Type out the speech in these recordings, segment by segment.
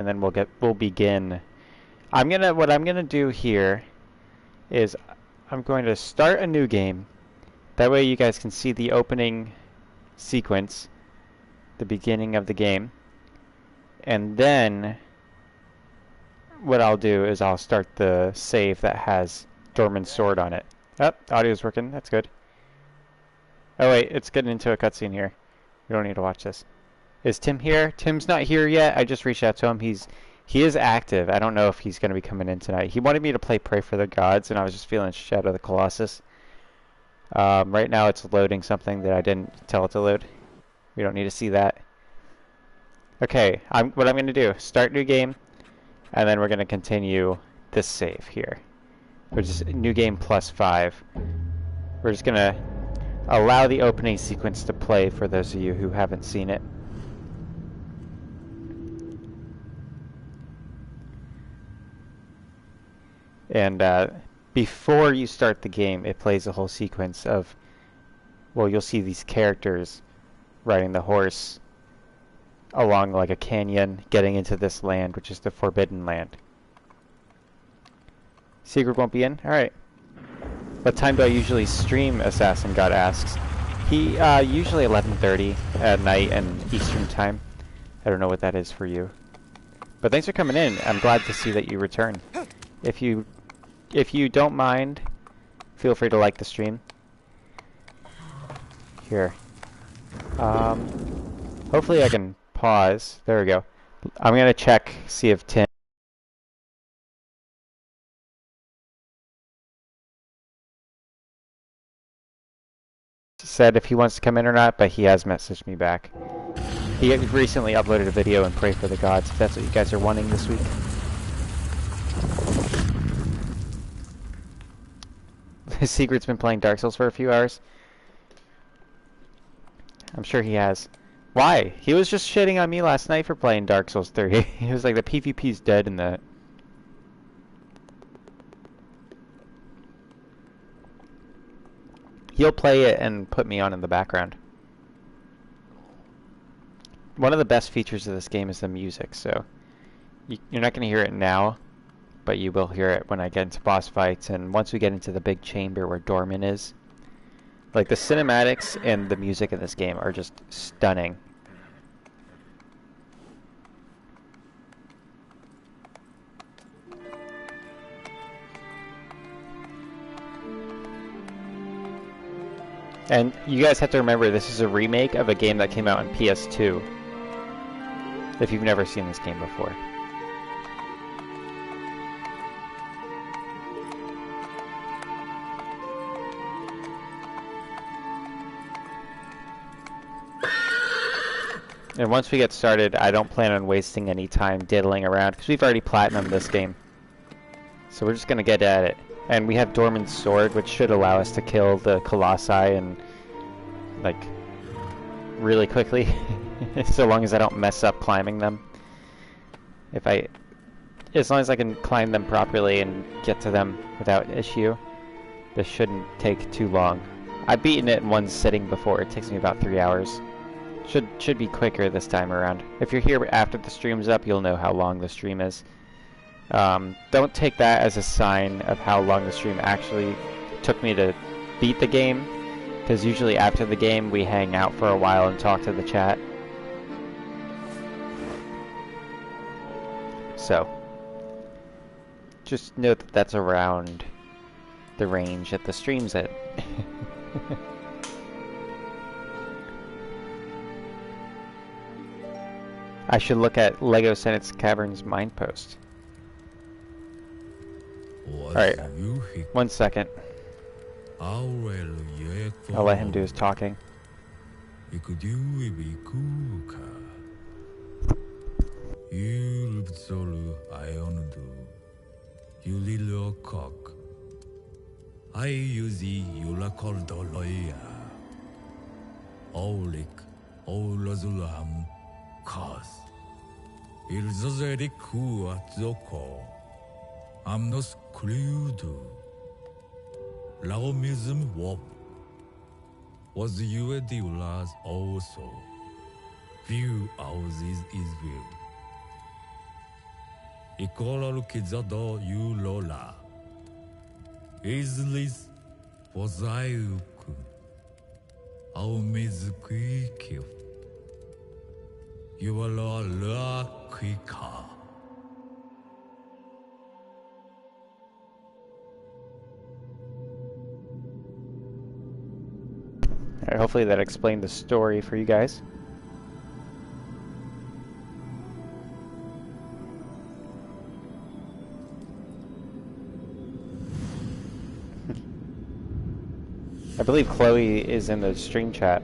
and then we'll begin. What I'm gonna do here is I'm going to start a new game. That way you guys can see the opening sequence, the beginning of the game. And then what I'll do is I'll start the save that has Dormin's sword on it. Oh, audio's working. That's good. Oh wait, it's getting into a cutscene here. We don't need to watch this. Is Tim here? Tim's not here yet. I just reached out to him. He is active. I don't know if he's going to be coming in tonight. He wanted me to play Pray for the Gods, and I was just feeling Shadow of the Colossus. Right now it's loading something that I didn't tell it to load. We don't need to see that. Okay, what I'm going to do, start new game, and then we're going to continue this save here. Which is new game +5. We're just going to allow the opening sequence to play for those of you who haven't seen it. And before you start the game, it plays a whole sequence of, well, you'll see these characters riding the horse along like a canyon, getting into this land, which is the Forbidden Land. Secret won't be in? Alright. What time do I usually stream, Assassin God asks. He, usually 11:30 at night and Eastern time. I don't know what that is for you. But thanks for coming in. I'm glad to see that you return. If you don't mind, feel free to like the stream. Here. Hopefully I can pause. There we go. I'm gonna check, see if Tim said if he wants to come in or not, but he has messaged me back. He recently uploaded a video and Pray for the Gods, if that's what you guys are wanting this week. Secret's been playing Dark Souls for a few hours. I'm sure he has. Why? He was just shitting on me last night for playing Dark Souls 3. He was like, the PvP's dead in that. He'll play it and put me on in the background. One of the best features of this game is the music, so you're not going to hear it now, but you will hear it when I get into boss fights and once we get into the big chamber where Dormin is. Like, the cinematics and the music in this game are just stunning. And you guys have to remember, this is a remake of a game that came out on PS2. If you've never seen this game before. And once we get started, I don't plan on wasting any time diddling around, because we've already platinumed this game. So we're just going to get at it. And we have Dormin's sword, which should allow us to kill the Colossi and, like, really quickly. So long as I don't mess up climbing them. As long as I can climb them properly and get to them without issue, this shouldn't take too long. I've beaten it in one sitting before. It takes me about 3 hours. Should be quicker this time around. If you're here after the stream's up, you'll know how long the stream is. Don't take that as a sign of how long the stream actually took me to beat the game, because usually after the game we hang out for a while and talk to the chat. So, just note that that's around the range that the stream's at. I should look at Lego Senate's Caverns Mind Post. Alright, 1 second. I'll let him do his talking. Amnos crudo. Laomism wop. Was you a diulas also? Few houses is will. 이코럴 기자도 유로라. 이즈리스 보자이우쿠. 아우미즈쿠이키요. 유발라라퀴카. Alright, hopefully that explained the story for you guys. I believe Chloe is in the stream chat.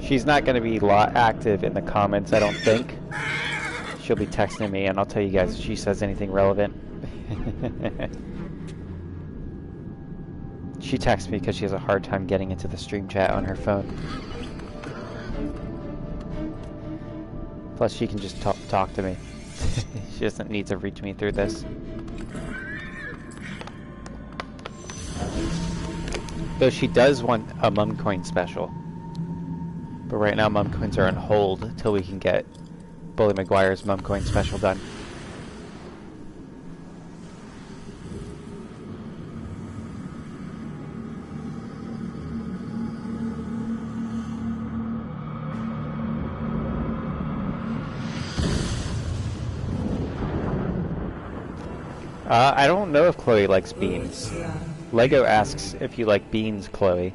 She's not going to be active in the comments, I don't think. She'll be texting me, and I'll tell you guys if she says anything relevant. She texts me because she has a hard time getting into the stream chat on her phone. Plus, she can just talk to me. She doesn't need to reach me through this. Though she does want a Mumcoin special. But right now Mumcoins are on hold until we can get Bully Maguire's Mumcoin special done. I don't know if Chloe likes beans. Lego asks if you like beans, Chloe.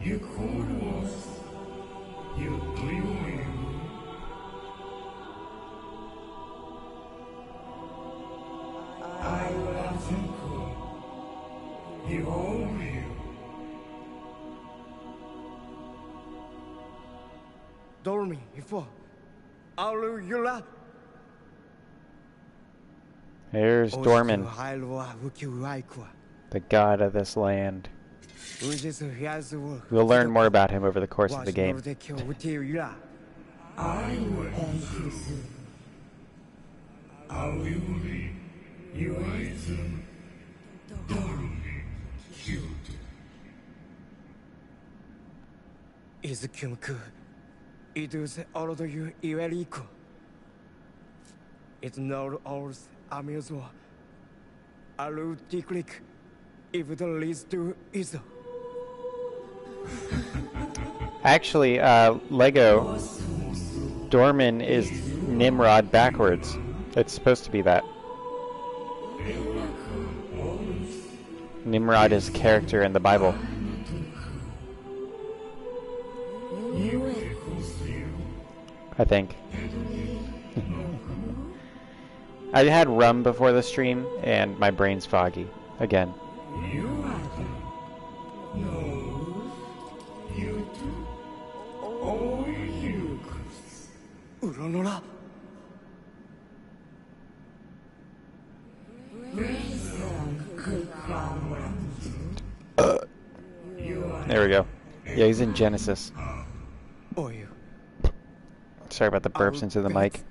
Dormin, before. Alula. Here's Dormin, the god of this land. We'll learn more about him over the course of the game. It's not ours, Amazon. Alu Tiklik, if it leads to Iso. Actually, Lego, Dormin is Nimrod backwards. It's supposed to be that. Nimrod is a character in the Bible. I think. I had rum before the stream, and my brain's foggy again. There we go. Yeah, he's in Genesis. Sorry about the burps into the mic.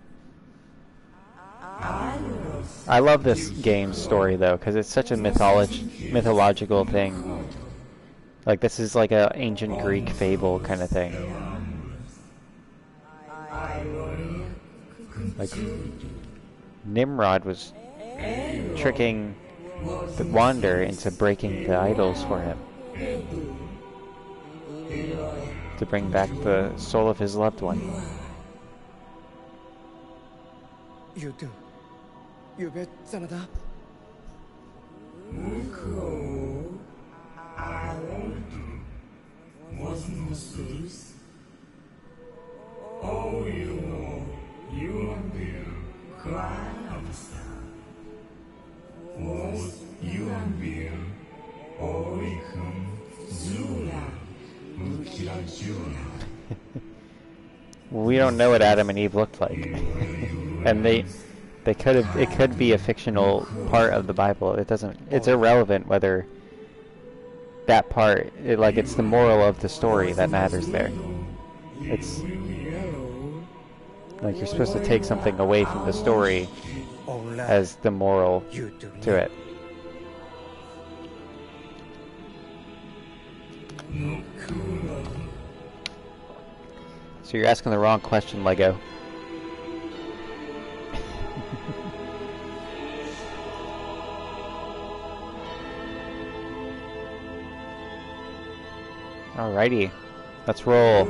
I love this game's story though, because it's such a mythological thing. Like this is like a ancient Greek fable kind of thing. Like Nimrod was tricking the Wander into breaking the idols for him, to bring back the soul of his loved one. You do. You bet, Sanada. We don't know what Adam and Eve looked like. And it could be a fictional part of the Bible. It's irrelevant whether that part, it's the moral of the story that matters there. It's like you're supposed to take something away from the story as the moral to it. So you're asking the wrong question, Lego. Alrighty. Let's roll.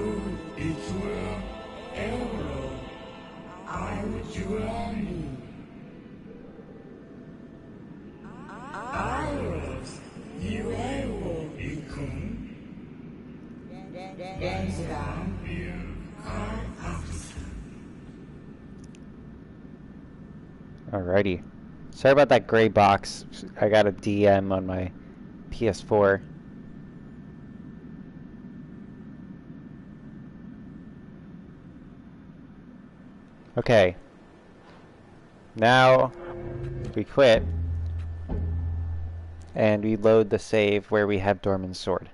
Alrighty. Sorry about that gray box. I got a DM on my PS4. Okay. Now we quit and we load the save where we have Dormin's sword.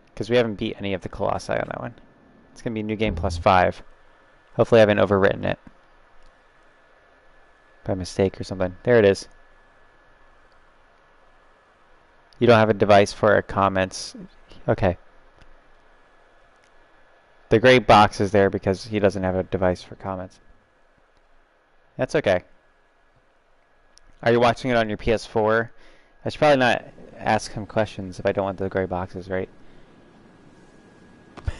Because we haven't beat any of the Colossi on that one. It's going to be New Game plus 5. Hopefully I haven't overwritten it by mistake or something. There it is. You don't have a device for comments. Okay. The gray box is there because he doesn't have a device for comments. That's okay. Are you watching it on your PS4? I should probably not ask him questions if I don't want the gray boxes, right?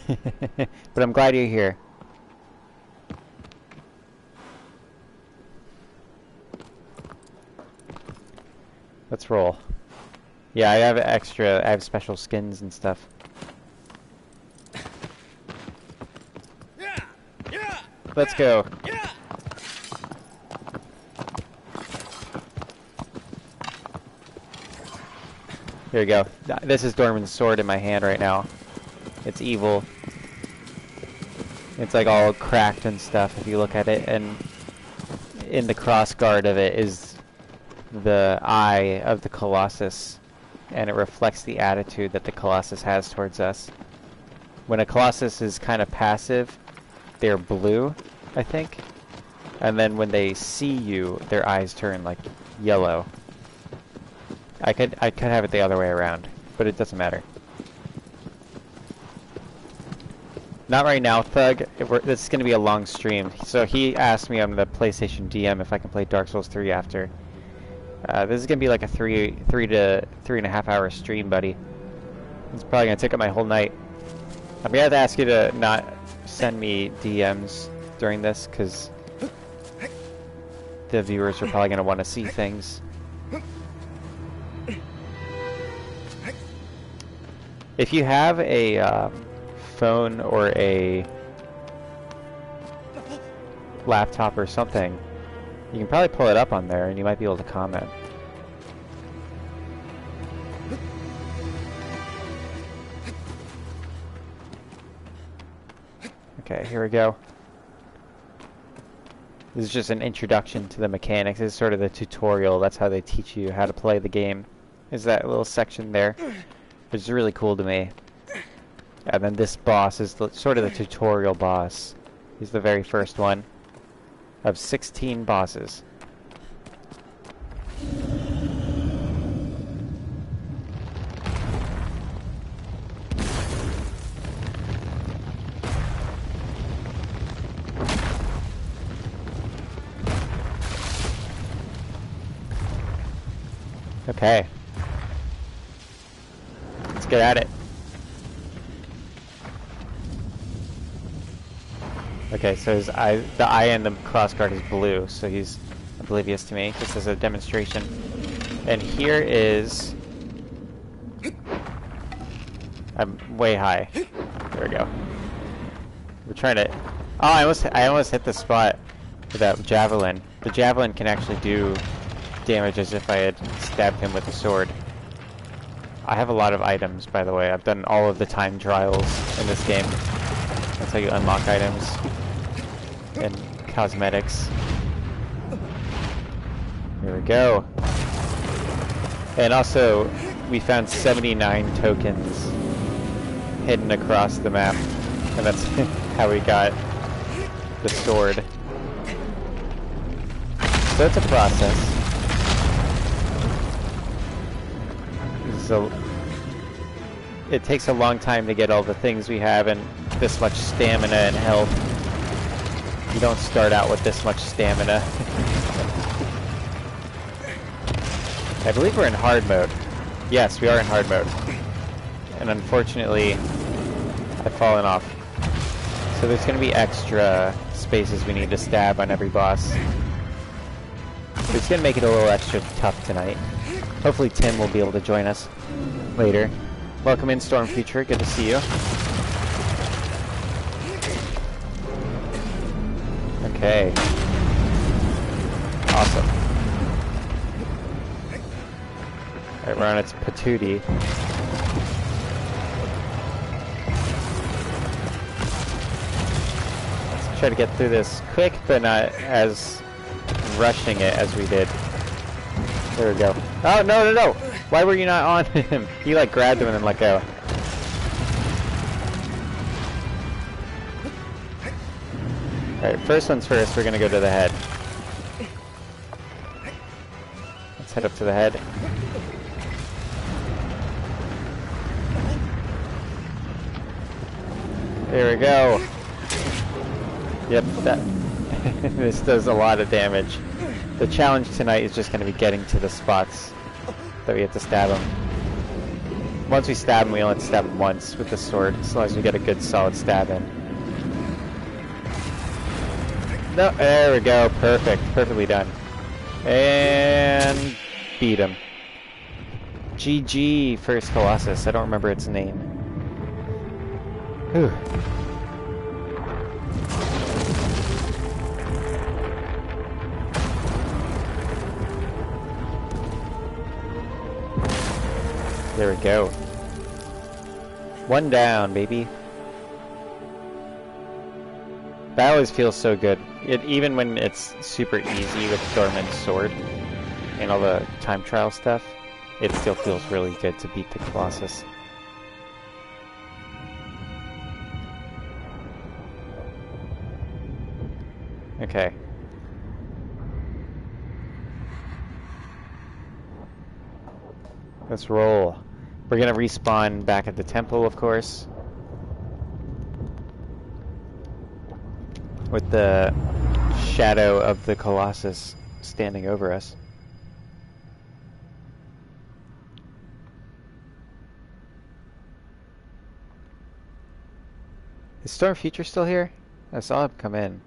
But I'm glad you're here. Let's roll. Yeah, I have special skins and stuff. Let's go. Here we go. This is Dormin's sword in my hand right now. It's evil. It's like all cracked and stuff if you look at it, and in the cross guard of it is the eye of the Colossus, and it reflects the attitude that the Colossus has towards us. When a Colossus is kind of passive, they're blue, I think, and then when they see you, their eyes turn like yellow. I could have it the other way around, but it doesn't matter. Not right now, Thug. This is going to be a long stream. So he asked me on the PlayStation DM if I can play Dark Souls 3 after. This is going to be like a 3 to 3.5 hour stream, buddy. It's probably going to take up my whole night. I'm going to have to ask you to not send me DMs during this, because the viewers are probably going to want to see things. If you have a phone or a laptop or something, you can probably pull it up on there and you might be able to comment. Okay, here we go. This is just an introduction to the mechanics. This is sort of the tutorial. That's how they teach you how to play the game. Is that little section there, which is really cool to me. And then this boss is sort of the tutorial boss. He's the very first one of 16 bosses. Okay. Let's get at it. Okay, so the eye and the crossguard is blue, so he's oblivious to me, just as a demonstration. And here is... I'm way high. There we go. We're trying to... Oh, I almost hit the spot with that javelin. The javelin can actually do damage as if I had stabbed him with a sword. I have a lot of items, by the way. I've done all of the time trials in this game. That's how you unlock items and cosmetics. Here we go. And also, we found 79 tokens hidden across the map, and that's how we got the sword. So it's a process. So it takes a long time to get all the things we have and this much stamina and health. You don't start out with this much stamina. I believe we're in hard mode. Yes, we are in hard mode. And unfortunately, I've fallen off. So there's going to be extra spaces we need to stab on every boss. It's going to make it a little extra tough tonight. Hopefully Tim will be able to join us later. Welcome in, Storm Future. Good to see you. Okay. Awesome. Alright, we're on its patootie. Let's try to get through this quick, but not as rushing it as we did. There we go. Oh, no, no, no! Why were you not on him? He, like, grabbed him and then let go. Alright, first one's first. We're gonna go to the head. Let's head up to the head. There we go. Yep, that this does a lot of damage. The challenge tonight is just going to be getting to the spots that we have to stab them. Once we stab them, we only have to stab them once with the sword, as long as we get a good solid stab in. No, there we go. Perfect. Perfectly done. And beat him. GG, first Colossus. I don't remember its name. Whew. There we go. One down, baby. That always feels so good. Even when it's super easy with Dormin's sword and all the time trial stuff, it still feels really good to beat the Colossus. Okay. Let's roll. We're gonna respawn back at the temple, of course. With the shadow of the Colossus standing over us. Is Storm Future still here? I saw him come in.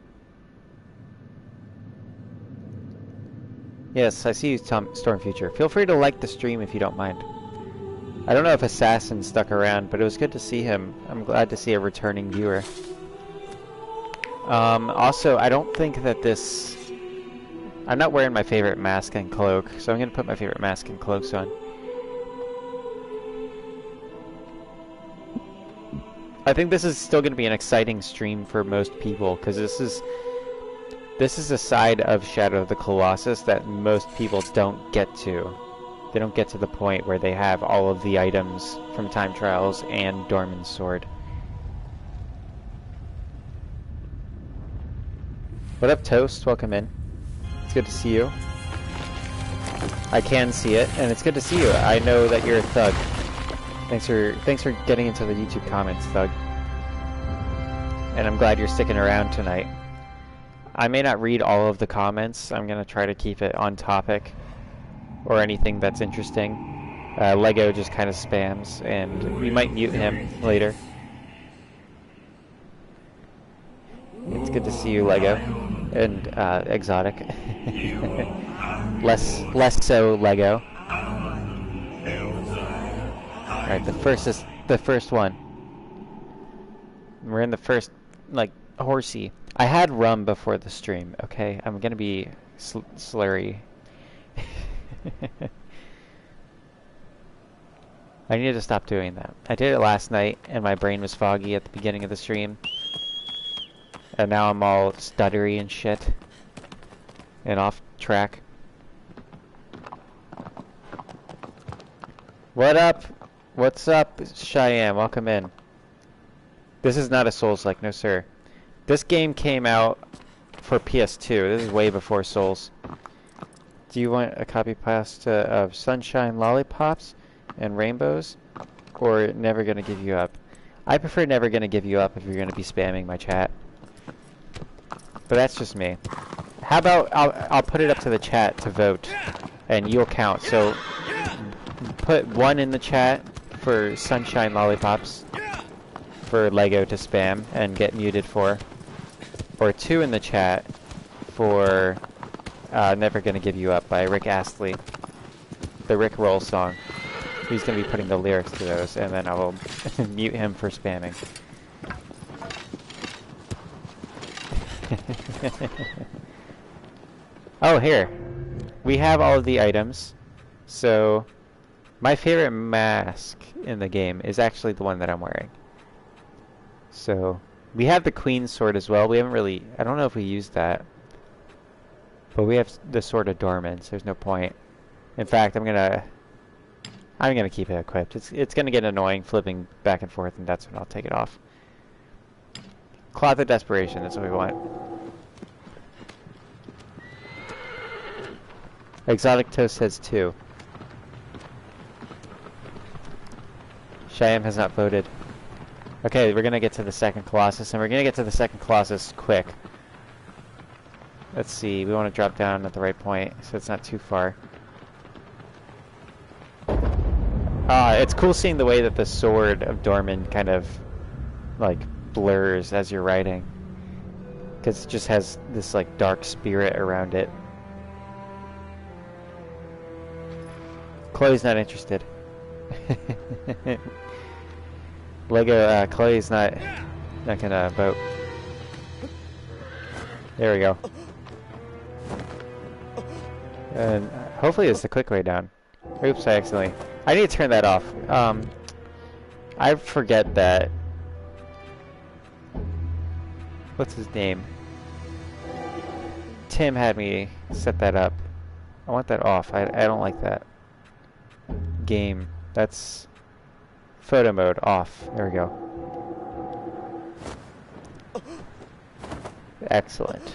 Yes, I see you, Storm Future. Feel free to like the stream if you don't mind. I don't know if Assassin stuck around, but it was good to see him. I'm glad to see a returning viewer. Also, I don't think that this... I'm not wearing my favorite mask and cloak, so I'm going to put my favorite mask and cloaks on. I think this is still going to be an exciting stream for most people, because this is a side of Shadow of the Colossus that most people don't get to. They don't get to the point where they have all of the items from Time Trials and Dormin's sword. What up, Toast? Welcome in. It's good to see you. I can see it, and it's good to see you. I know that you're a thug. Thanks for getting into the YouTube comments, thug. And I'm glad you're sticking around tonight. I may not read all of the comments. I'm gonna try to keep it on topic or anything that's interesting. Lego just kind of spams, and we might mute him later. It's good to see you, Lego, and Exotic. less so, Lego. All right, the first one. We're in the first, like, horsey. I had rum before the stream. Okay, I'm gonna be slurry. I need to stop doing that. I did it last night, and my brain was foggy at the beginning of the stream. And now I'm all stuttery and shit. And off track. What up? What's up, Cheyenne? Welcome in. This is not a Souls-like, no sir. This game came out for PS2. This is way before Souls. Do you want a copy pasta of Sunshine Lollipops and Rainbows? Or Never Gonna Give You Up? I prefer Never Gonna Give You Up if you're gonna be spamming my chat. But that's just me. How about I'll put it up to the chat to vote, and you'll count. So put 1 in the chat for Sunshine Lollipops, for Lego to spam and get muted for. Or 2 in the chat for Never Gonna Give You Up by Rick Astley. The Rick Roll song. He's gonna be putting the lyrics to those, and then I will mute him for spamming. Oh, here. We have all of the items. So, my favorite mask in the game is actually the one that I'm wearing. So, we have the Queen's Sword as well. We haven't really... I don't know if we used that. But we have the Sword of Dormin, so there's no point. In fact, I'm gonna keep it equipped. It's gonna get annoying flipping back and forth, and that's when I'll take it off. Cloth of Desperation, that's what we want. Exotic Toast says 2. Shyam has not voted. Okay, we're gonna get to the second Colossus, and we're gonna get to the second Colossus quick. Let's see, we want to drop down at the right point, so it's not too far. It's cool seeing the way that the Sword of Dormin kind of, like, blurs as you're riding. Because it just has this, like, dark spirit around it. Chloe's not interested. Lego, Chloe's not gonna vote. There we go. And hopefully it's the quick way down. Oops, I accidentally... I need to turn that off. I forget that... What's his name? Tim had me set that up. I want that off. I don't like that. Game. That's... Photo mode off. There we go. Excellent.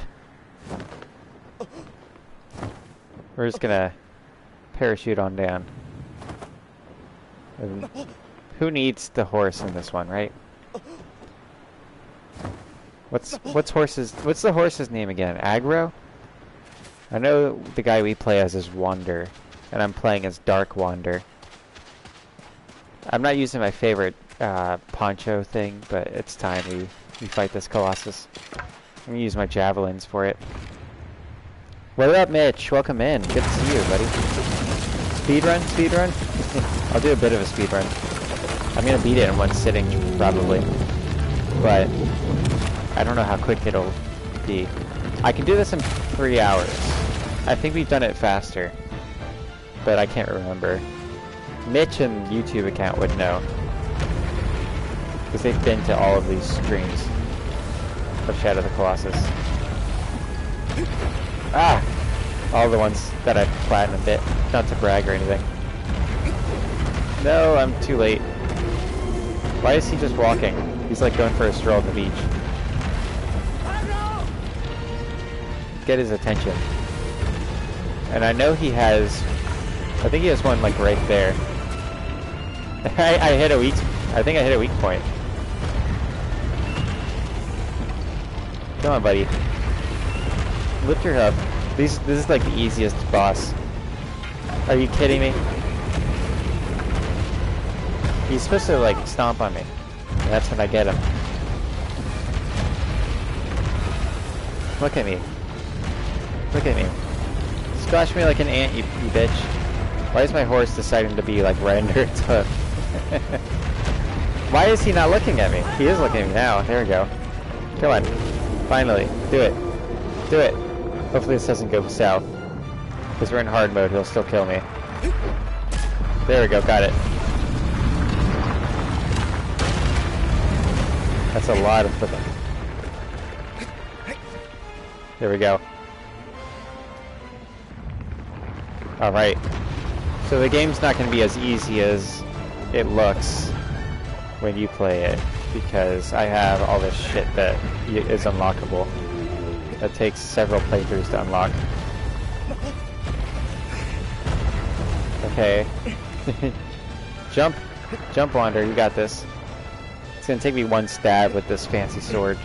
We're just gonna parachute on down. And who needs the horse in this one, right? What's the horse's name again? Aggro? I know the guy we play as is Wander, and I'm playing as Dark Wander. I'm not using my favorite poncho thing, but it's time we fight this Colossus. I'm gonna use my javelins for it. What up, Mitch? Welcome in. Good to see you, buddy. Speedrun? Speedrun? I'll do a bit of a speedrun. I'm gonna beat it in one sitting, probably. But I don't know how quick it'll be. I can do this in 3 hours. I think we've done it faster. But I can't remember. Mitch and YouTube account would know. Because they've been to all of these streams of Shadow of the Colossus. Ah! All the ones that I've platinumed bit. Not to brag or anything. No, I'm too late. Why is he just walking? He's like going for a stroll at the beach. Get his attention. And I know he has... I think he has one like right there. I hit a weak... I think I hit a weak point. Come on, buddy. Lift your hub. This is like the easiest boss. Are you kidding me? He's supposed to like stomp on me. And that's when I get him. Look at me. Look at me. Squash me like an ant, you bitch. Why is my horse deciding to be like right under its hoof? Why is he not looking at me? He is looking at me now. There we go. Come on. Finally. Do it. Do it. Hopefully this doesn't go south. Because we're in hard mode, he'll still kill me. There we go, got it. That's a lot of flipping. There we go. Alright. So the game's not going to be as easy as it looks when you play it. Because I have all this shit that is unlockable. That takes several playthroughs to unlock. Okay. Jump! Jump, Wander, you got this. It's gonna take me one stab with this fancy sword.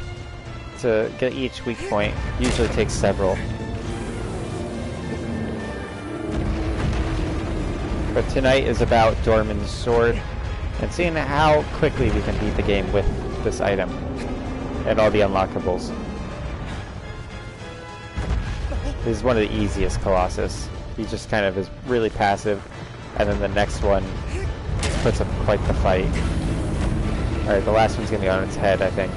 To get each weak point, usually takes several. But tonight is about Dormin's sword, and seeing how quickly we can beat the game with this item and all the unlockables. This is one of the easiest Colossus. He just kind of is really passive, and then the next one puts up quite the fight. Alright, the last one's gonna be on its head, I think.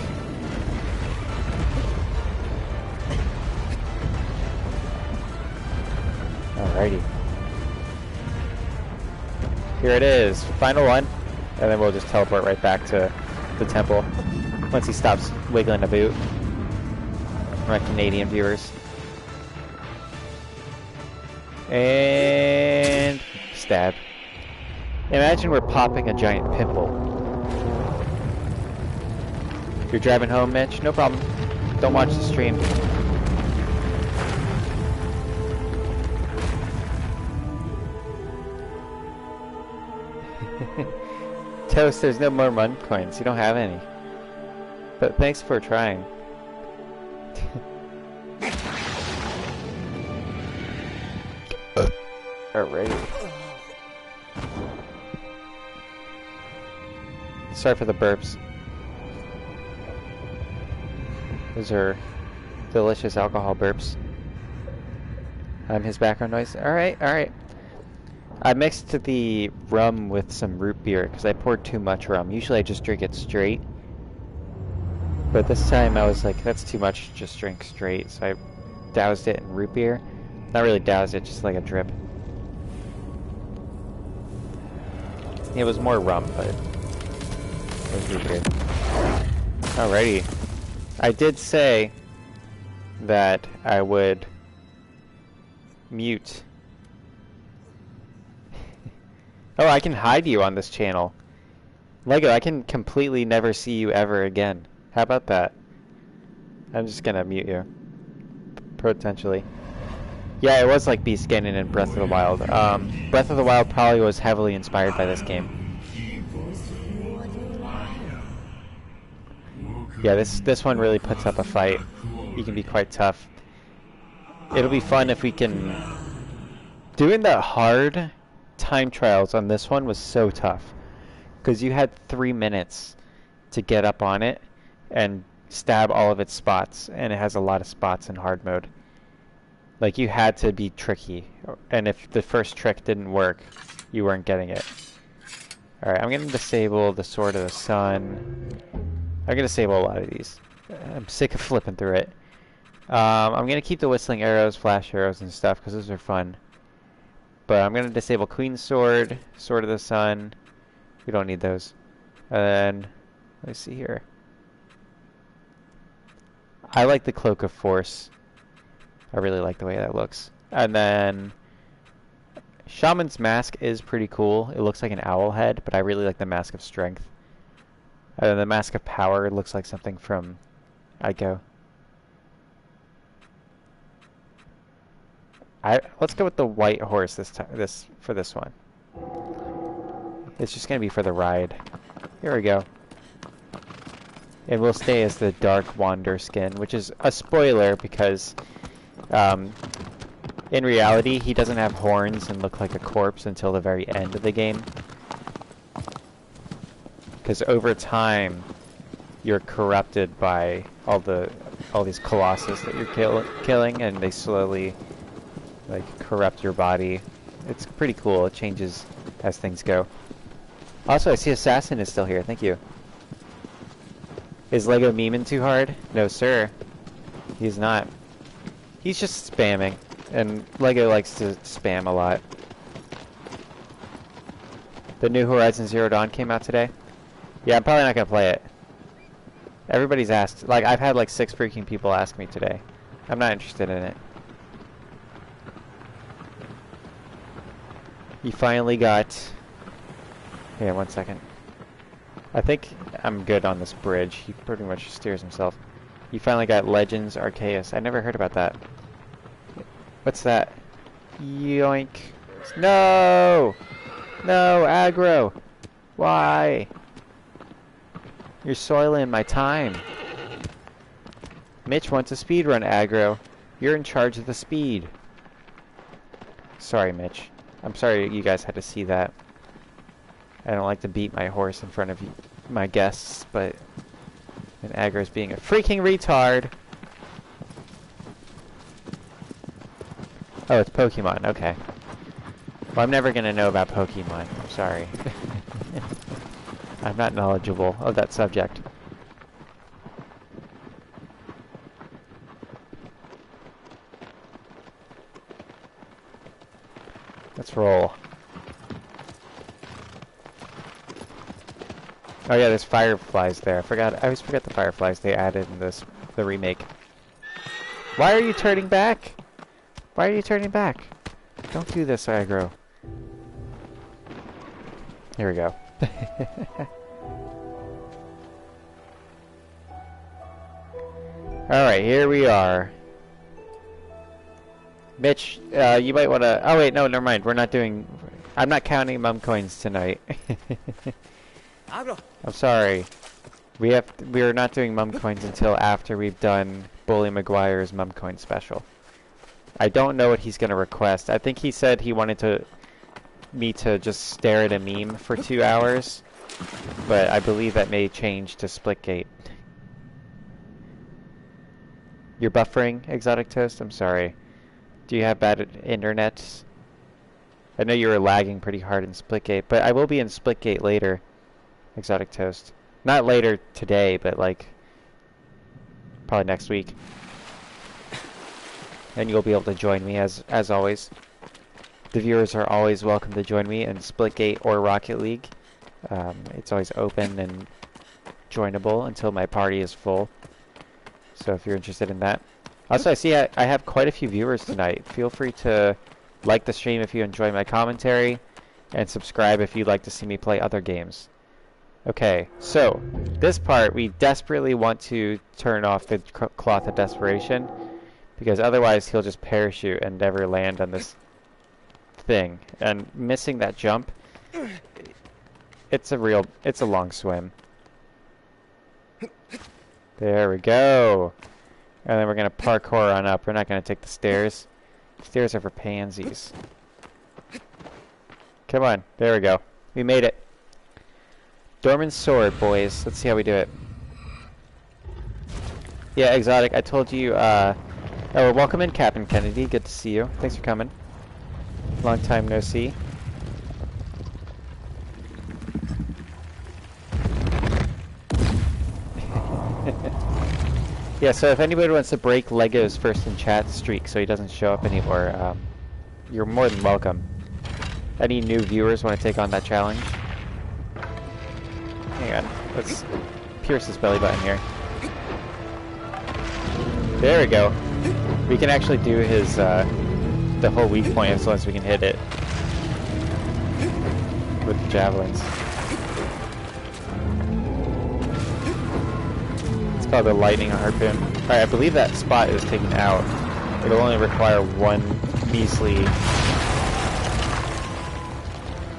Alrighty. Here it is, final one, and then we'll just teleport right back to the temple once he stops wiggling a boot. My Canadian viewers. And stab. Imagine we're popping a giant pimple. You're driving home, Mitch? No problem. Don't watch the stream. Toast, there's no more Mun coins. You don't have any. But thanks for trying. Alright. Sorry for the burps. Those are delicious alcohol burps. His background noise. Alright, alright. I mixed the rum with some root beer because I poured too much rum. Usually I just drink it straight. But this time I was like, that's too much, just drink straight. So I doused it in root beer. Not really doused it, just like a drip. It was more rum, but it was root beer. Alrighty. I did say that I would mute. Oh, I can hide you on this channel. Lego, I can completely never see you ever again. How about that? I'm just gonna mute you. Potentially. Yeah, it was like Beast Ganon in Breath of the Wild. Breath of the Wild probably was heavily inspired by this game. Yeah, this one really puts up a fight. You can be quite tough. It'll be fun if we can... Doing the hard time trials on this one was so tough. Because you had 3 minutes to get up on it and stab all of its spots. And it has a lot of spots in hard mode. Like, you had to be tricky. And if the first trick didn't work, you weren't getting it. Alright, I'm going to disable the Sword of the Sun. I'm going to disable a lot of these. I'm sick of flipping through it. I'm going to keep the Whistling Arrows, Flash Arrows, and stuff, because those are fun. But I'm going to disable Queen's Sword, Sword of the Sun. We don't need those. And then, let's see here. I like the Cloak of Force. I really like the way that looks. And then, Shaman's Mask is pretty cool. It looks like an owl head, but I really like the Mask of Strength. And then the Mask of Power looks like something from Ico. Let's go with the white horse this time. For this one. It's just gonna be for the ride. Here we go. And we'll stay as the Dark Wander skin, which is a spoiler because, in reality, he doesn't have horns and look like a corpse until the very end of the game. Because over time, you're corrupted by all these Colossus that you're killing, and they slowly like corrupt your body. It's pretty cool. It changes as things go. Also, I see Assassin is still here. Thank you. Is Lego memeing too hard? No, sir. He's not. He's just spamming, and Lego likes to spam a lot. The new Horizon Zero Dawn came out today. Yeah, I'm probably not gonna play it. Everybody's asked. Like, I've had like 6 freaking people ask me today. I'm not interested in it. You finally got... Here, 1 second. I think I'm good on this bridge. He pretty much steers himself. You finally got Legends Arceus. I never heard about that. What's that? Yoink. No! No, aggro! Why? You're soiling my time. Mitch wants a speedrun, aggro. You're in charge of the speed. Sorry, Mitch. I'm sorry you guys had to see that. I don't like to beat my horse in front of my guests, but And Aggro's being a freaking retard. Oh, it's Pokemon. Okay. Well, I'm never gonna know about Pokemon. I'm sorry. I'm not knowledgeable of that subject. Let's roll. Oh yeah, there's fireflies there. I always forget the fireflies they added in the remake. Why are you turning back? Why are you turning back? Don't do this, Aggro. Here we go. Alright, here we are. Mitch, you might want to... Oh wait, no, never mind. We're not doing... I'm not counting mum coins tonight. Agro. I'm sorry. We're not doing mum coins until after we've done Bully McGuire's mum coin special. I don't know what he's going to request. I think he said he wanted me to just stare at a meme for 2 hours, but I believe that may change to Splitgate. You're buffering, Exotic Toast? I'm sorry. Do you have bad internet? I know you were lagging pretty hard in Splitgate, but I will be in Splitgate later, Exotic Toast. Not later today, but like probably next week. And you'll be able to join me as always. The viewers are always welcome to join me in Splitgate or Rocket League. It's always open and joinable until my party is full. So if you're interested in that. Also, I see I have quite a few viewers tonight. Feel free to like the stream if you enjoy my commentary, and subscribe if you'd like to see me play other games. Okay, so this part we desperately want to turn off the Cloth of Desperation, because otherwise he'll just parachute and never land on this thing. And missing that jump, it's a long swim. There we go. And then we're gonna parkour on up. We're not gonna take the stairs. Stairs are for pansies. Come on, there we go. We made it. Dormin's sword, boys. Let's see how we do it. Yeah, Exotic, I told you, oh, welcome in, Captain Kennedy. Good to see you. Thanks for coming. Long time no see. Yeah, so if anybody wants to break Lego's first in chat streak so he doesn't show up anymore, you're more than welcome. Any new viewers want to take on that challenge? Hang on, let's pierce his belly button here. There we go. We can actually do his, the whole weak point as long as we can hit it with the javelins. It's called the lightning harpoon. Alright, I believe that spot is taken out. It'll only require one measly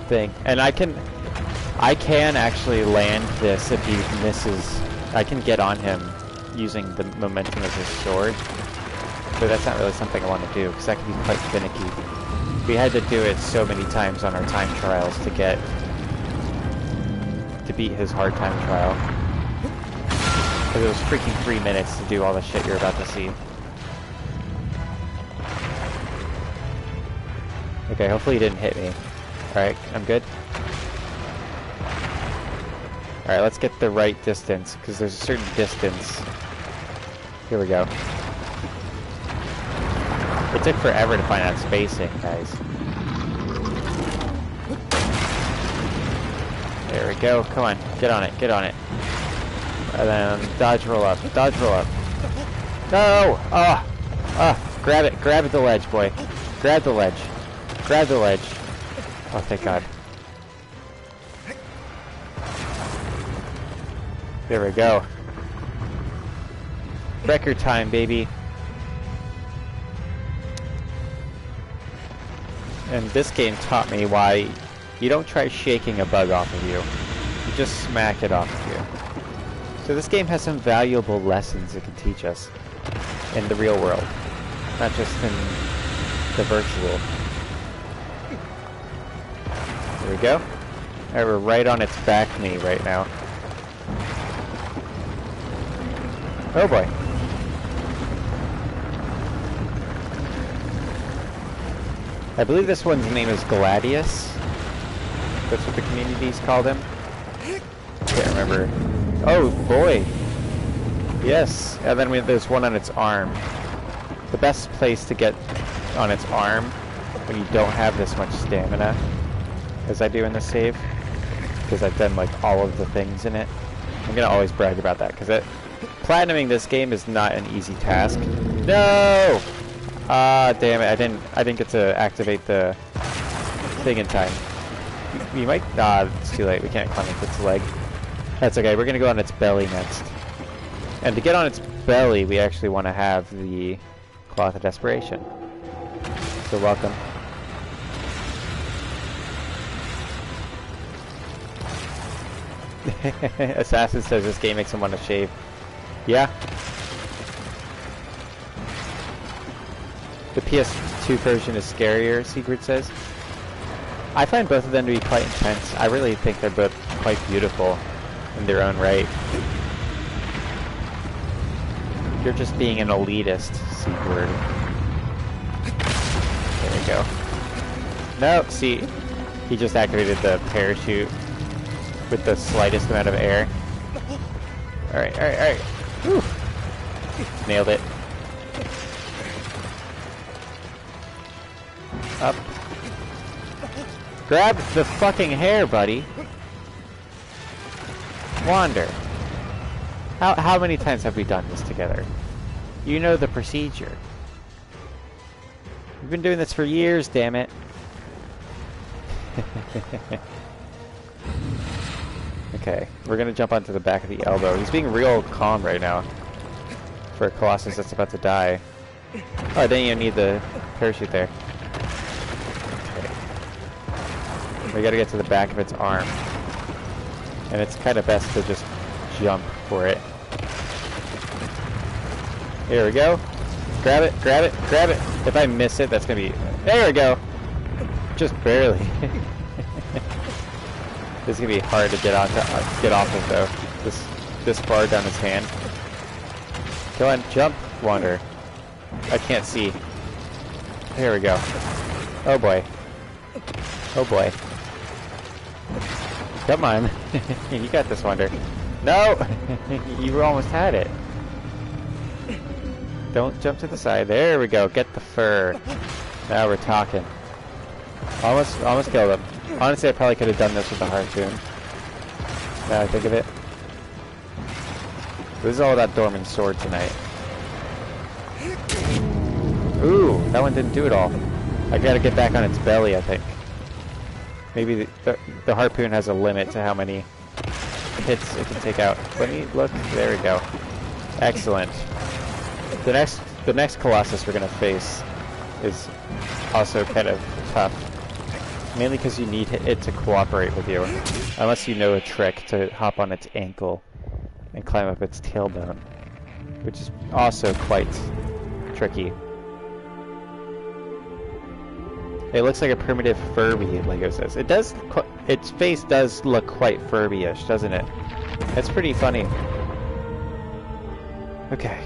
thing. And I can actually land this if he misses. I can get on him using the momentum of his sword. But that's not really something I want to do, because that can be quite finicky. We had to do it so many times on our time trials to beat his hard time trial. Because it was freaking 3 minutes to do all the shit you're about to see. Okay, hopefully he didn't hit me. Alright, I'm good. Alright, let's get the right distance, because there's a certain distance. Here we go. It took forever to find out spacing, guys. There we go. Come on, get on it, get on it. And then dodge roll up, dodge roll up. No! Ah! Ah! Grab it, grab the ledge, boy. Grab the ledge. Grab the ledge. Oh, thank God. There we go. Record time, baby. And this game taught me why you don't try shaking a bug off of you. You just smack it off of you. So this game has some valuable lessons it can teach us in the real world, not just in the virtual. There we go. Alright, we're right on its back knee right now. Oh boy. I believe this one's name is Gladius. That's what the communities called him. Can't remember. Oh boy. Yes. And then there's one on its arm. The best place to get on its arm when you don't have this much stamina, as I do in this save, because I've done like all of the things in it. I'm gonna always brag about that, because platinuming this game is not an easy task. No! Ah, damn it! I didn't get to activate the thing in time. We might. Ah, it's too late. We can't climb up its leg. That's okay. We're gonna go on its belly next. And to get on its belly, we actually want to have the Cloth of Desperation. So welcome. Assassin says this game makes him want to shave. Yeah. The PS2 version is scarier, Secret says. I find both of them to be quite intense. I really think they're both quite beautiful in their own right. You're just being an elitist, Secret. There we go. No, see, he just activated the parachute with the slightest amount of air. Alright, alright, alright. Whew. Nailed it. Up. Grab the fucking hair, buddy. Wander. How many times have we done this together? You know the procedure. We've been doing this for years, damn it. Okay, we're gonna jump onto the back of the elbow. He's being real calm right now. For a Colossus that's about to die. Oh, I didn't even need the parachute there. Okay. We gotta get to the back of its arm. And it's kind of best to just jump for it. Here we go. Grab it, grab it, grab it. If I miss it, that's gonna be... There we go! Just barely. This is gonna be hard to get off of though. This far down his hand. Go on, jump, Wander. I can't see. There we go. Oh boy. Oh boy. Come on. You got this, Wander. No! You almost had it. Don't jump to the side. There we go. Get the fur. Now we're talking. Almost killed him. Honestly, I probably could have done this with the harpoon. Now I think of it. This is all about Dormin's sword tonight. Ooh, that one didn't do it all. I gotta get back on its belly, I think. Maybe the harpoon has a limit to how many hits it can take out. Let me look. There we go. Excellent. The next Colossus we're gonna face is also kind of tough. Mainly because you need it to cooperate with you. Unless you know a trick to hop on its ankle and climb up its tailbone. Which is also quite tricky. It looks like a primitive Furby, Lego says. It does. Its face does look quite Furby-ish, doesn't it? That's pretty funny. Okay.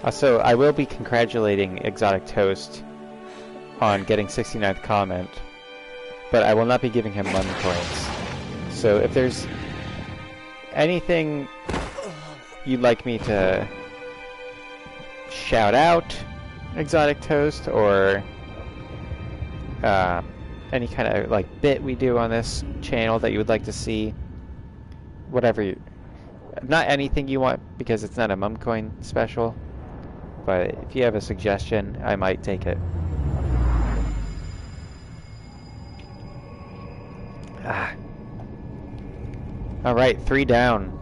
Also, I will be congratulating Exotic Toast on getting 69th comment, but I will not be giving him money coins. So if there's anything you'd like me to shout out, Exotic Toast, or any kind of like bit we do on this channel that you would like to see, whatever not anything you want, because it's not a mum coin special, but if you have a suggestion, I might take it. Alright, 3 down.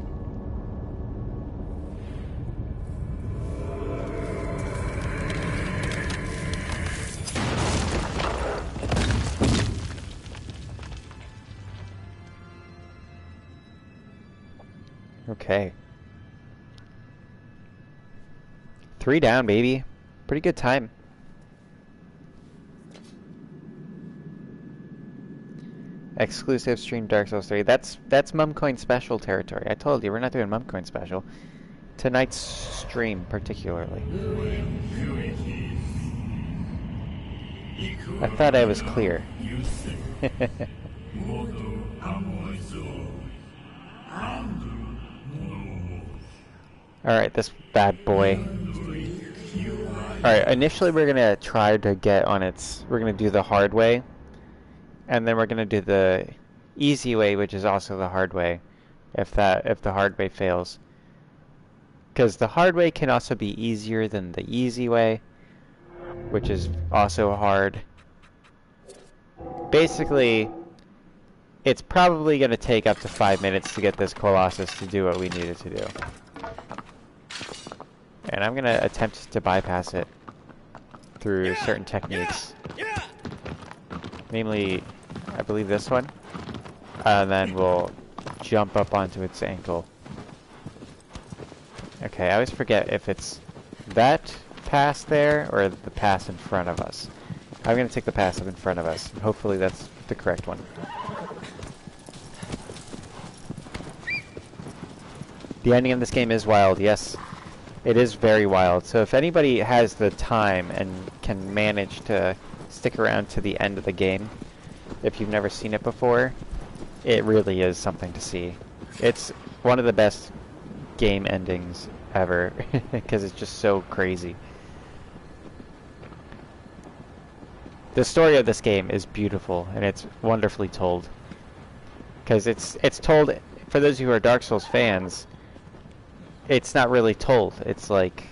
Okay. 3 down, baby. Pretty good time. Exclusive stream Dark Souls 3. That's Mumcoin special territory. I told you, we're not doing Mumcoin special. Tonight's stream, particularly. I thought I was clear. Alright, this bad boy. Alright, initially we're gonna try to get on its... We're gonna do the hard way. And then we're gonna do the easy way, which is also the hard way. If the hard way fails. Because the hard way can also be easier than the easy way, which is also hard. Basically, it's probably going to take up to 5 minutes to get this Colossus to do what we need it to do. And I'm going to attempt to bypass it through certain techniques. Namely, I believe this one. And then we'll jump up onto its ankle. Okay, I always forget if it's that pass there or the pass in front of us. I'm going to take the pass up in front of us. Hopefully that's the correct one. The ending of this game is wild, yes. It is very wild. So if anybody has the time and can manage to stick around to the end of the game, if you've never seen it before, it really is something to see. It's one of the best game endings ever because it's just so crazy. The story of this game is beautiful and it's wonderfully told. Because it's told, for those of you who are Dark Souls fans, it's not really told. It's like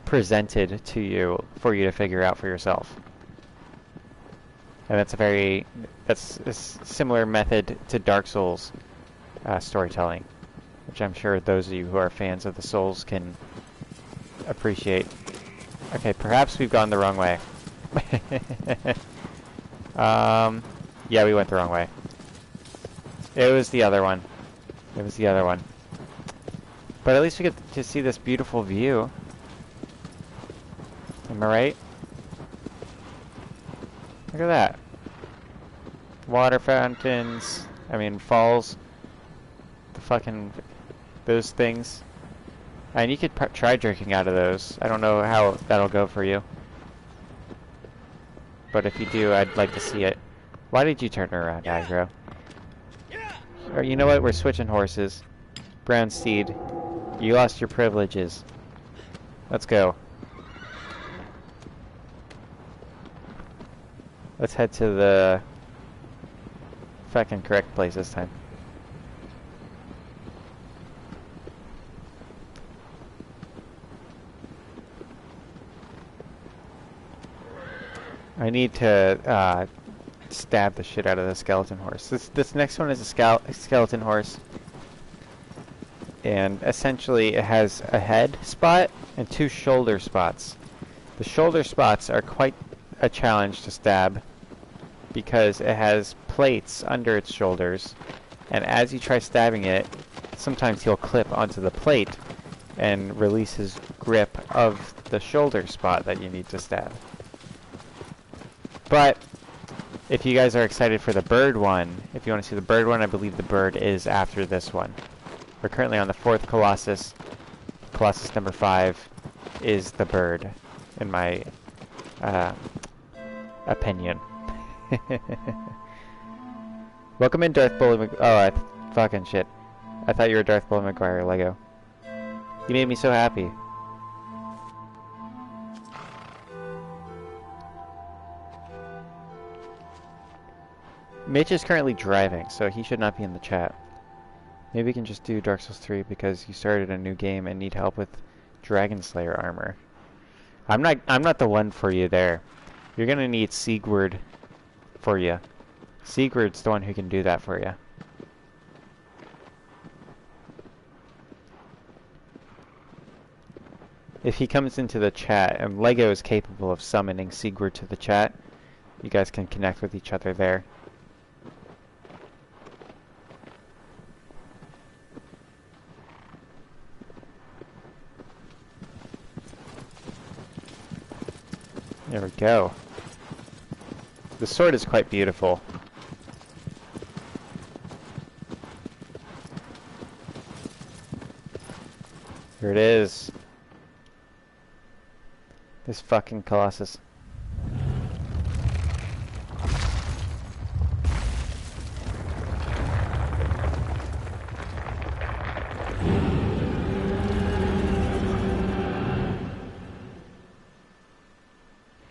presented to you for you to figure out for yourself. And that's a similar method to Dark Souls storytelling, which I'm sure those of you who are fans of the Souls can appreciate. Okay, perhaps we've gone the wrong way. Yeah, we went the wrong way. It was the other one. It was the other one. But at least we get to see this beautiful view. Am I right? Look at that. Water fountains. I mean, falls. The fucking... those things. And you could try drinking out of those. I don't know how that'll go for you. But if you do, I'd like to see it. Why did you turn around, aggro? Or you know what? We're switching horses. Brown Steed. You lost your privileges. Let's go. Let's head to the fucking correct place this time. I need to stab the shit out of the skeleton horse. This next one is a skeleton horse. And essentially it has a head spot and 2 shoulder spots. The shoulder spots are quite a challenge to stab because it has plates under its shoulders, and as you try stabbing it, sometimes he'll clip onto the plate and release his grip of the shoulder spot that you need to stab. But if you guys are excited for the bird one, if you want to see the bird one, I believe the bird is after this one. We're currently on the 4th Colossus. Colossus number 5 is the bird, in my opinion. Welcome in, Darth Bully fucking shit. I thought you were Darth Bully McGuire, Lego. You made me so happy. Mitch is currently driving, so he should not be in the chat. Maybe we can just do Dark Souls 3 because you started a new game and need help with Dragon Slayer armor. I'm not the one for you there. You're gonna need Sigurd for you. Sigurd's the one who can do that for you. If he comes into the chat, and Lego is capable of summoning Sigurd to the chat, you guys can connect with each other there. There we go. The sword is quite beautiful. Here it is. This fucking Colossus.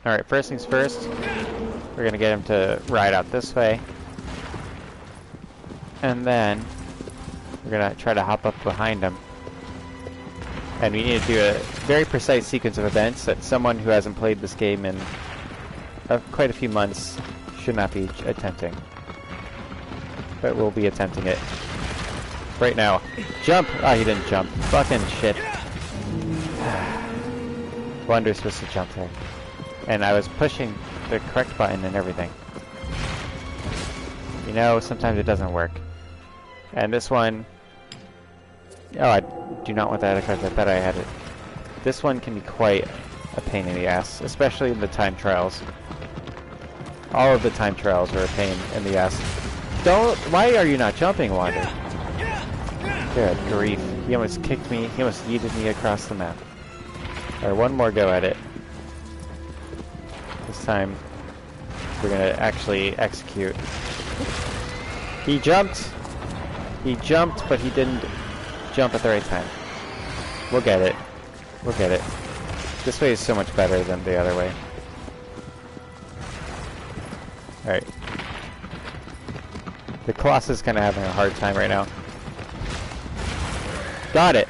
Alright, first things first, we're gonna get him to ride out this way. And then, we're gonna try to hop up behind him. And we need to do a very precise sequence of events that someone who hasn't played this game in quite a few months should not be attempting. But we'll be attempting it. Right now. Jump! Ah, he didn't jump. Fucking shit. Wander's supposed to jump there. And I was pushing the correct button and everything. You know, sometimes it doesn't work. And this one... Oh, I do not want that because I thought I had it. This one can be quite a pain in the ass, especially in the time trials. All of the time trials are a pain in the ass. Don't... Why are you not jumping, Wander? Good grief. He almost kicked me. He almost yeeted me across the map. Alright, one more go at it. This time, we're gonna actually execute. He jumped! He jumped, but he didn't jump at the right time. We'll get it. We'll get it. This way is so much better than the other way. Alright. The Colossus is kinda having a hard time right now. Got it!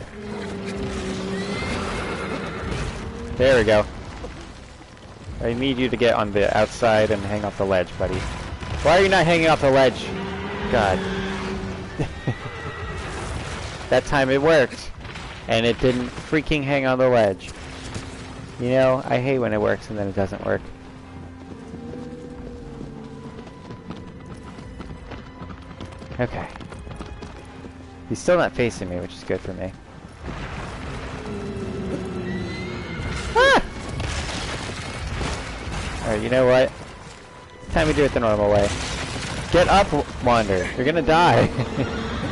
There we go. I need you to get on the outside and hang off the ledge, buddy. Why are you not hanging off the ledge? God. That time it worked. And it didn't freaking hang on the ledge. You know, I hate when it works and then it doesn't work. Okay. He's still not facing me, which is good for me. Ah! Alright, you know what? It's time we do it the normal way. Get up, Wander. You're gonna die.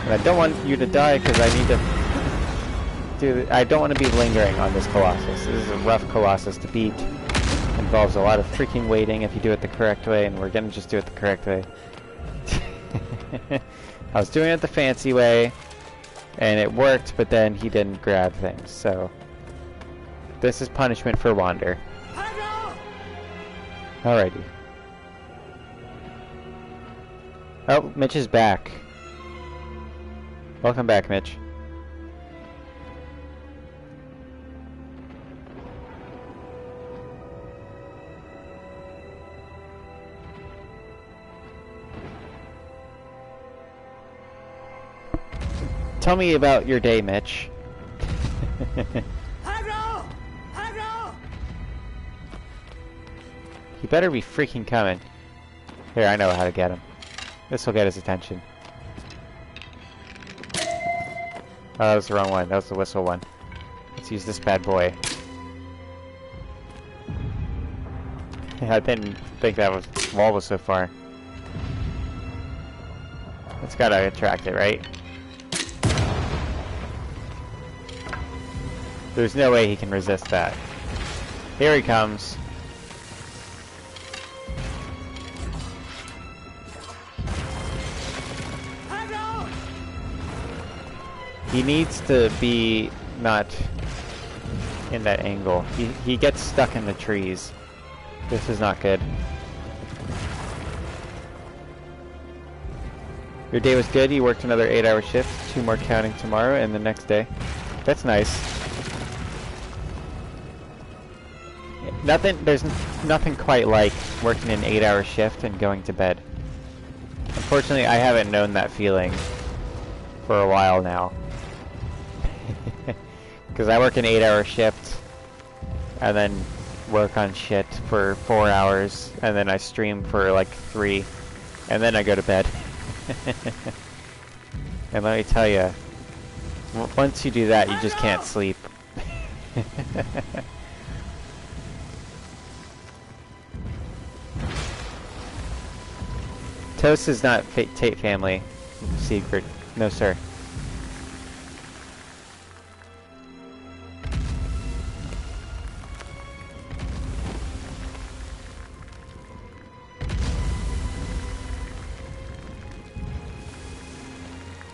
And I don't want you to die because I need to do... I don't want to be lingering on this Colossus. This is a rough Colossus to beat. Involves a lot of freaking waiting if you do it the correct way, and we're gonna just do it the correct way. I was doing it the fancy way, and it worked, but then he didn't grab things, so... This is punishment for Wander. Alrighty. Oh, Mitch is back. Welcome back, Mitch. Tell me about your day, Mitch. He better be freaking coming. Here, I know how to get him. This will get his attention. Oh, that was the wrong one. That was the whistle one. Let's use this bad boy. I didn't think that wall was so far. It's gotta attract it, right? There's no way he can resist that. Here he comes. He needs to be not in that angle. He gets stuck in the trees. This is not good. Your day was good. You worked another 8-hour shift, 2 more counting tomorrow and the next day. That's nice. There's nothing quite like working an 8-hour shift and going to bed. Unfortunately, I haven't known that feeling for a while now. Because I work an 8-hour shift, and then work on shit for 4 hours, and then I stream for like 3, and then I go to bed. And let me tell you, once you do that, you just can't sleep. Toast is not Tate family. Secret. No, sir.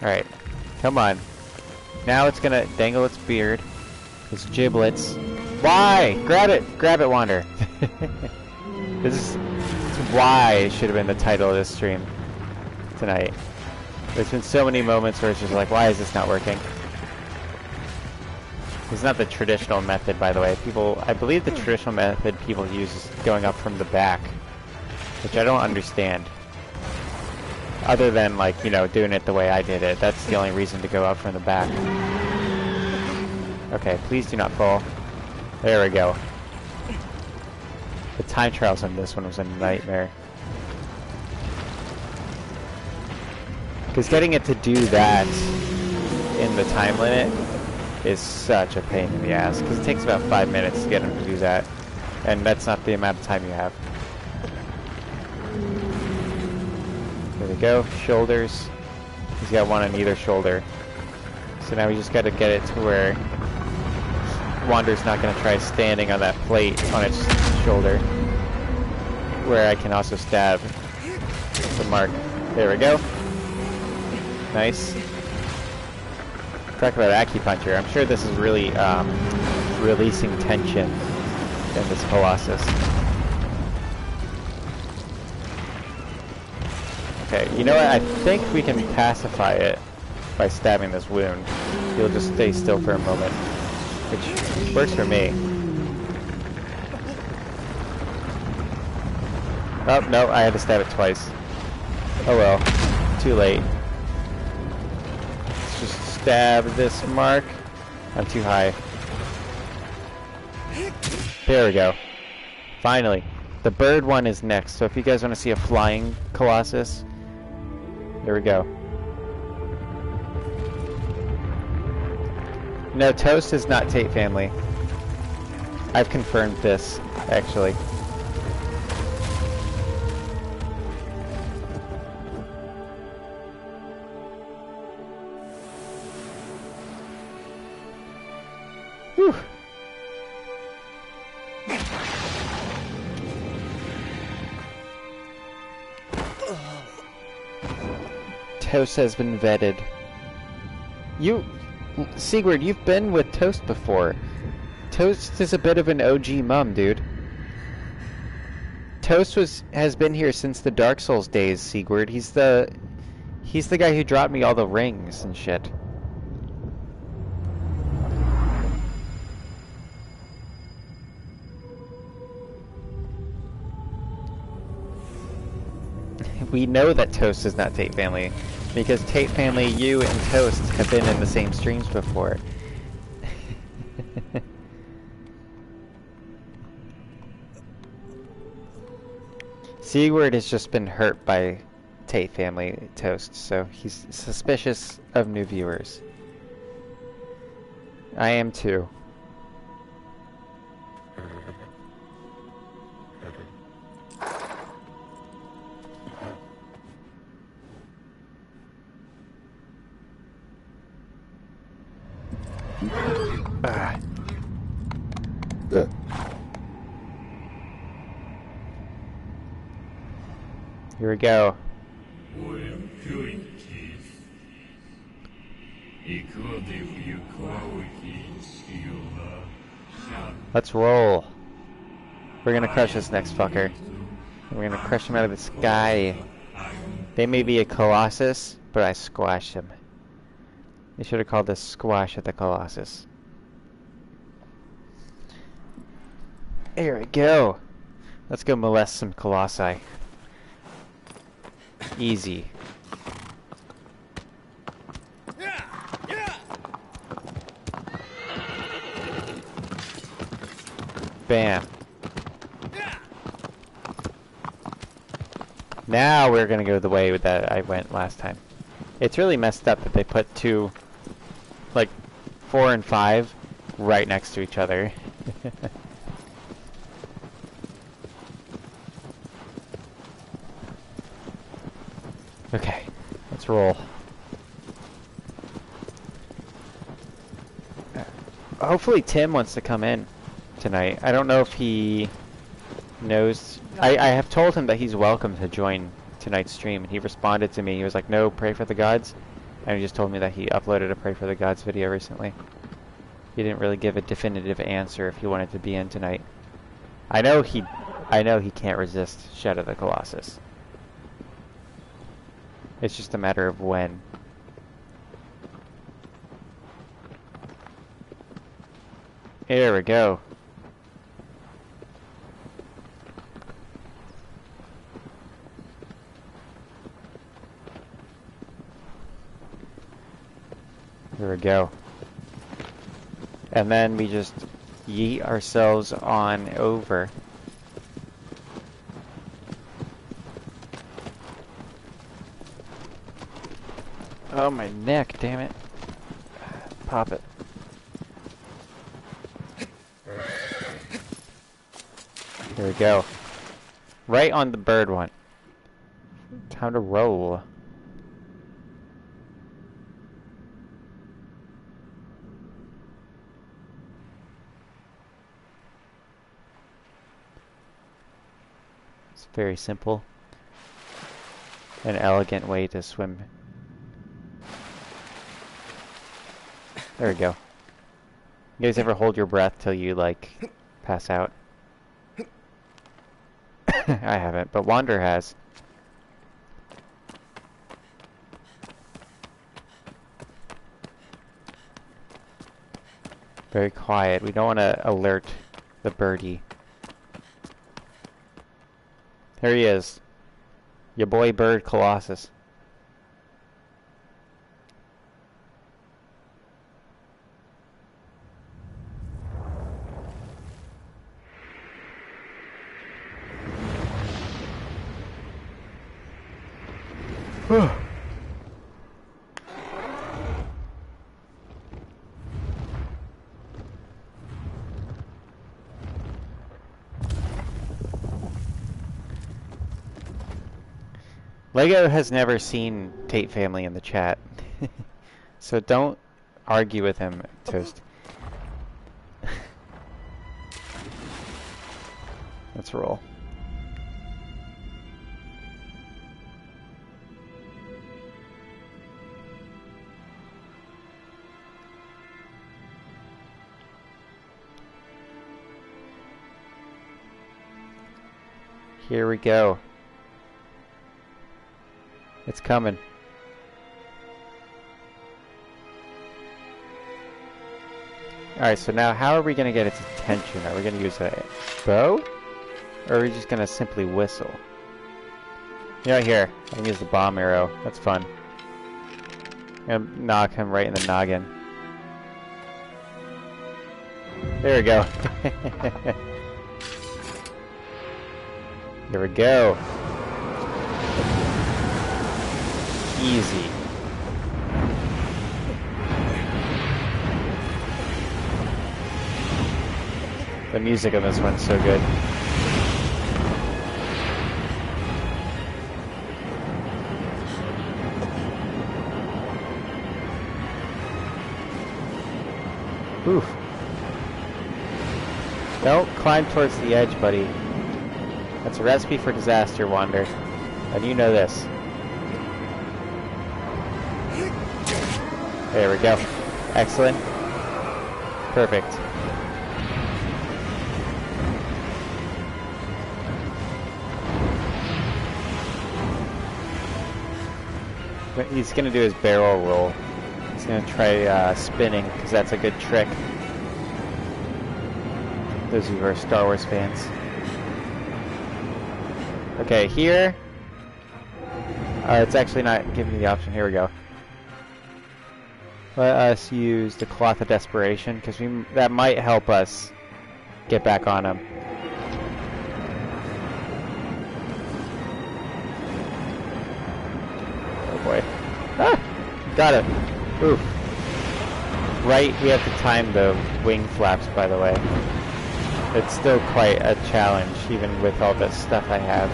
Alright. Come on. Now it's gonna dangle its beard. Its giblets. Why? Grab it! Grab it, Wander! This is why it should have been the title of this stream tonight. There's been so many moments where it's just like, why is this not working? It's not the traditional method, by the way. I believe the traditional method people use is going up from the back, which I don't understand. Other than, like, you know, doing it the way I did it. That's the only reason to go up from the back. Okay, please do not fall. There we go. The time trials on this one was a nightmare. Because getting it to do that in the time limit is such a pain in the ass. Because it takes about 5 minutes to get him to do that. And that's not the amount of time you have. There we go. Shoulders. He's got one on either shoulder. So now we just got to get it to where Wander's not going to try standing on that plate on its shoulder. Where I can also stab the mark. There we go. Nice. Talk about acupuncture. I'm sure this is really releasing tension in this Colossus. Okay, you know what? I think we can pacify it by stabbing this wound. He'll just stay still for a moment, which works for me. Oh, no, I had to stab it twice. Oh well, too late. Let's just stab this mark. I'm too high. There we go. Finally. The bird one is next, so if you guys want to see a flying Colossus, there we go. No, Toast is not Tate family. I've confirmed this, actually. Whew. Toast has been vetted. Sigurd, you've been with Toast before. Toast is a bit of an OG mum, dude. Toast has been here since the Dark Souls days, Sigurd. He's the guy who dropped me all the rings and shit. We know that Toast is not Tate family, because Tate family, you and Toast have been in the same streams before. Sigurd has just been hurt by Tate family Toast, so he's suspicious of new viewers. I am too. Here we go. Let's roll. We're gonna crush this next fucker. We're gonna crush him out of the sky. They may be a Colossus, but I squashed him. They should have called this Squash at the Colossus. There we go. Let's go molest some Colossi. Easy. Bam. Now we're gonna go the way that I went last time. It's really messed up that they put two, like, 4 and 5 right next to each other. Okay, let's roll. Hopefully Tim wants to come in tonight. I don't know if he knows. I have told him that he's welcome to join tonight's stream, and he responded to me. He was like, no, pray for the gods. And he just told me that he uploaded a Pray for the Gods video recently. He didn't really give a definitive answer if he wanted to be in tonight. I know he can't resist Shadow of the Colossus. It's just a matter of when. Here we go. Here we go. And then we just yeet ourselves on over. Oh, my neck, damn it. Pop it. Here we go. Right on the bird one. Time to roll. It's very simple. An elegant way to swim. There we go. You guys ever hold your breath till you, like, pass out? I haven't, but Wander has. Very quiet. We don't want to alert the birdie. There he is. Your boy bird Colossus. Lego has never seen Tate Family in the chat, so don't argue with him, Toast. Let's roll. Here we go. It's coming. Alright, so now how are we going to get its attention? Are we going to use a bow? Or are we just going to simply whistle? You know, here, I can use the bomb arrow. That's fun. I'm going to knock him right in the noggin. There we go. Here we go. Easy. The music on this one's so good. Oof. Don't climb towards the edge, buddy. That's a recipe for disaster, Wander. And you know this. There we go. Excellent. Perfect. What he's going to do his barrel roll. He's going to try spinning, because that's a good trick. Those of you who are Star Wars fans. Okay, here. It's actually not giving me the option. Here we go. Let us use the Cloth of Desperation, because that might help us get back on him. Oh boy. Ah! Got it. Oof. Right, we have to time the wing flaps, by the way. It's still quite a challenge, even with all the stuff I have.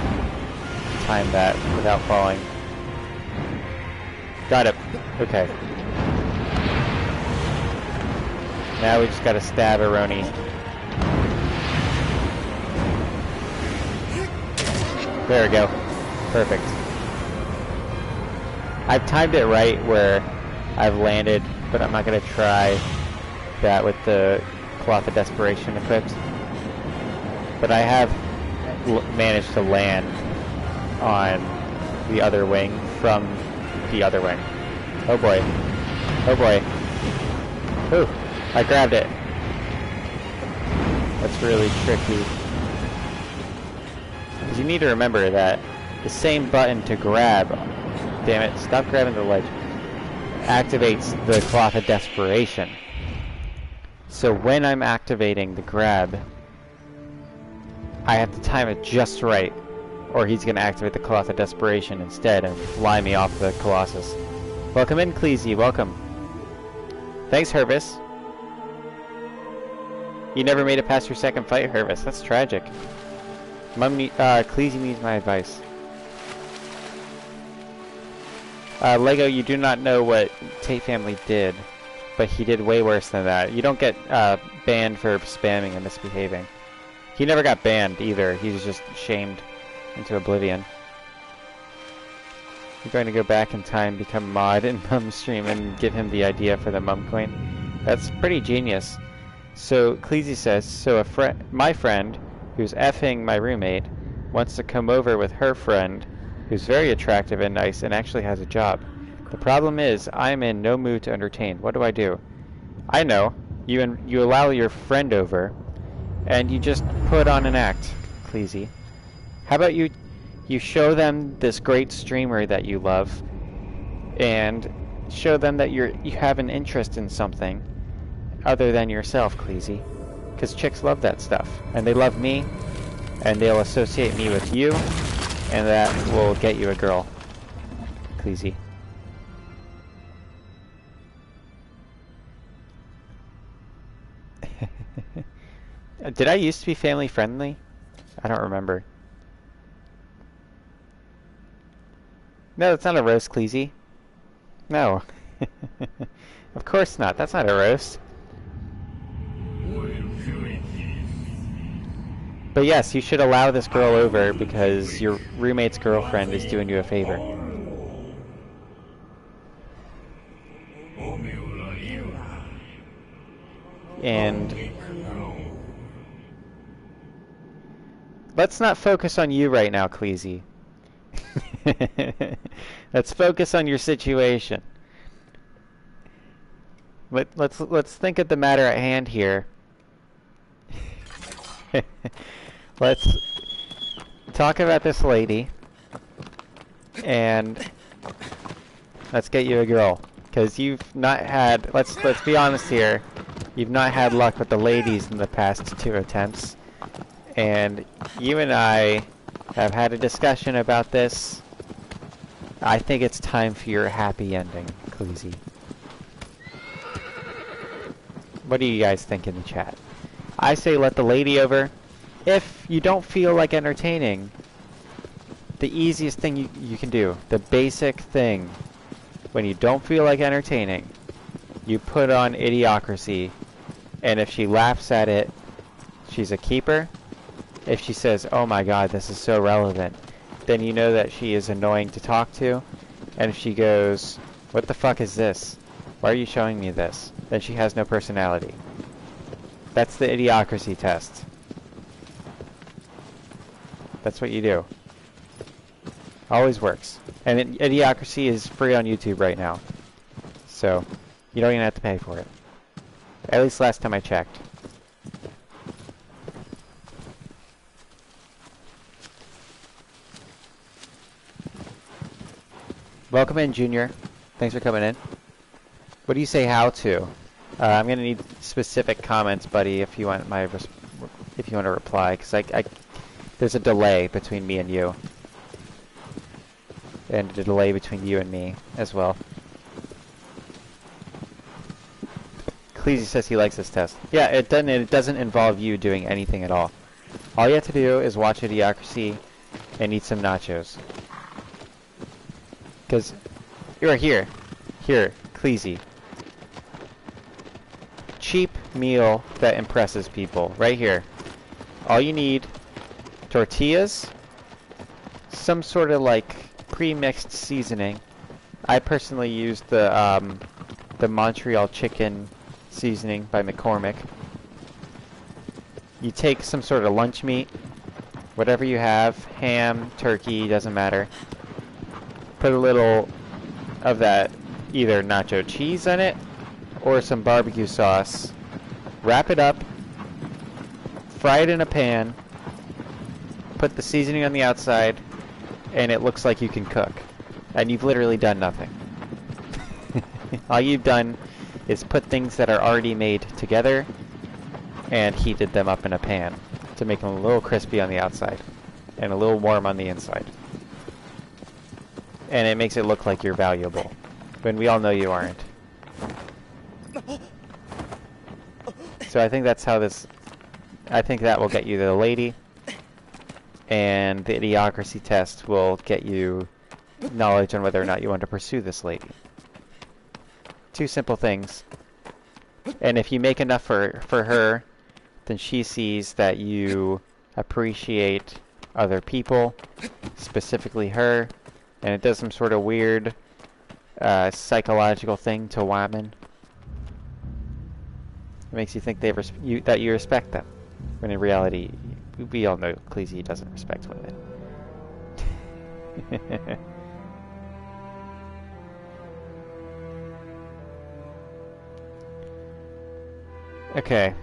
Time that without falling. Got it. Okay. Now we just gotta stab Aroni. There we go. Perfect. I've timed it right where I've landed, but I'm not going to try that with the Cloth of Desperation equipped. But I have managed to land on the other wing from the other wing. Oh boy. Oh boy. Ooh, I grabbed it. That's really tricky. Because you need to remember that the same button to grab, damn it, stop grabbing the ledge, activates the Cloth of Desperation. So when I'm activating the grab, I have to time it just right, or he's going to activate the Cloth of Desperation instead and fly me off the Colossus. Welcome in, Cleasy, welcome. Thanks, Hervis. You never made it past your second fight, Hervis. That's tragic. Cleasy needs my advice. Lego, you do not know what Tate Family did, but he did way worse than that. You don't get banned for spamming and misbehaving. He never got banned either. He was just shamed into oblivion. You're going to go back in time, become mod in Mum's stream, and give him the idea for the Mum coin. That's pretty genius. So Cleasy says, so my friend, who's effing my roommate, wants to come over with her friend, who's very attractive and nice and actually has a job. The problem is, I'm in no mood to entertain. What do I do? I know. You allow your friend over, and you just put on an act, Cleasy. How about you show them this great streamer that you love, and show them that you have an interest in something other than yourself, Cleasy. Because chicks love that stuff. And they love me, and they'll associate me with you, and that will get you a girl, Cleasy. Did I used to be family friendly? I don't remember. No, that's not a roast, Cleasy. No. Of course not. That's not a roast. But yes, you should allow this girl over because your roommate's girlfriend is doing you a favor. And let's not focus on you right now, Cleasy. Let's focus on your situation. Let's think of the matter at hand here. Let's talk about this lady, and let's get you a girl. Because you've not had, let's be honest here, you've not had luck with the ladies in the past 2 attempts. And you and I have had a discussion about this. I think it's time for your happy ending, Cleasy. What do you guys think in the chat? I say let the lady over. If you don't feel like entertaining, the easiest thing you can do, the basic thing, when you don't feel like entertaining, you put on Idiocracy, and if she laughs at it, she's a keeper. If she says, oh my god, this is so relevant, then you know that she is annoying to talk to. And if she goes, what the fuck is this? Why are you showing me this? Then she has no personality. That's the Idiocracy test. That's what you do. Always works. And Idiocracy is free on YouTube right now. So, you don't even have to pay for it. At least last time I checked. Welcome in, Junior. Thanks for coming in. What do you say how to? I'm gonna need specific comments, buddy, if you want if you want to reply, because there's a delay between me and you. And a delay between you and me as well. Cleasy says he likes this test. Yeah, it doesn't involve you doing anything at all. All you have to do is watch Idiocracy and eat some nachos. Because you're here, Cleasy. Cheap meal that impresses people, right here. All you need, tortillas, some sort of like pre-mixed seasoning. I personally use the the Montreal chicken seasoning by McCormick. You take some sort of lunch meat, whatever you have, ham, turkey, doesn't matter. Put a little of that either nacho cheese in it or some barbecue sauce. Wrap it up, fry it in a pan, put the seasoning on the outside, and it looks like you can cook. And you've literally done nothing. All you've done is put things that are already made together and heated them up in a pan to make them a little crispy on the outside and a little warm on the inside. And it makes it look like you're valuable, when we all know you aren't. So I think that's how this... I think that will get you the lady, and the idiocracy test will get you knowledge on whether or not you want to pursue this lady. Two simple things. And if you make enough for her, then she sees that you appreciate other people, specifically her, and it does some sort of weird psychological thing to women. It makes you think that you respect them, when in reality, we all know Khaleesi doesn't respect women. Okay.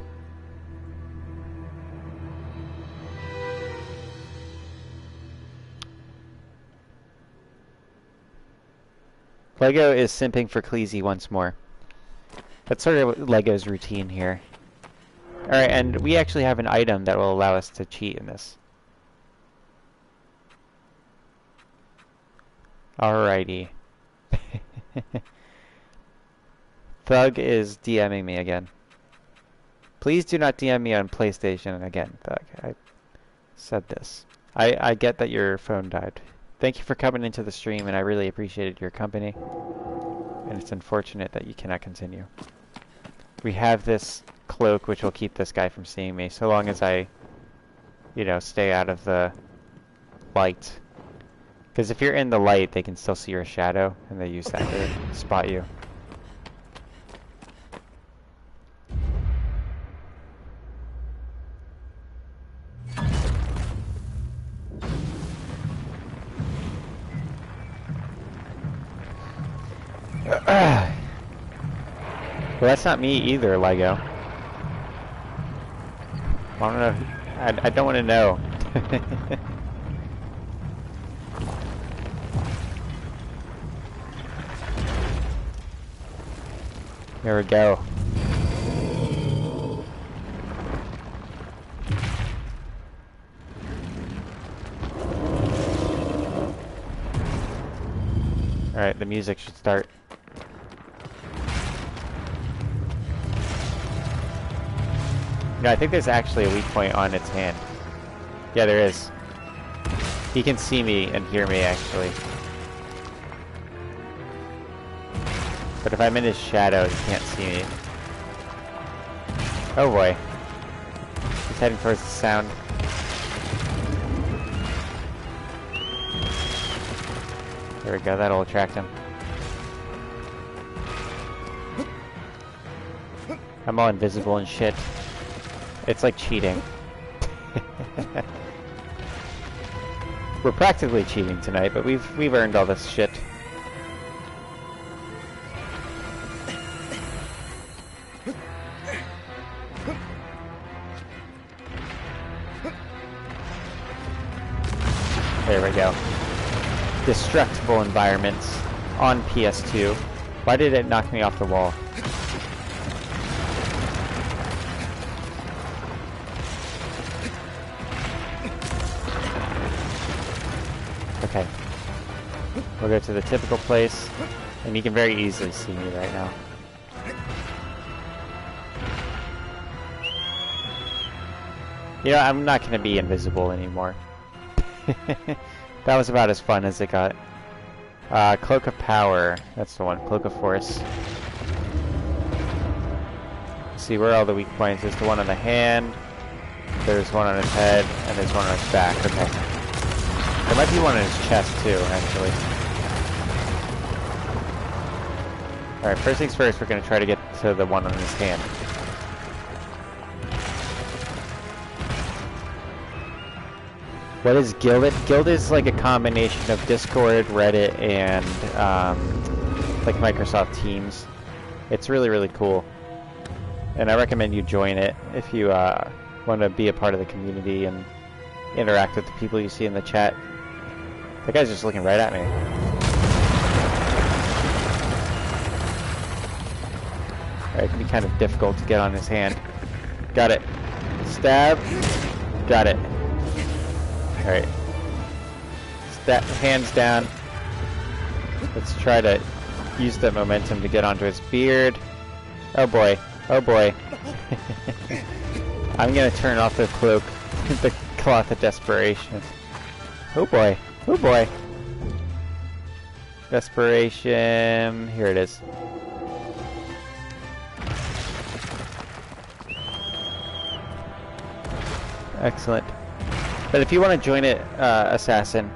Lego is simping for Khaleesi once more. That's sort of Lego's routine here. Alright, and we actually have an item that will allow us to cheat in this. Alrighty. Thug is DMing me again. Please do not DM me on PlayStation again, Thug. I said this. I get that your phone died. Thank you for coming into the stream, and I really appreciated your company. And it's unfortunate that you cannot continue. We have this cloak, which will keep this guy from seeing me, so long as I, you know, stay out of the light. Because if you're in the light, they can still see your shadow, and they use that to spot you. Well, that's not me either, Lego. I don't know. I don't want to know. There we go. Alright, the music should start. No, I think there's actually a weak point on its hand. Yeah, there is. He can see me and hear me, actually. But if I'm in his shadow, he can't see me. Oh boy. He's heading towards the sound. There we go, that'll attract him. I'm all invisible and shit. It's like cheating. We're practically cheating tonight, but we've earned all this shit. There we go. Destructible environments on PS2. Why did it knock me off the wall? Okay. We'll go to the typical place, and you can very easily see me right now. You know, I'm not going to be invisible anymore. That was about as fun as it got. Cloak of Power. That's the one. Cloak of Force. Let's see where all the weak points is. The one on the hand. There's one on his head, and there's one on his back. Okay. There might be one on his chest too, actually. Alright, first things first, we're going to try to get to the one on his hand. What is Guild? Guild is like a combination of Discord, Reddit, and like Microsoft Teams. It's really, really cool. And I recommend you join it if you want to be a part of the community and interact with the people you see in the chat. That guy's just looking right at me. Alright, it can be kind of difficult to get on his hand. Got it. Stab. Got it. Alright. Hands down. Let's try to use the momentum to get onto his beard. Oh boy. Oh boy. I'm gonna turn off the cloak. The cloth of desperation. Oh boy. Oh boy. Desperation. Here it is. Excellent. But if you want to join it, Assassin,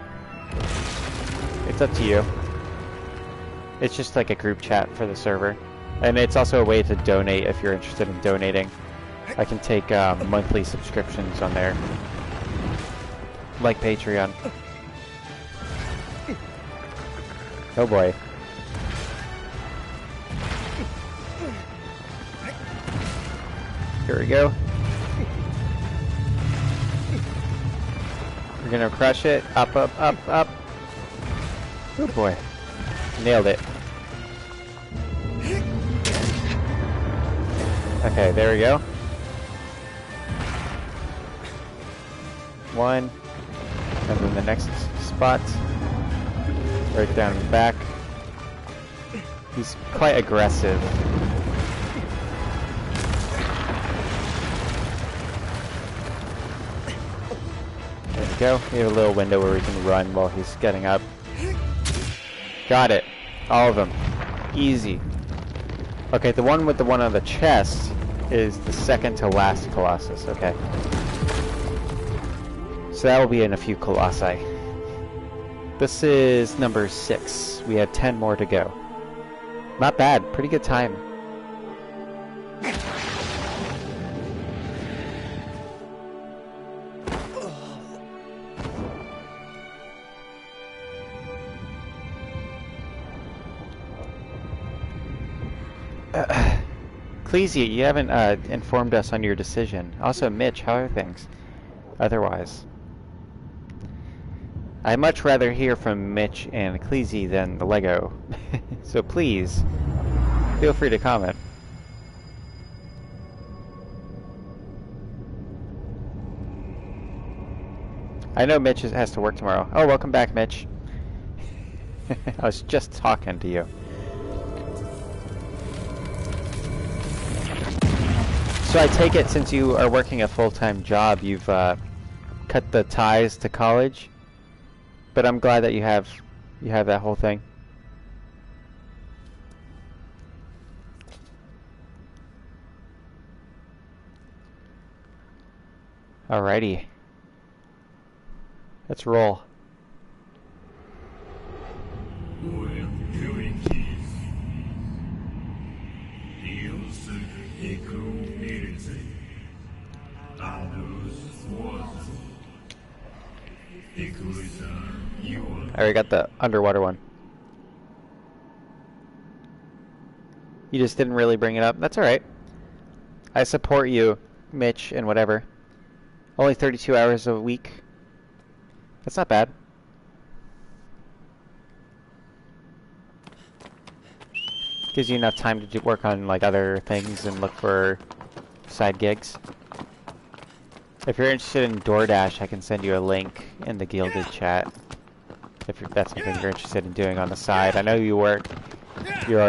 it's up to you. It's just like a group chat for the server. And it's also a way to donate if you're interested in donating. I can take monthly subscriptions on there. Like Patreon. Oh boy. Here we go. We're gonna crush it. Up, up, up, up. Oh boy. Nailed it. Okay, there we go. One. And then the next spot. Right down the back. He's quite aggressive. There we go. We have a little window where we can run while he's getting up. Got it. All of them. Easy. Okay, the one with the one on the chest is the second to last Colossus, okay. So that will be in a few Colossi. This is number 6. We have 10 more to go. Not bad. Pretty good time. Cleasy, you haven't informed us on your decision. Also, Mitch, how are things? Otherwise. I'd much rather hear from Mitch and Cleasy than the Lego. So please, feel free to comment. I know Mitch has to work tomorrow. Oh, welcome back, Mitch. I was just talking to you. So I take it since you are working a full-time job, you've cut the ties to college? But I'm glad that you have that whole thing. Alrighty. Let's roll. I already got the underwater one. You just didn't really bring it up. That's alright. I support you, Mitch, and whatever. Only 32 hours a week. That's not bad. Gives you enough time to work on like other things and look for side gigs. If you're interested in DoorDash, I can send you a link in the Gilded chat. If that's something you're interested in doing on the side. I know you are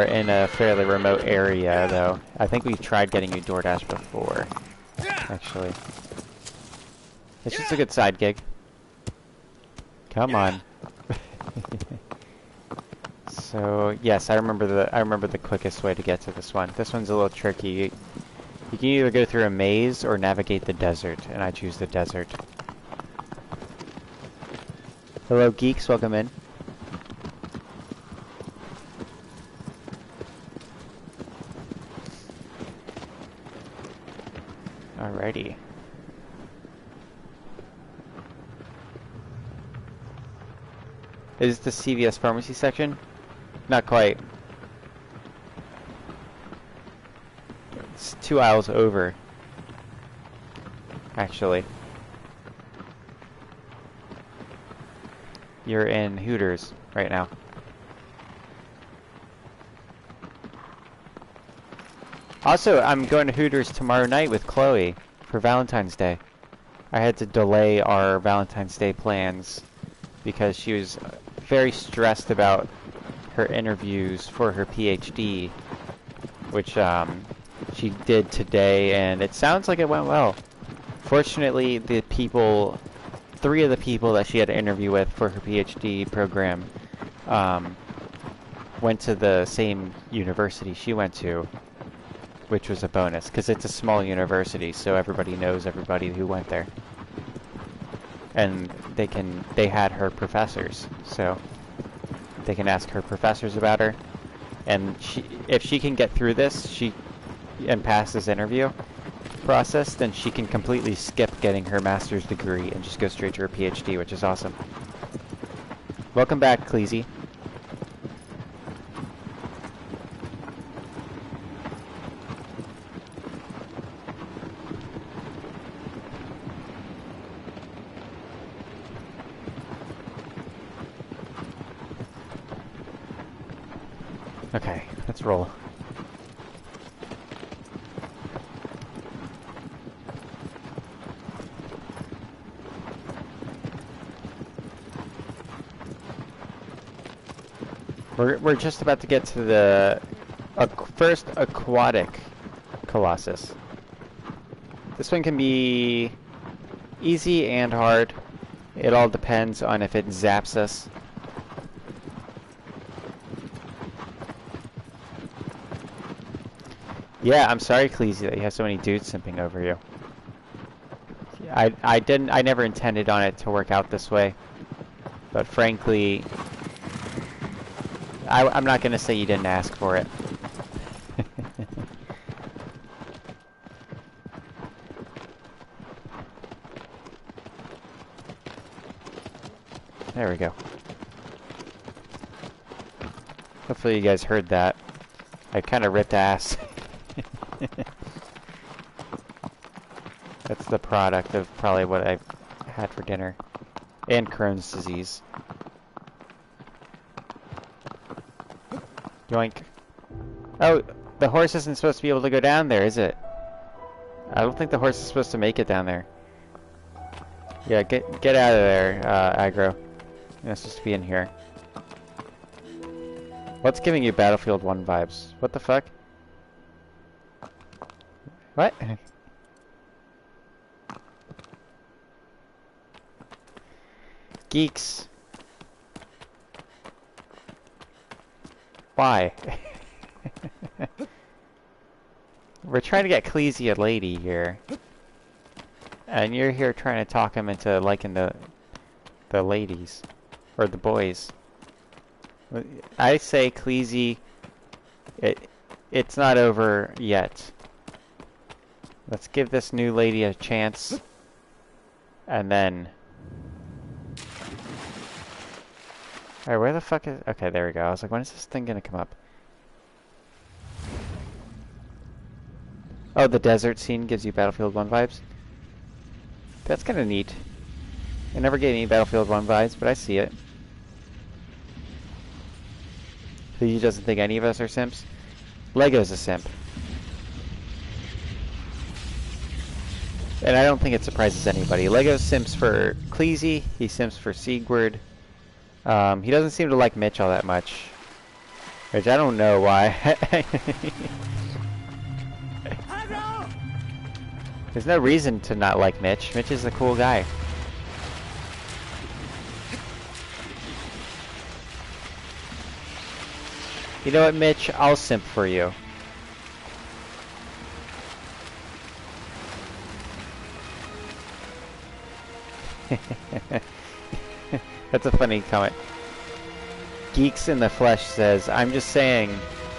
in a fairly remote area, though. I think we've tried getting you DoorDash before, actually. It's just a good side gig. Come on. So yes, I remember the quickest way to get to this one. This one's a little tricky. You can either go through a maze or navigate the desert, and I choose the desert. Hello geeks, welcome in. Alrighty. Is this the CVS pharmacy section? Not quite. It's 2 aisles over, actually. You're in Hooters right now. Also, I'm going to Hooters tomorrow night with Chloe for Valentine's Day. I had to delay our Valentine's Day plans because she was very stressed about her interviews for her PhD, which she did today, and it sounds like it went well. Fortunately, three of the people that she had to interview with for her PhD program went to the same university she went to, which was a bonus, because it's a small university, so everybody knows everybody who went there. And they had her professors, so they can ask her professors about her. And if she can get through this, and pass this interview process, then she can completely skip getting her master's degree and just go straight to her PhD, which is awesome. Welcome back, Cleasy. Okay, let's roll. We're just about to get to the first aquatic Colossus. This one can be easy and hard. It all depends on if it zaps us. Yeah, I'm sorry, Cleasy, that you have so many dudes simping over you. I never intended on it to work out this way, but frankly, I'm not gonna say you didn't ask for it. There we go. Hopefully you guys heard that. I kind of ripped ass. That's the product of probably what I've had for dinner. And Crohn's disease. Yoink. Oh, the horse isn't supposed to be able to go down there, is it? I don't think the horse is supposed to make it down there. Yeah, get out of there, aggro. You're supposed to be in here. What's giving you Battlefield 1 vibes? What the fuck? What? Geeks. Why? We're trying to get Cleasy a lady here. And you're here trying to talk him into liking the ladies. Or the boys. I say, Cleasy, it's not over yet. Let's give this new lady a chance. And then... Alright, where the fuck is... Okay, there we go. I was like, when is this thing gonna come up? Oh, the desert scene gives you Battlefield 1 vibes? That's kinda neat. It never gave me Battlefield 1 vibes, but I see it. So he doesn't think any of us are simps? Lego's a simp. And I don't think it surprises anybody. Lego simps for Cleasy, he simps for Sigurd. He doesn't seem to like Mitch all that much. Which I don't know why. There's no reason to not like Mitch. Mitch is a cool guy. You know what, Mitch? I'll simp for you. That's a funny comment. Geeks in the Flesh says, I'm just saying,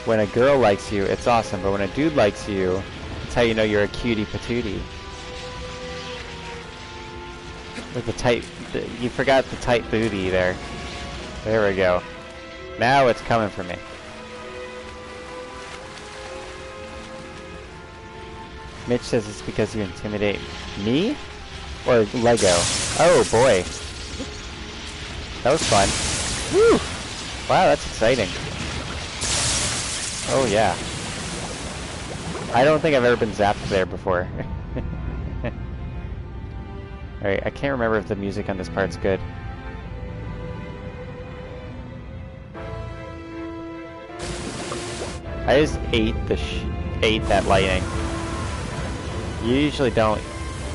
when a girl likes you, it's awesome, but when a dude likes you, it's how you know you're a cutie patootie. With the tight... you forgot the tight booty there. There we go. Now it's coming for me. Mitch says it's because you intimidate me? Or Lego? Oh boy. That was fun. Woo! Wow, that's exciting. Oh yeah. I don't think I've ever been zapped there before. Alright, I can't remember if the music on this part's good. I just ate that lightning. You usually don't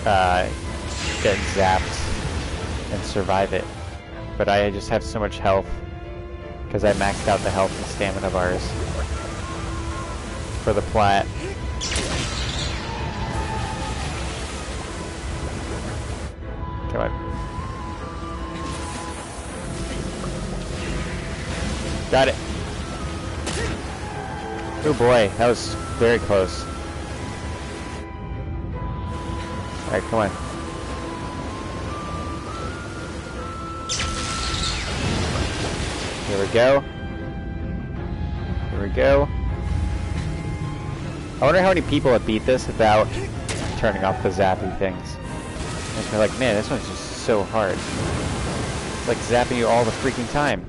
get zapped and survive it, but I just have so much health because I maxed out the health and stamina bars for the plat. Come on. Got it. Oh boy, that was very close. Alright, come on. Here we go. Here we go. I wonder how many people have beat this without turning off the zappy things. And they're like, man, this one's just so hard. It's like zapping you all the freaking time.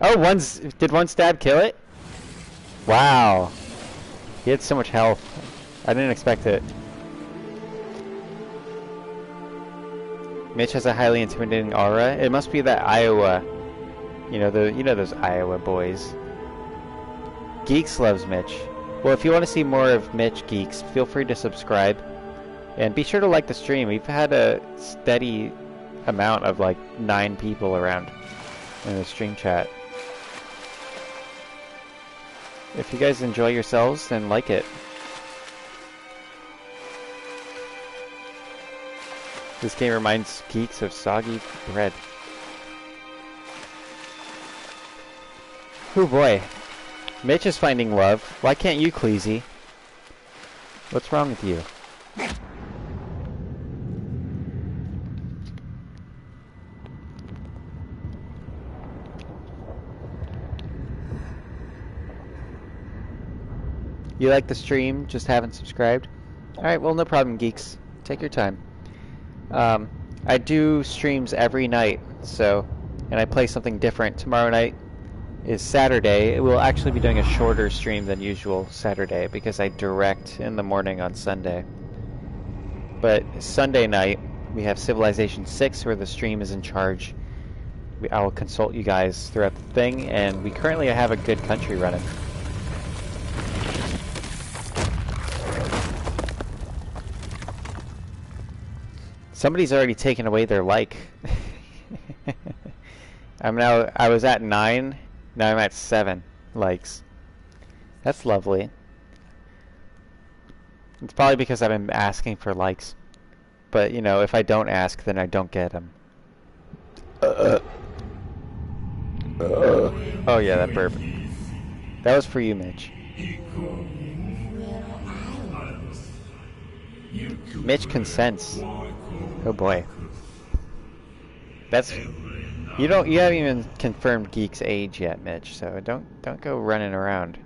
Oh, did one stab kill it? Wow. He had so much health. I didn't expect it. Mitch has a highly intimidating aura. It must be that Iowa. You know those Iowa boys. Geeks loves Mitch. Well, if you want to see more of Mitch Geeks, feel free to subscribe. And be sure to like the stream. We've had a steady amount of like 9 people around in the stream chat. If you guys enjoy yourselves, then like it. This game reminds geeks of soggy bread. Oh boy. Mitch is finding love. Why can't you, Cleezy? What's wrong with you? You like the stream, just haven't subscribed? Alright, well, no problem, geeks. Take your time. I do streams every night, and I play something different. Tomorrow night is Saturday. We'll actually be doing a shorter stream than usual Saturday, because I direct in the morning on Sunday. But Sunday night, we have Civilization 6, where the stream is in charge. I will consult you guys throughout the thing, and we currently have a good country running. Somebody's already taken away their like. I was at 9, now I'm at 7 likes. That's lovely. It's probably because I've been asking for likes. But, you know, if I don't ask, then I don't get them. Oh yeah, that burp. That was for you, Mitch. Mitch consents. Oh boy. That's... You haven't even confirmed Geek's age yet, Mitch, so don't go running around.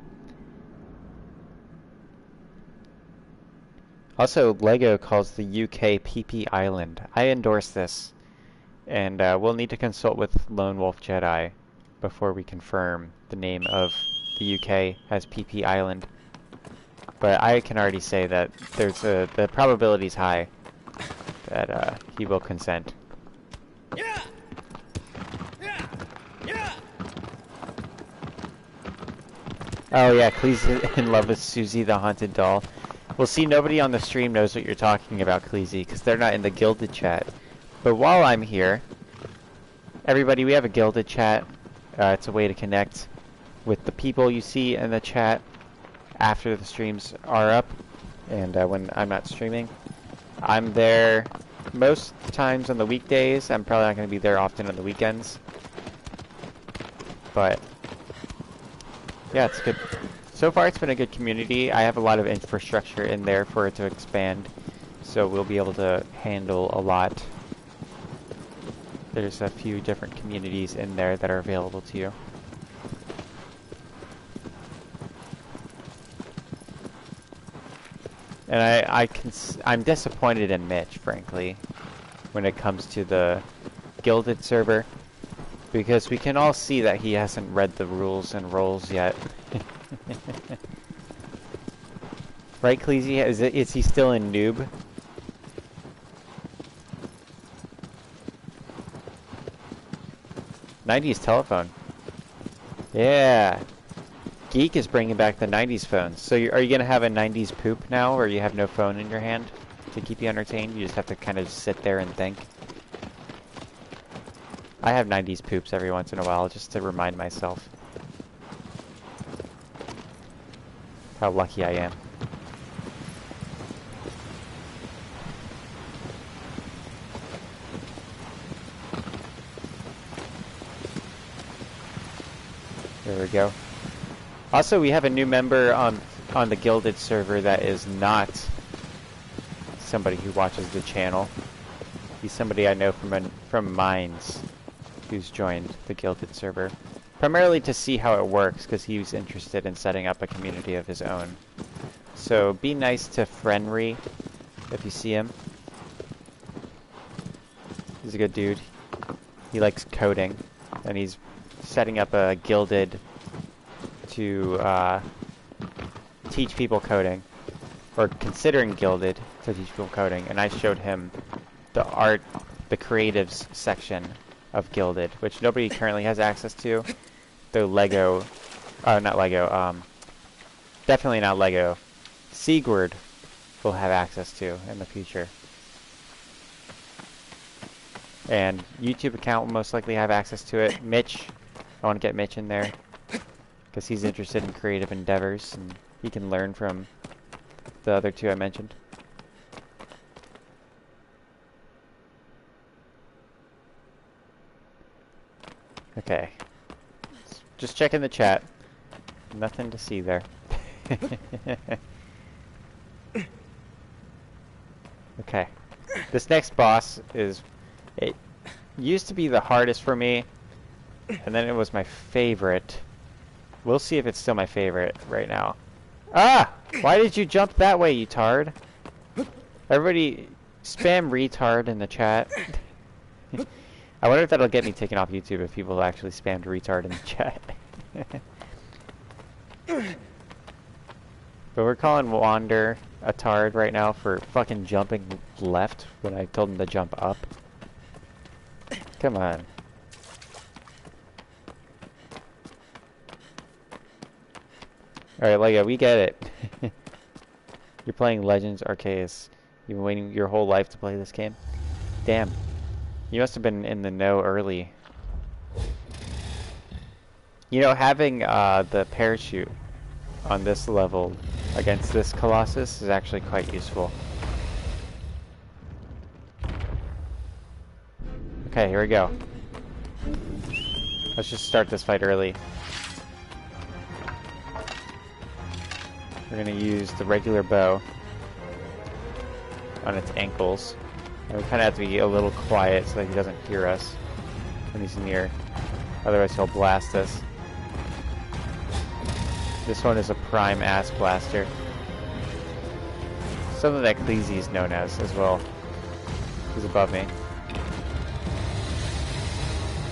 Also, LEGO calls the UK PP Island. I endorse this. And we'll need to consult with Lone Wolf Jedi before we confirm the name of the UK as PP Island. But I can already say that the probability is high that he will consent. Yeah! Yeah! Yeah! Oh yeah, Clee's in love with Susie the Haunted Doll. Well, see, nobody on the stream knows what you're talking about, Cleezy, because they're not in the Gilded chat. But while I'm here, everybody, we have a Gilded chat. It's a way to connect with the people you see in the chat after the streams are up, and when I'm not streaming. I'm there most times on the weekdays. I'm probably not going to be there often on the weekends. But yeah, it's good. So far it's been a good community. I have a lot of infrastructure in there for it to expand, so we'll be able to handle a lot There's a few different communities in there that are available to you. And I'm disappointed in Mitch, frankly, when it comes to the Gilded server, because we can all see that he hasn't read the rules and roles yet. Right, Cleezy? Is he still in noob? '90s telephone. Yeah. Geek is bringing back the '90s phones. So are you gonna have a '90s poop now, or you have no phone in your hand to keep you entertained? You just have to kind of sit there and think. I have '90s poops every once in a while, just to remind myself how lucky I am. There we go. Also, we have a new member on the Gilded server that is not somebody who watches the channel. He's somebody I know from Mines, who's joined the Gilded server, primarily to see how it works, because he was interested in setting up a community of his own. So be nice to Frenry if you see him. He's a good dude. He likes coding, and he's setting up a Gilded to teach people coding, or considering Gilded to teach people coding, and I showed him the creatives section of Gilded, which nobody currently has access to, though definitely not Lego, Sigurd will have access to in the future. And YouTube account will most likely have access to it. Mitch, I want to get Mitch in there, because he's interested in creative endeavors, and he can learn from the other two I mentioned. Okay. Just checking the chat. Nothing to see there. Okay. This next boss it used to be the hardest for me, and then it was my favorite. We'll see if it's still my favorite right now. Ah! Why did you jump that way, you tard? Everybody spam retard in the chat. I wonder if that'll get me taken off YouTube if people actually spammed retard in the chat. But we're calling Wander a tard right now for fucking jumping left when I told him to jump up. Come on. Alright, Lego, we get it. You're playing Legends Arceus. You've been waiting your whole life to play this game? Damn. You must have been in the know early. You know, having the parachute on this level against this Colossus is actually quite useful. Okay, here we go. Let's just start this fight early. We're gonna use the regular bow on its ankles. And we kind of have to be a little quiet so that he doesn't hear us when he's near. Otherwise he'll blast us. This one is a prime ass blaster. Something that Cleezy is known as well. He's above me.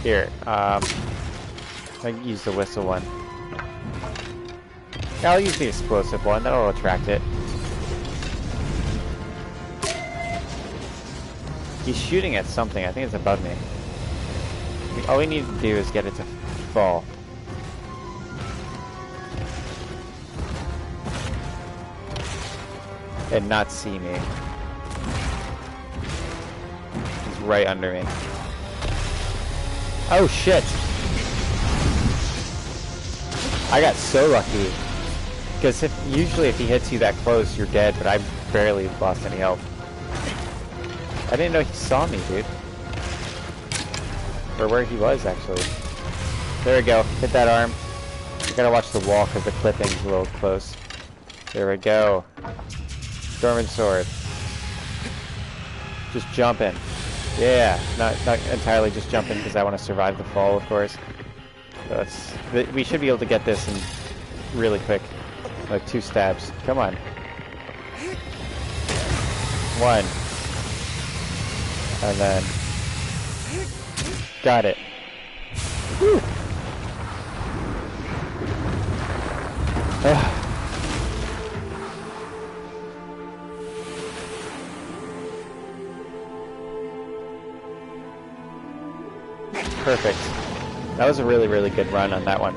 Here, I can use the whistle one. Yeah, I'll use the explosive one, that'll attract it. He's shooting at something, I think it's above me. All we need to do is get it to fall. And not see me. He's right under me. Oh shit! I got so lucky. Because usually if he hits you that close, you're dead, but I barely lost any health. I didn't know he saw me, dude. Or where he was, actually. There we go. Hit that arm. You gotta watch the wall because the clipping's a little close. There we go. Dormin sword. Just jump in. Yeah, not entirely just jumping because I want to survive the fall, of course. So we should be able to get this in really quick, like 2 stabs. Come on. 1. And then got it. Woo. Perfect. That was a really, really good run on that one.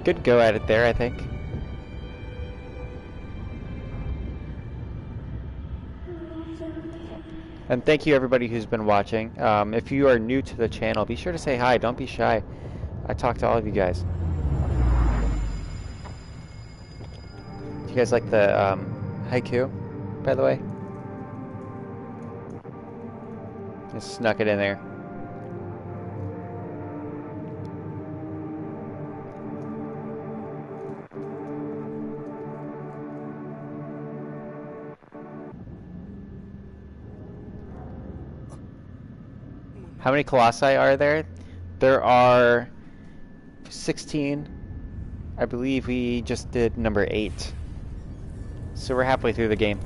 Good go at it there, I think. And thank you everybody who's been watching. If you are new to the channel, be sure to say hi. Don't be shy. I talk to all of you guys. Do you guys like the haiku, by the way? Just snuck it in there. How many Colossi are there? There are 16. I believe we just did number 8. So we're halfway through the game.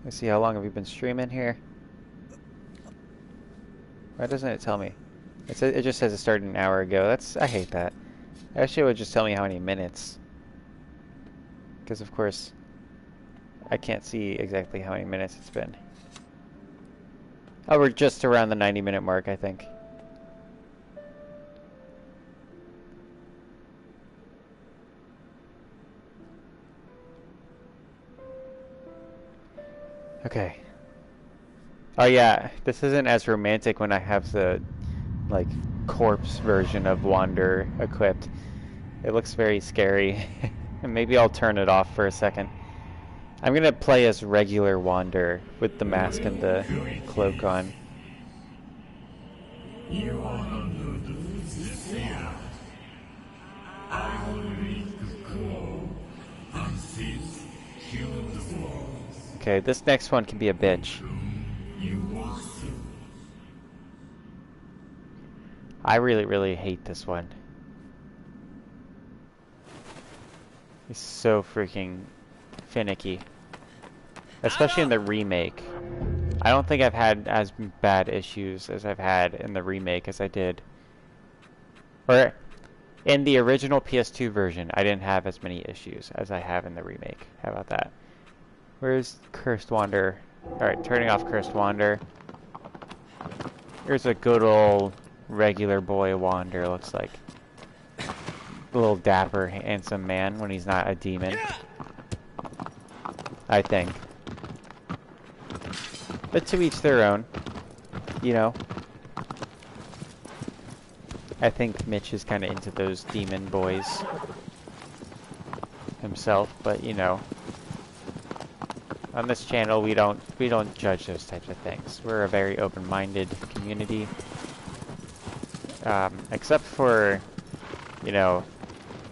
Let's see, how long have we been streaming here? Why doesn't it tell me? It just says it started an hour ago. I hate that. Actually, it would just tell me how many minutes. Because of course, I can't see exactly how many minutes it's been. Oh, we're just around the 90-minute mark, I think. Okay. Oh yeah, this isn't as romantic when I have the, like, corpse version of Wander equipped. It looks very scary. And maybe I'll turn it off for a second. I'm gonna play as regular Wander with the mask and the cloak on. Okay, this next one can be a bitch. I really, really hate this one. He's so freaking finicky. Especially in the remake. I don't think I've had as bad issues as I've had in the remake as I did. Or, in the original PS2 version, I didn't have as many issues as I have in the remake. How about that? Where's Cursed Wander? Alright, turning off Cursed Wander. Here's a good old regular boy Wander, looks like. A little dapper, handsome man when he's not a demon. I think. But to each their own. You know. I think Mitch is kind of into those demon boys himself, but you know. On this channel we don't judge those types of things. We're a very open-minded community. Except for, you know,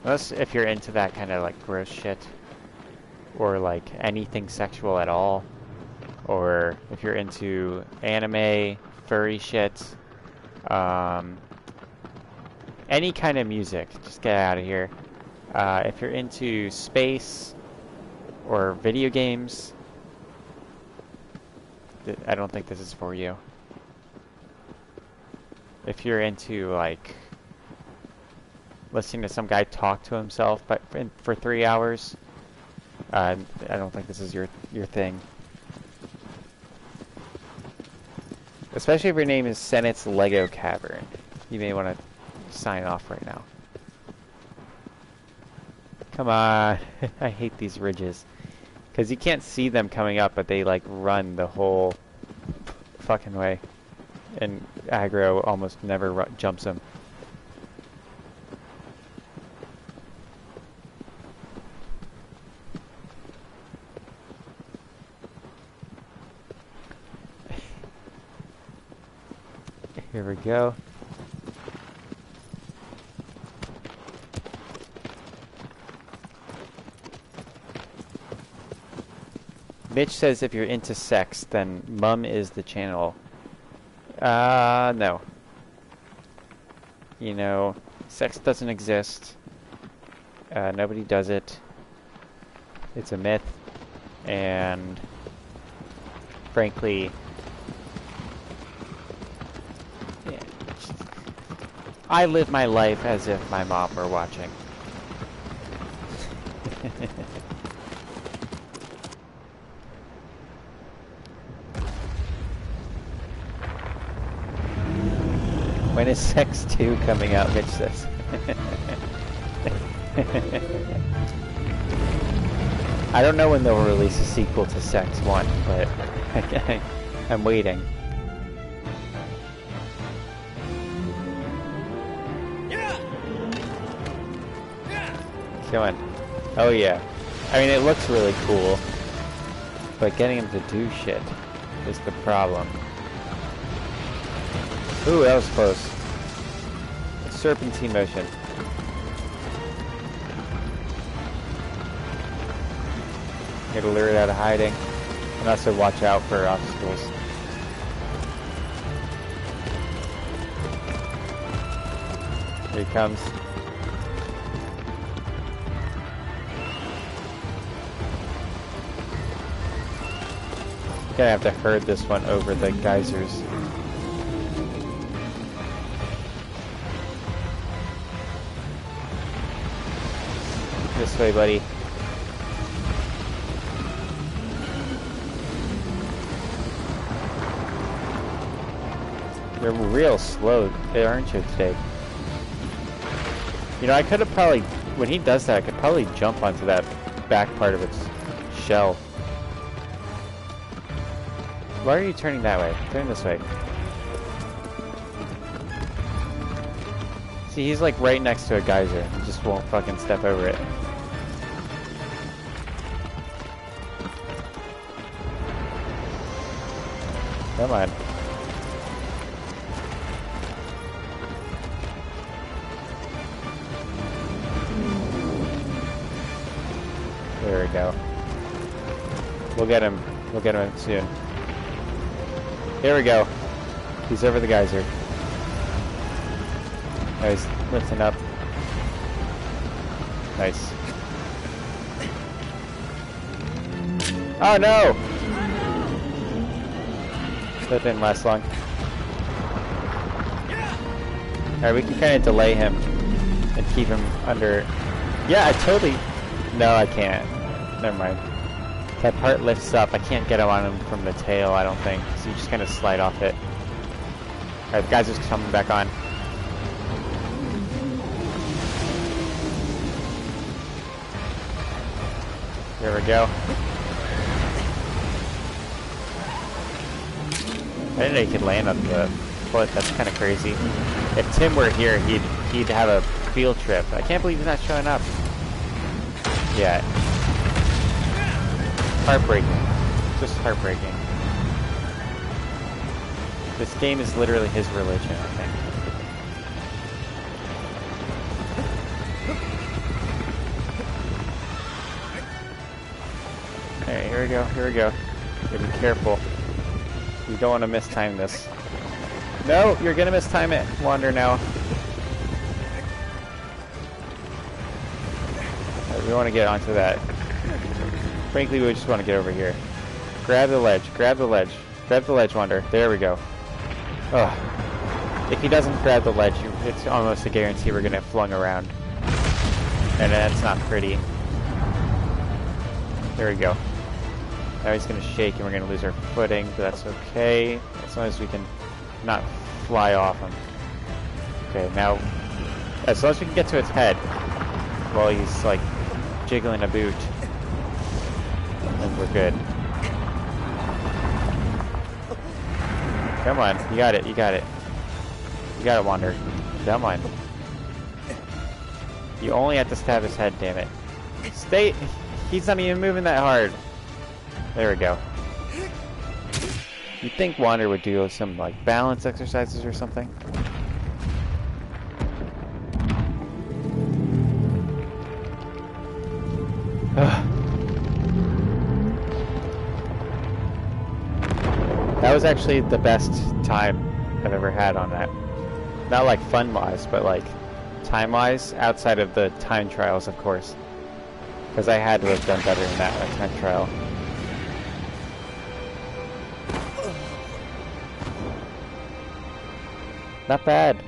unless if you're into that kind of like gross shit, or like anything sexual at all, or if you're into anime, furry shit, any kind of music, just get out of here. If you're into space or video games, I don't think this is for you. If you're into like listening to some guy talk to himself but for 3 hours, I don't think this is your thing. Especially if your name is Senate's Lego Cavern. You may want to sign off right now. Come on. I hate these ridges. Because you can't see them coming up, but they like run the whole fucking way. And aggro almost never jumps him. Here we go. Mitch says if you're into sex, then Mum is the channel. No. You know, sex doesn't exist. Nobody does it. It's a myth. And frankly, yeah, I live my life as if my mom were watching. When is Sex 2 coming out, Mitch says? I don't know when they'll release a sequel to Sex 1, but I'm waiting. Come on. Oh yeah. I mean, it looks really cool, but getting him to do shit is the problem. Ooh, that was close. Serpentine motion. Gotta lure it out of hiding. And also watch out for obstacles. Here he comes. Gonna have to herd this one over the geysers. This way, buddy. They're real slow, aren't you, today? You know, I could have probably, when he does that, I could probably jump onto that back part of its shell. Why are you turning that way? Turn this way. See, he's like right next to a geyser. He just won't fucking step over it. Come on. There we go. We'll get him. We'll get him soon. Here we go. He's over the geyser. Oh, he's lifting up. Nice. Oh no! That didn't last long. Alright, we can kind of delay him and keep him under... Yeah, I totally... No, I can't. Never mind. That part lifts up. I can't get him on him from the tail, I don't think. So you just kind of slide off it. Alright, the guy's just coming back on. There we go. I didn't know you could land on the foot. That's kind of crazy. If Tim were here, he'd have a field trip. I can't believe he's not showing up. Yeah. Heartbreaking. Just heartbreaking. This game is literally his religion, I think. Alright, here we go, here we go. Gotta be careful. You don't want to mistime this. No, you're gonna mistime it. Wander now. Right, we want to get onto that. Frankly, we just want to get over here. Grab the ledge, grab the ledge. Grab the ledge, Wander. There we go. Ugh. If he doesn't grab the ledge, it's almost a guarantee we're gonna get flung around. And that's not pretty. There we go. Now he's going to shake and we're going to lose our footing, but that's okay. As long as we can not fly off him. Okay, now, as long as we can get to its head while he's, like, jiggling a boot, then we're good. Come on, you got it, you got it. You got it, Wander. Come on. You only have to stab his head, damn it. Stay! He's not even moving that hard. There we go. You'd think Wander would do some like balance exercises or something. That was actually the best time I've ever had on that. Not like fun-wise, but like time-wise, outside of the time trials, of course. Because I had to have done better in that time trial. Not bad.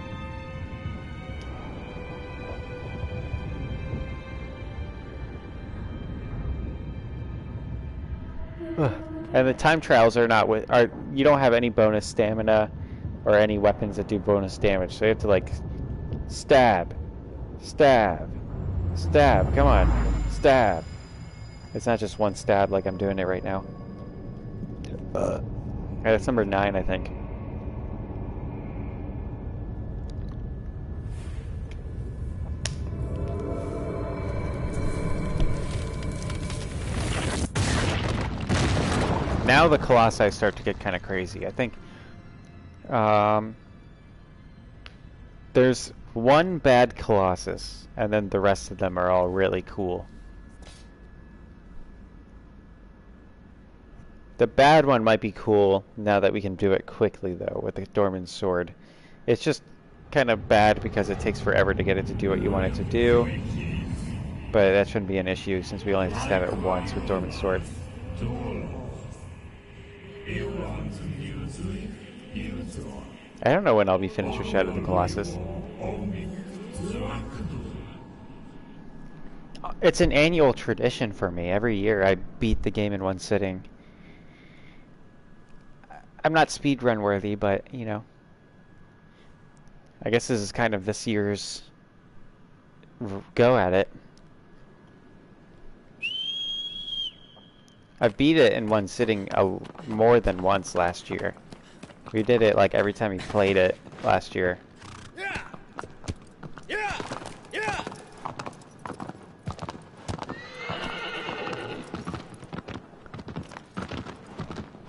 And the time trials are not with you don't have any bonus stamina or any weapons that do bonus damage, so you have to like stab, stab, stab. Come on, stab. It's not just one stab like I'm doing it right now. That's number 9, I think. Now the Colossi start to get kind of crazy. I think there's one bad Colossus, and then the rest of them are all really cool. The bad one might be cool now that we can do it quickly, though, with the Dormin sword. It's just kind of bad because it takes forever to get it to do what you want it to do. But that shouldn't be an issue since we only have to stab it once with Dormin's sword. I don't know when I'll be finished with Shadow of the Colossus. It's an annual tradition for me. Every year I beat the game in one sitting. I'm not speedrun worthy, but, you know. I guess this is kind of this year's go at it. I beat it in one sitting more than once last year. We did it like every time we played it last year. Yeah! Yeah! Yeah!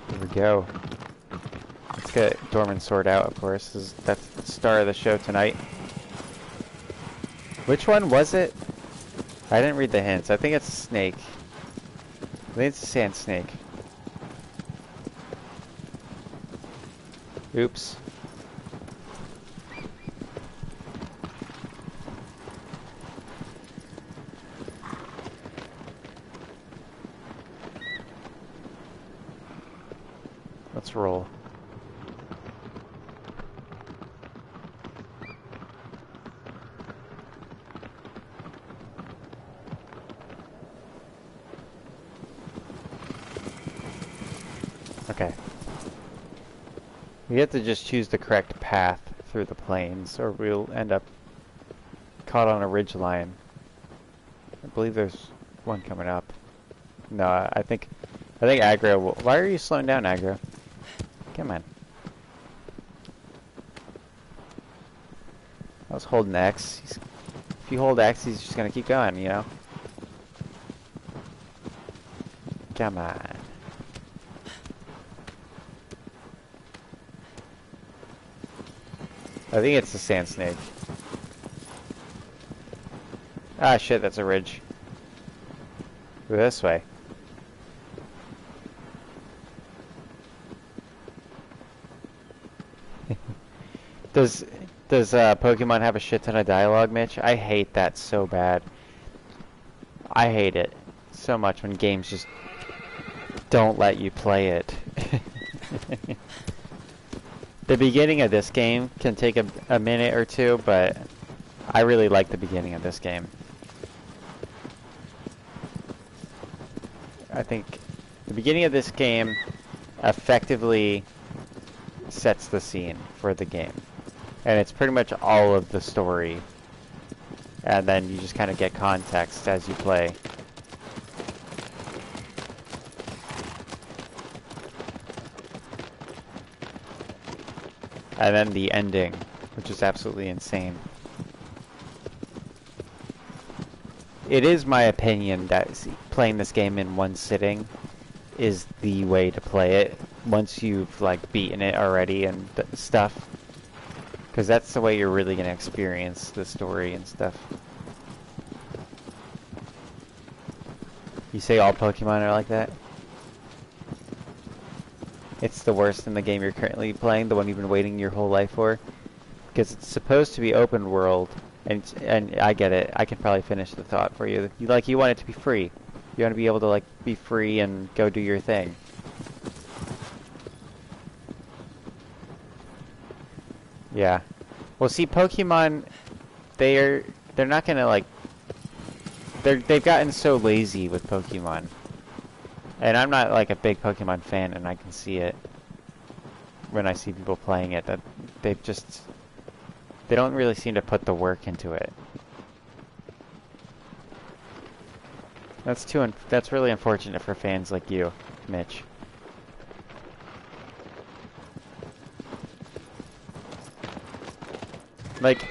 Here we go. Let's get Dormin's sword out, of course. That's the star of the show tonight. Which one was it? I didn't read the hints. I think it's a snake. I think it's a sand snake. Oops. Let's roll. Okay. We have to just choose the correct path through the plains, or we'll end up caught on a ridgeline. I believe there's one coming up. No, I think Aggro will... Why are you slowing down, Aggro? Come on. I was holding X. If you hold X, he's just gonna keep going, you know? Come on. I think it's the sand snake. Ah, shit, that's a ridge. Go this way. Does Pokemon have a shit ton of dialogue, Mitch? I hate that so bad. I hate it so much when games just don't let you play it. The beginning of this game can take a minute or two, but I really like the beginning of this game. I think the beginning of this game effectively sets the scene for the game. And it's pretty much all of the story. And then you just kind of get context as you play. And then the ending, which is absolutely insane. It is my opinion that playing this game in one sitting is the way to play it. once you've like beaten it already and stuff, because that's the way you're really gonna experience the story and stuff. You say all Pokemon are like that? It's the worst in the game you're currently playing, the one you've been waiting your whole life for, because it's supposed to be open world, and I get it. I can probably finish the thought for you. You want it to be free. You want to be able to like be free and go do your thing. Yeah. Well, see, Pokemon, they're not gonna like. They've gotten so lazy with Pokemon, and I'm not like a big Pokemon fan, and I can see it when I see people playing it that they don't really seem to put the work into it. That's really unfortunate for fans like you, Mitch. Like,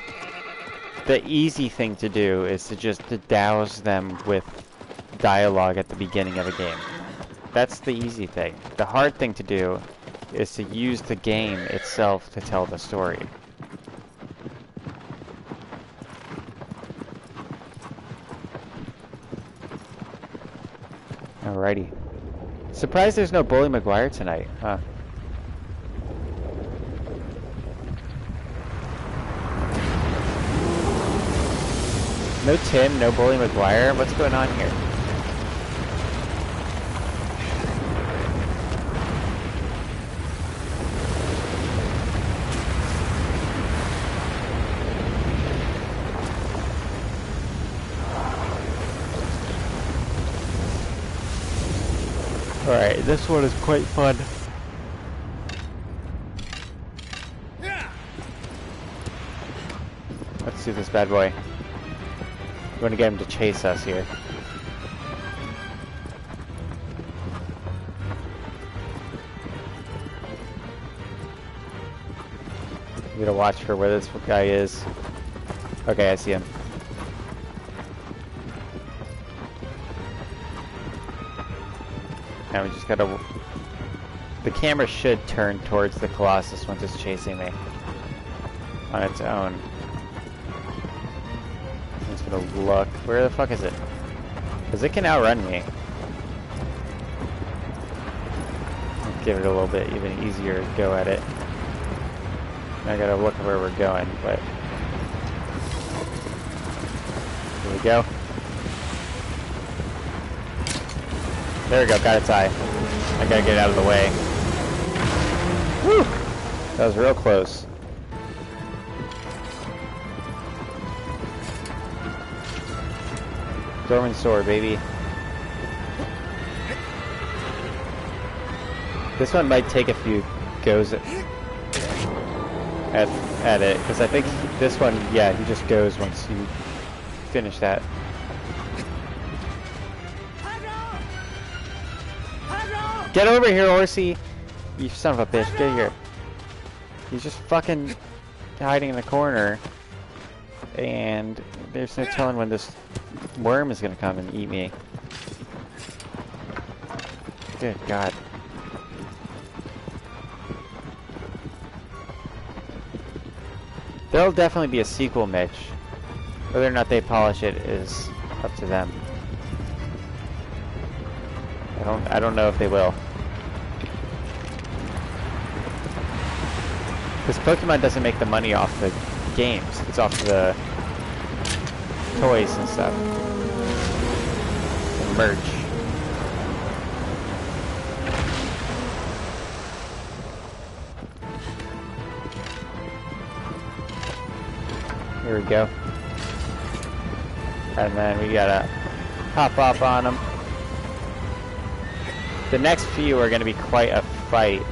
the easy thing to do is to just douse them with dialogue at the beginning of a game. That's the easy thing. The hard thing to do is to use the game itself to tell the story. Alrighty. Surprised there's no Bully Maguire tonight, huh? No Tim, no Bully Maguire? What's going on here? Alright, this one is quite fun. Let's do this bad boy. We want to get him to chase us here. I'm gonna watch for where this guy is. Okay, I see him. Now we just gotta... The camera should turn towards the Colossus once it's chasing me. On its own. I'm just gonna look. Where the fuck is it? Because it can outrun me. Let's give it a little bit even easier go at it. I gotta look where we're going, but... Here we go. There we go, got its eye. I gotta get out of the way. Woo! That was real close. Dormin sword, baby. This one might take a few goes at it, because I think this one, yeah, he just goes once you finish that. Get over here, horsey! You son of a bitch, get here. He's just fucking hiding in the corner. And there's no telling when this worm is gonna come and eat me. Good God. There'll definitely be a sequel, Mitch. Whether or not they polish it is up to them. I don't know if they will. Because Pokemon doesn't make the money off the games. It's off the toys and stuff. And merch. Here we go. And then we gotta hop up on them. The next few are gonna be quite a fight.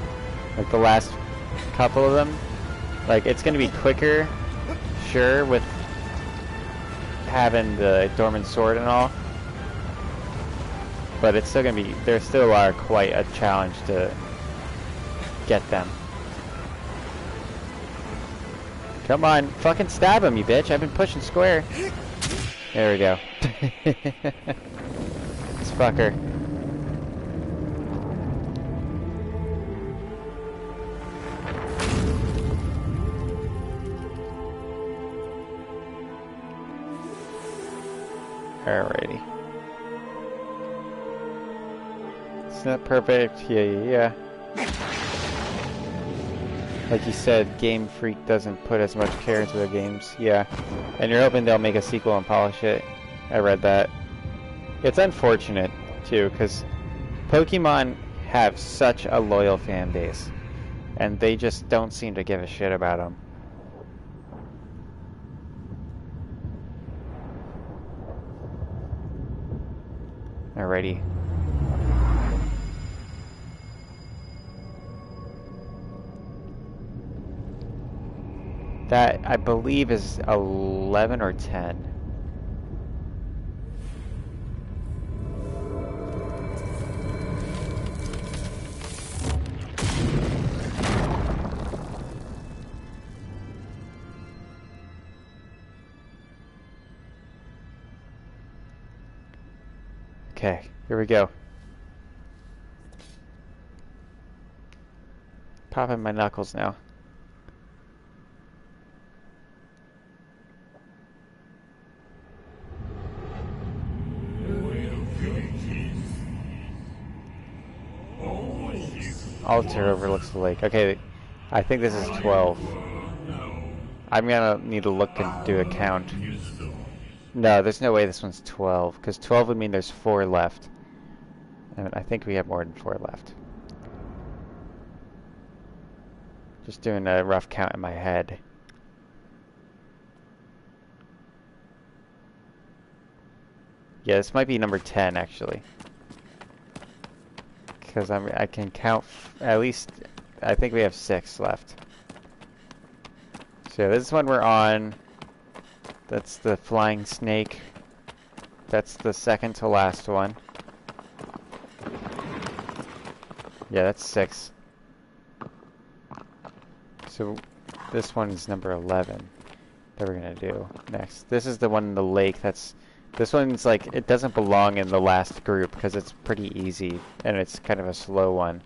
Like the last couple of them. Like, it's gonna be quicker, sure, with having the Dormin sword and all. But it's still gonna be, there still are quite a challenge to get them. Come on, fucking stab him, you bitch. I've been pushing square. There we go. This fucker. Alrighty. It's not perfect. Yeah. Like you said, Game Freak doesn't put as much care into their games. Yeah. And you're hoping they'll make a sequel and polish it. I read that. It's unfortunate, too, because Pokemon have such a loyal fan base. And they just don't seem to give a shit about them. Alrighty. That, I believe, is 11 or 10. Okay, here we go. Popping my knuckles now. Altar overlooks the lake. Okay, I think this is 12. I'm gonna need to look and do a count. No, there's no way this one's 12, because 12 would mean there's 4 left. And I think we have more than 4 left. Just doing a rough count in my head. Yeah, this might be number 10, actually. Because I can count at least, I think we have 6 left. So this one we're on. That's the flying snake. That's the second to last one. Yeah, that's 6. So this one is number 11 that we're gonna do next. This is the one in the lake. This one's like, it doesn't belong in the last group because it's pretty easy and it's kind of a slow one.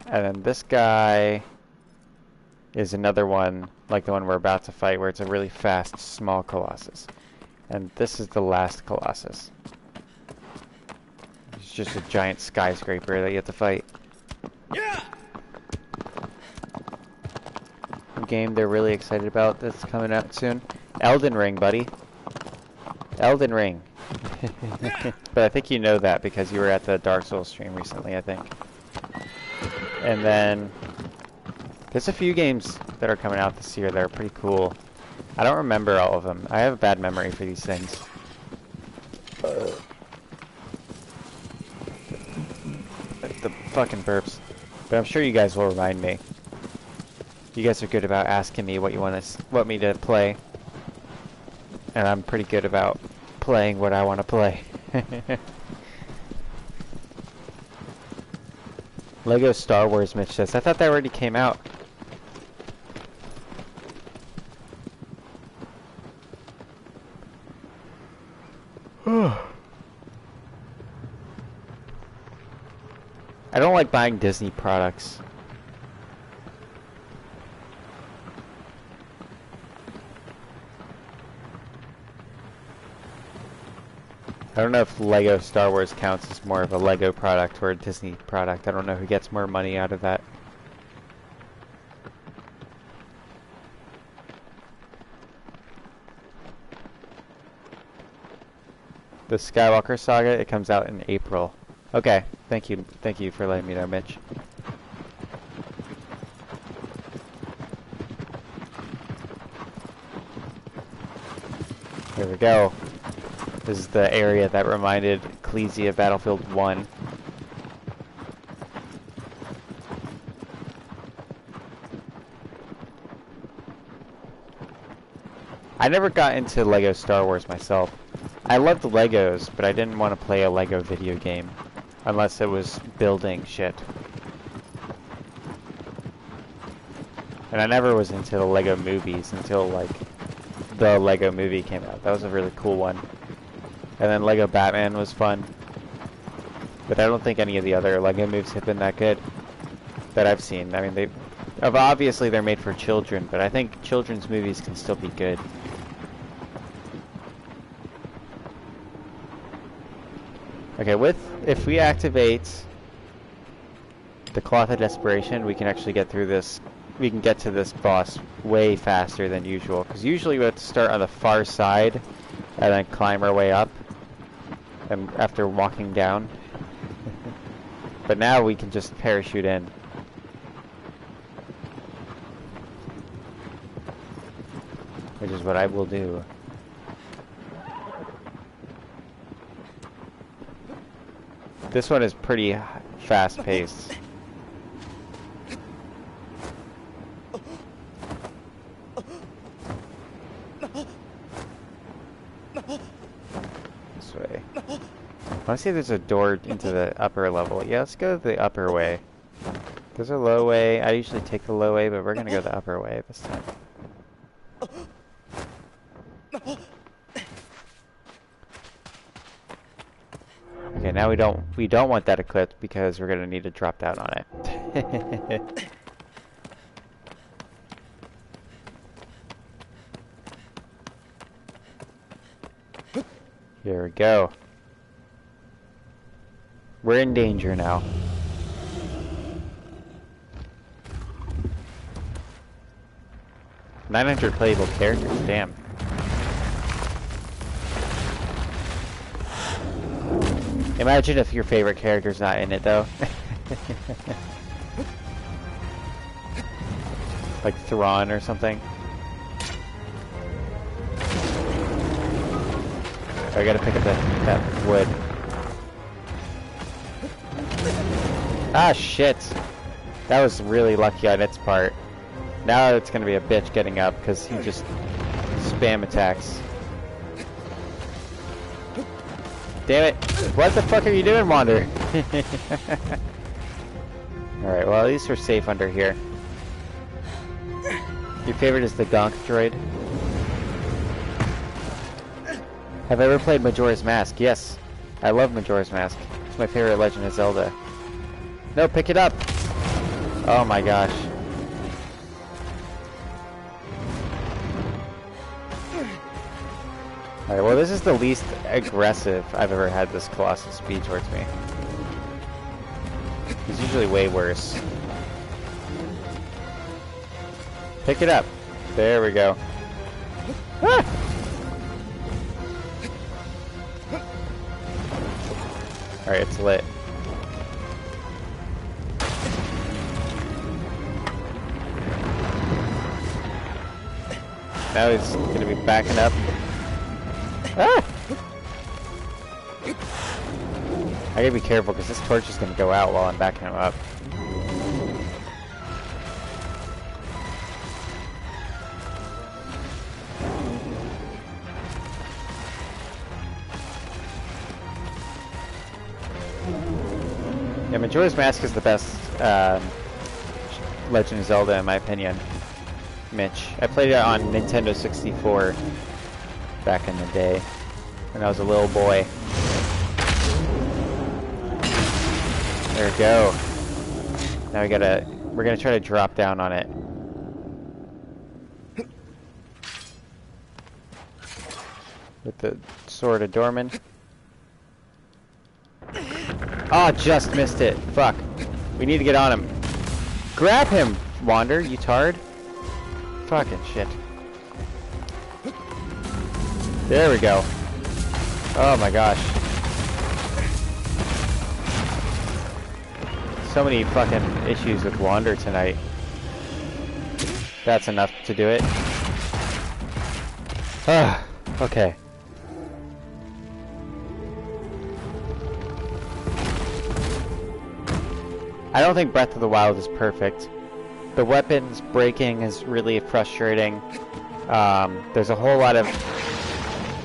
And then this guy is another one, like the one we're about to fight, where it's a really fast, small Colossus. And this is the last Colossus. It's just a giant skyscraper that you have to fight. Yeah! A game they're really excited about that's coming out soon. Elden Ring, buddy. Elden Ring. But I think you know that because you were at the Dark Souls stream recently, I think. And then there's a few games that are coming out this year that are pretty cool. I don't remember all of them. I have a bad memory for these things. The fucking burps. But I'm sure you guys will remind me. You guys are good about asking me what you want me to play. And I'm pretty good about playing what I want to play. Lego Star Wars, Mitch says. I thought that already came out. I don't like buying Disney products. I don't know if Lego Star Wars counts as more of a Lego product or a Disney product. I don't know who gets more money out of that. The Skywalker Saga, it comes out in April. Okay, thank you for letting me know, Mitch. Here we go. This is the area that reminded Khaleesi of Battlefield 1. I never got into Lego Star Wars myself. I loved the Legos, but I didn't want to play a Lego video game. Unless it was building shit. And I never was into the Lego movies until, like, the Lego movie came out. That was a really cool one. And then Lego Batman was fun. But I don't think any of the other Lego movies have been that good that I've seen. I mean, obviously they're made for children, but I think children's movies can still be good. Okay, if we activate the Cloth of Desperation, we can actually get through this. We can get to this boss way faster than usual. Because usually we have to start on the far side and then climb our way up. And after walking down. But now we can just parachute in. Which is what I will do. This one is pretty fast-paced. This way. I want to see if there's a door into the upper level. Yeah, let's go the upper way. There's a low way. I usually take the low way, but we're gonna go the upper way this time. Okay, now we don't want that equipped because we're gonna need to drop down on it. Here we go. We're in danger now. $900 playable characters, damn. Imagine if your favorite character's not in it, though. Like Thrawn or something. I gotta pick up that wood. Ah, shit! That was really lucky on its part. Now it's gonna be a bitch getting up, because he just spam attacks. Damn it! What the fuck are you doing, Wander? Alright, well at least we're safe under here. Your favorite is the Gonk droid? Have I ever played Majora's Mask? Yes. I love Majora's Mask. It's my favorite Legend of Zelda. No, pick it up! Oh my gosh. Alright, well this is the least aggressive I've ever had this Colossus be towards me. He's usually way worse. Pick it up. There we go. Ah! Alright, it's lit. Now he's gonna be backing up. Ah! I gotta be careful because this torch is gonna go out while I'm backing him up. Yeah, Majora's Mask is the best Legend of Zelda in my opinion. Mitch. I played it on Nintendo 64 back in the day when I was a little boy. There we go. Now we're gonna try to drop down on it. With the sword of Dormin. Oh, just missed it. Fuck. We need to get on him. Grab him, Wander, you tard. Fucking shit. There we go. Oh my gosh. So many fucking issues with Wander tonight. That's enough to do it. Ah, okay. I don't think Breath of the Wild is perfect. The weapons breaking is really frustrating. There's a whole lot of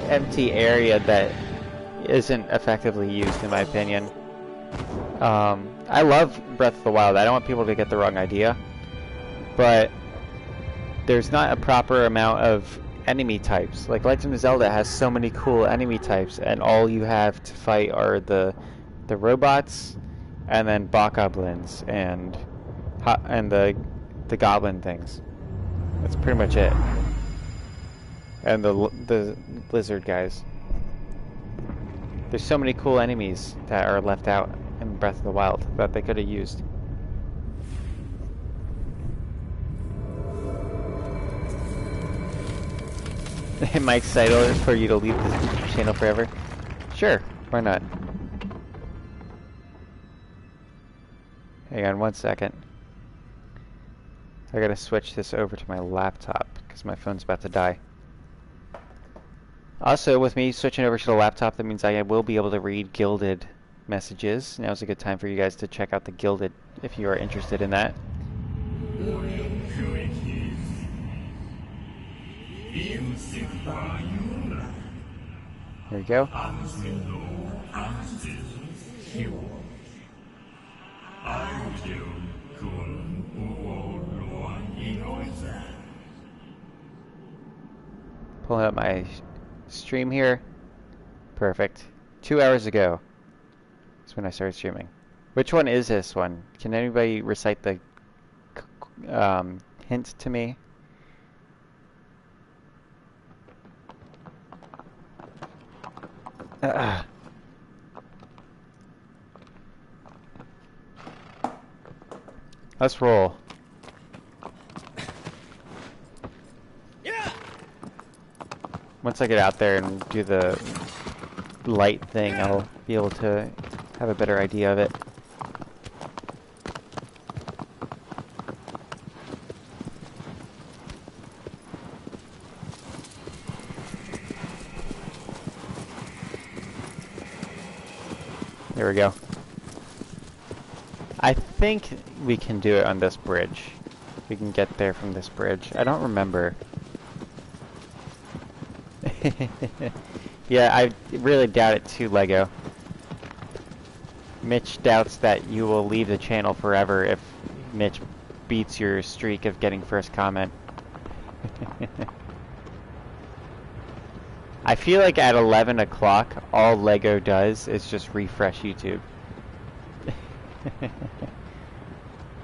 empty area that isn't effectively used in my opinion. I love Breath of the Wild. I don't want people to get the wrong idea. But there's not a proper amount of enemy types. Like Legend of Zelda has so many cool enemy types and all you have to fight are the robots and then bokoblins and the goblin things. That's pretty much it. And the lizard guys. There's so many cool enemies that are left out in Breath of the Wild that they could have used. Am I excited for you to leave this channel forever? Sure, why not? Hang on one second. I gotta switch this over to my laptop because my phone's about to die. Also, with me switching over to the laptop, that means I will be able to read Gilded messages. Now's a good time for you guys to check out the Gilded if you are interested in that. There you go. Pulling up my stream here. Perfect. 2 hours ago is when I started streaming. Which one is this one? Can anybody recite the hint to me? Let's roll. Once I get out there and do the light thing, I'll be able to have a better idea of it. There we go. I think we can do it on this bridge. We can get there from this bridge. I don't remember. Yeah, I really doubt it too, Lego. Mitch doubts that you will leave the channel forever if Mitch beats your streak of getting first comment. I feel like at 11 o'clock, all Lego does is just refresh YouTube.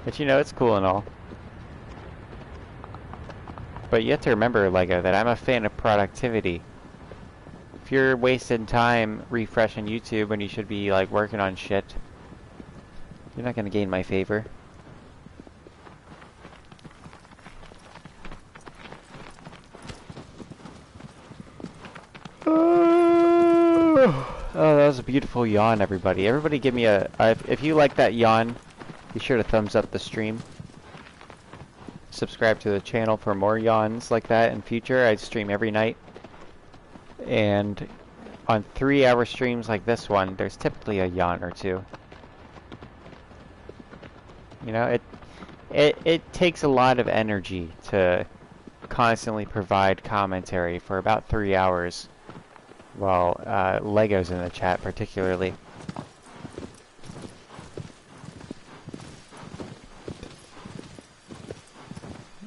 But you know, it's cool and all. But you have to remember, Lego, that I'm a fan of productivity. If you're wasting time refreshing YouTube when you should be, like, working on shit, you're not gonna gain my favor. Oh, that was a beautiful yawn, everybody. Everybody give me a... if you like that yawn, be sure to thumbs up the stream. Subscribe to the channel for more yawns like that in future. I stream every night. And on 3-hour streams like this one, there's typically a yawn or two. You know, it takes a lot of energy to constantly provide commentary for about 3 hours. Well, Lego's in the chat particularly.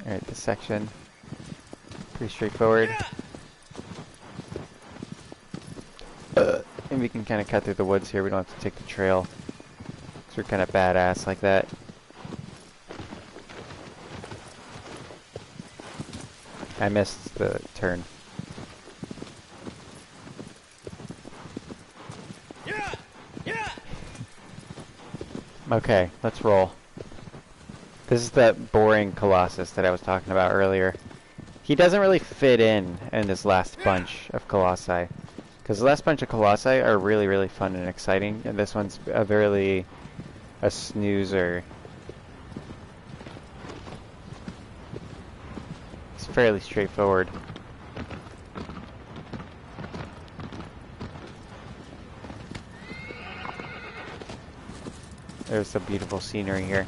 Alright, this section. Pretty straightforward. And we can kind of cut through the woods here. We don't have to take the trail. 'Cause we're kind of badass like that. I missed the turn. Okay, let's roll. This is that boring Colossus that I was talking about earlier. He doesn't really fit in this last bunch of Colossi. Because the last bunch of Colossi are really, really fun and exciting. And this one's a snoozer. It's fairly straightforward. There's some beautiful scenery here.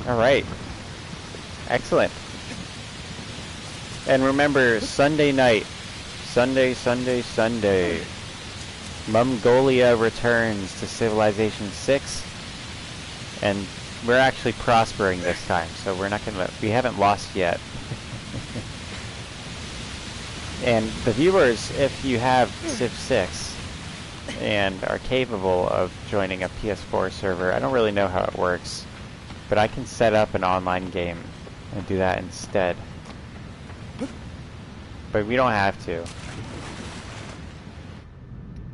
Alright. Excellent. And remember, Sunday night. Sunday. Mongolia returns to Civilization 6. And we're actually prospering this time, so we haven't lost yet. And the viewers, if you have Civ 6, and are capable of joining a PS4 server. I don't really know how it works, but I can set up an online game and do that instead. But we don't have to.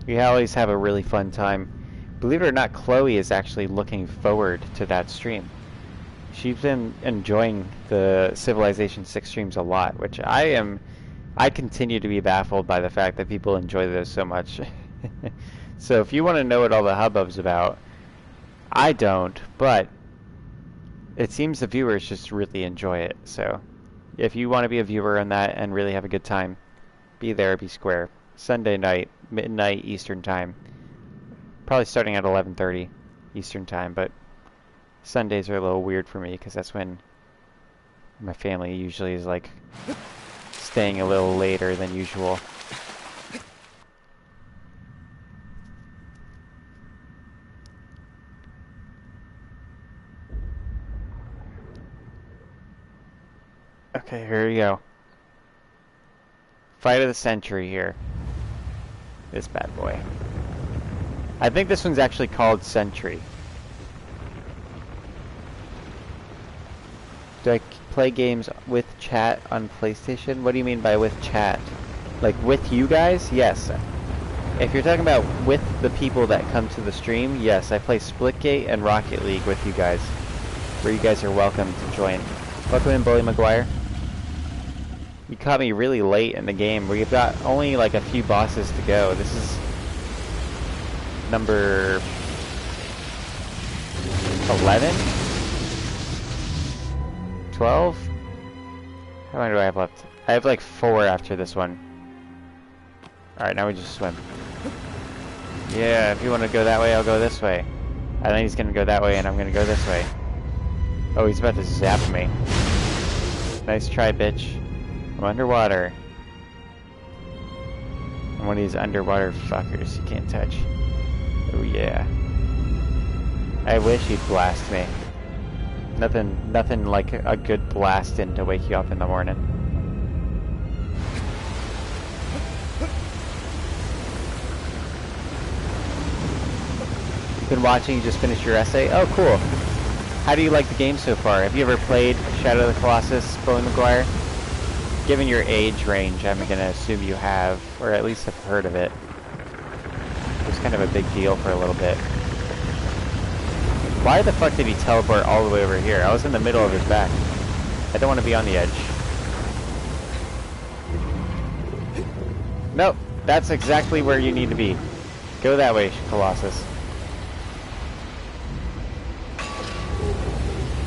We always have a really fun time. Believe it or not, Chloe is actually looking forward to that stream. She's been enjoying the Civilization 6 streams a lot, which I continue to be baffled by the fact that people enjoy those so much. So if you want to know what all the hubbub's about, I don't, but it seems the viewers just really enjoy it. So if you want to be a viewer on that and really have a good time, be there, be square. Sunday night, midnight Eastern time. Probably starting at 11:30 Eastern time, but Sundays are a little weird for me because that's when my family usually is like staying a little later than usual. Okay, here we go. Fight of the century here. This bad boy. I think this one's actually called Century. Do I play games with chat on PlayStation? What do you mean by with chat? Like with you guys? Yes. If you're talking about with the people that come to the stream, yes, I play Splitgate and Rocket League with you guys. Where you guys are welcome to join. Welcome in, Bully McGuire. You caught me really late in the game. We've got only like a few bosses to go. This is number 11? 12? How many do I have left? I have like 4 after this one. Alright, now we just swim. Yeah, if you want to go that way, I'll go this way. I think he's gonna go that way and I'm gonna go this way. Oh, he's about to zap me. Nice try, bitch. I'm underwater. I'm one of these underwater fuckers you can't touch. Oh yeah. I wish he'd blast me. Nothing like a good blast in to wake you up in the morning. You've been watching, you just finished your essay? Oh, cool. How do you like the game so far? Have you ever played Shadow of the Colossus, Bully McGuire? Given your age range, I'm gonna assume you have, or at least have heard of it. It was kind of a big deal for a little bit. Why the fuck did he teleport all the way over here? I was in the middle of his back. I don't want to be on the edge. Nope, that's exactly where you need to be. Go that way, Colossus.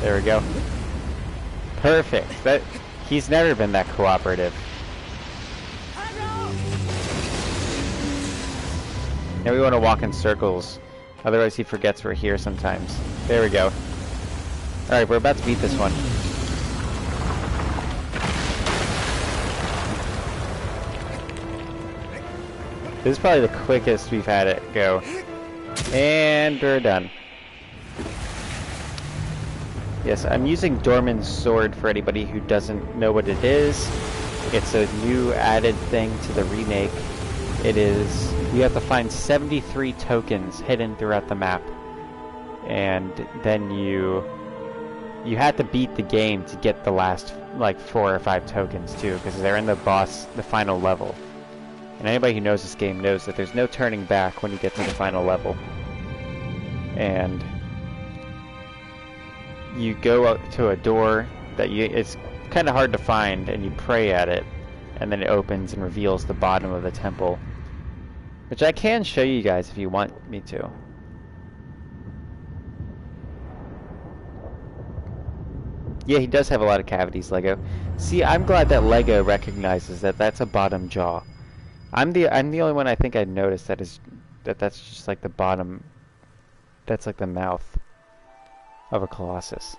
There we go. Perfect. He's never been that cooperative. Now we want to walk in circles. Otherwise he forgets we're here sometimes. There we go. Alright, we're about to beat this one. This is probably the quickest we've had it go. And we're done. Yes, I'm using Dormin's sword for anybody who doesn't know what it is. It's a new added thing to the remake. It is, you have to find 73 tokens hidden throughout the map. And then you have to beat the game to get the last like 4 or 5 tokens too, because they're in the final level. And anybody who knows this game knows that there's no turning back when you get to the final level. And you go up to a door that it's kind of hard to find, and you pray at it, and then it opens and reveals the bottom of the temple, which I can show you guys if you want me to. Yeah, he does have a lot of cavities, Lego. See, I'm glad that Lego recognizes that that's a bottom jaw. I'm the only one I think I noticed that's just like the bottom. That's like the mouth of a Colossus.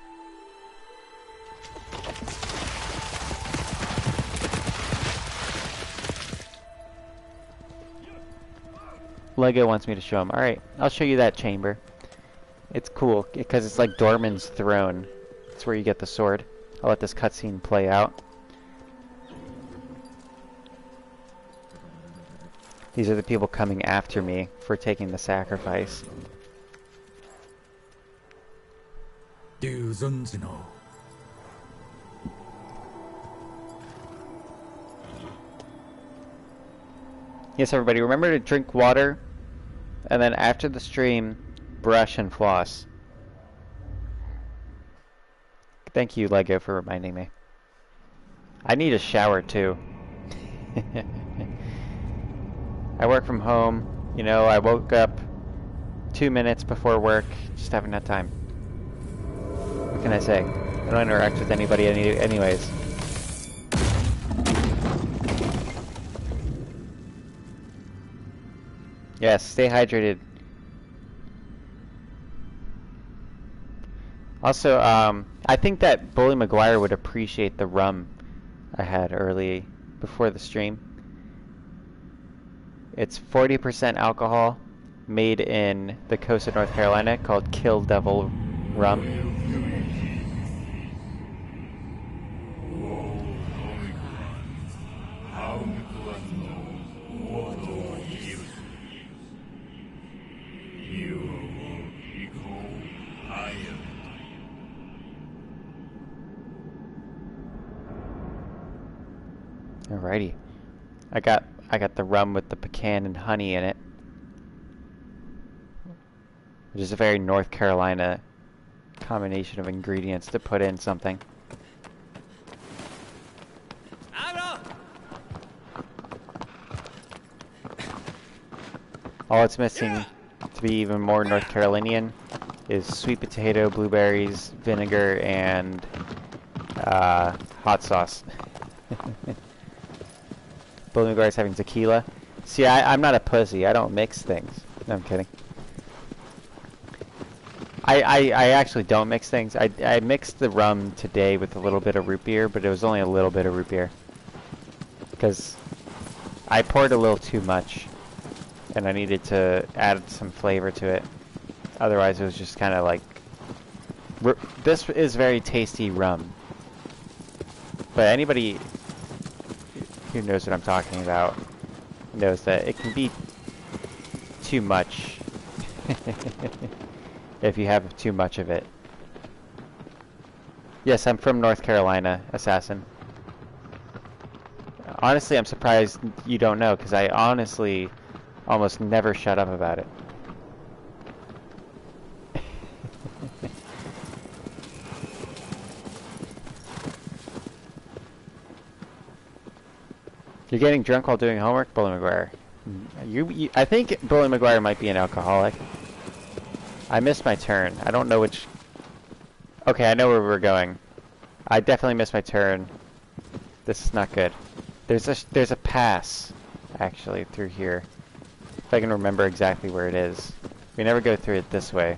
Lego wants me to show him. Alright, I'll show you that chamber. It's cool, because it's like Dormin's throne. It's where you get the sword. I'll let this cutscene play out. These are the people coming after me for taking the sacrifice. Yes, everybody, remember to drink water, and then after the stream, brush and floss. Thank you, Lego, for reminding me. I need a shower, too. I work from home. You know, I woke up 2 minutes before work. Just haven't had time. What can I say? I don't interact with anybody anyways. Yes, stay hydrated. Also, I think that Bully Maguire would appreciate the rum I had early before the stream. It's 40% alcohol, made in the coast of North Carolina, called Kill Devil Rum. Alrighty, I got the rum with the pecan and honey in it, which is a very North Carolina combination of ingredients to put in something. All it's missing to be even more North Carolinian is sweet potato, blueberries, vinegar, and hot sauce. Bully McGuire's having tequila. See, I'm not a pussy. I don't mix things. No, I'm kidding. I actually don't mix things. I mixed the rum today with a little bit of root beer, but it was only a little bit of root beer. Because I poured a little too much, and I needed to add some flavor to it. Otherwise, it was just kind of like... This is very tasty rum. But anybody who knows what I'm talking about knows that it can be too much if you have too much of it. Yes, I'm from North Carolina, Assassin. Honestly, I'm surprised you don't know, because I honestly almost never shut up about it. You're getting drunk while doing homework, Bully McGuire. I think Bully McGuire might be an alcoholic. I missed my turn. I don't know which... Okay, I know where we're going. I definitely missed my turn. This is not good. There's a pass, actually, through here. If I can remember exactly where it is. We never go through it this way.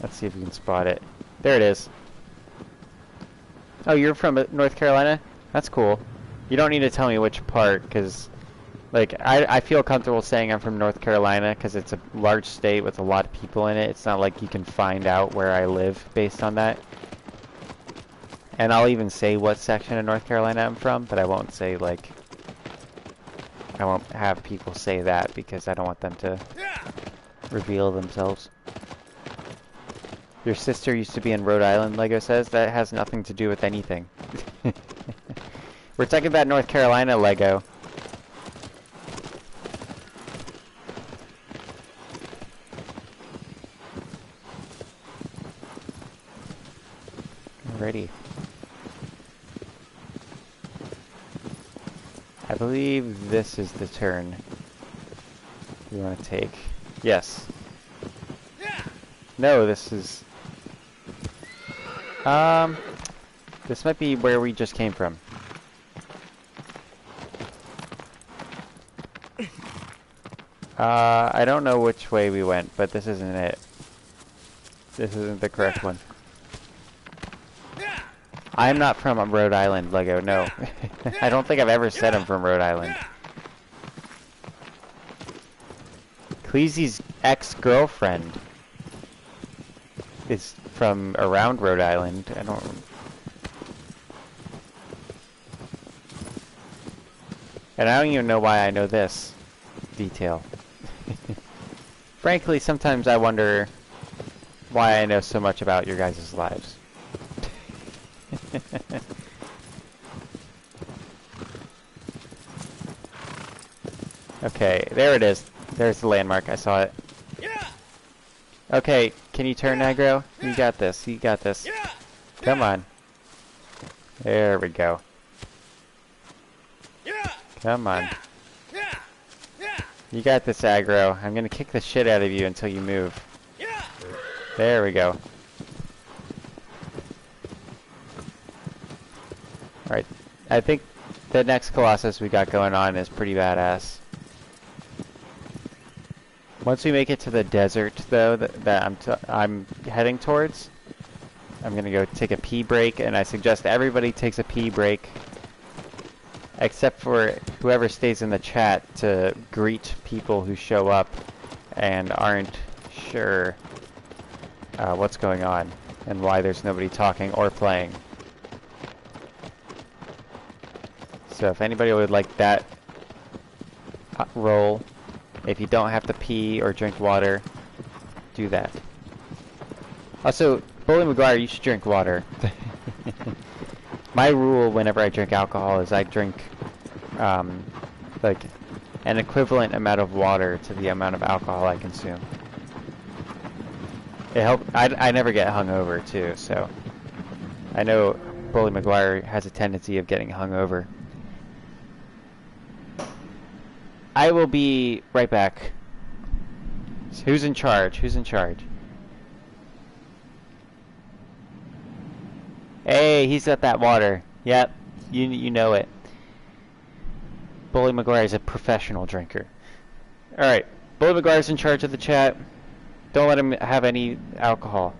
Let's see if we can spot it. There it is. Oh, you're from North Carolina? That's cool. You don't need to tell me which part, because, like, I feel comfortable saying I'm from North Carolina, because it's a large state with a lot of people in it. It's not like you can find out where I live based on that. And I'll even say what section of North Carolina I'm from, but I won't say, like... I won't have people say that, because I don't want them to reveal themselves. Your sister used to be in Rhode Island, Lego says. That has nothing to do with anything. We're talking about North Carolina, Lego. Alrighty. I believe this is the turn we want to take. Yes. No, this is... This might be where we just came from. I don't know which way we went, but this isn't it. This isn't the correct one. I'm not from Rhode Island, Lego, no. I don't think I've ever said I'm from Rhode Island. Cleesy's ex-girlfriend is from around Rhode Island. I don't... And I don't even know why I know this detail. Frankly, sometimes I wonder why I know so much about your guys' lives. Okay, there it is. There's the landmark. I saw it. Okay, can you turn, aggro? You got this. You got this. Come on. There we go. Come on. You got this, aggro. I'm gonna kick the shit out of you until you move. There we go. Alright, I think the next Colossus we got going on is pretty badass. Once we make it to the desert, though, that I'm heading towards, I'm gonna go take a pee break, and I suggest everybody takes a pee break, except for whoever stays in the chat to greet people who show up and aren't sure what's going on and why there's nobody talking or playing. So if anybody would like that role, if you don't have to pee or drink water, do that. Also, Bully McGuire, you should drink water. My rule whenever I drink alcohol is I drink like an equivalent amount of water to the amount of alcohol I consume. It helps. I never get hungover too, so I know Bully McGuire has a tendency of getting hungover. I will be right back. So who's in charge? Who's in charge? Hey, he's got that water. Yep, you know it. Bully McGuire is a professional drinker. Alright, Bully McGuire's in charge of the chat. Don't let him have any alcohol.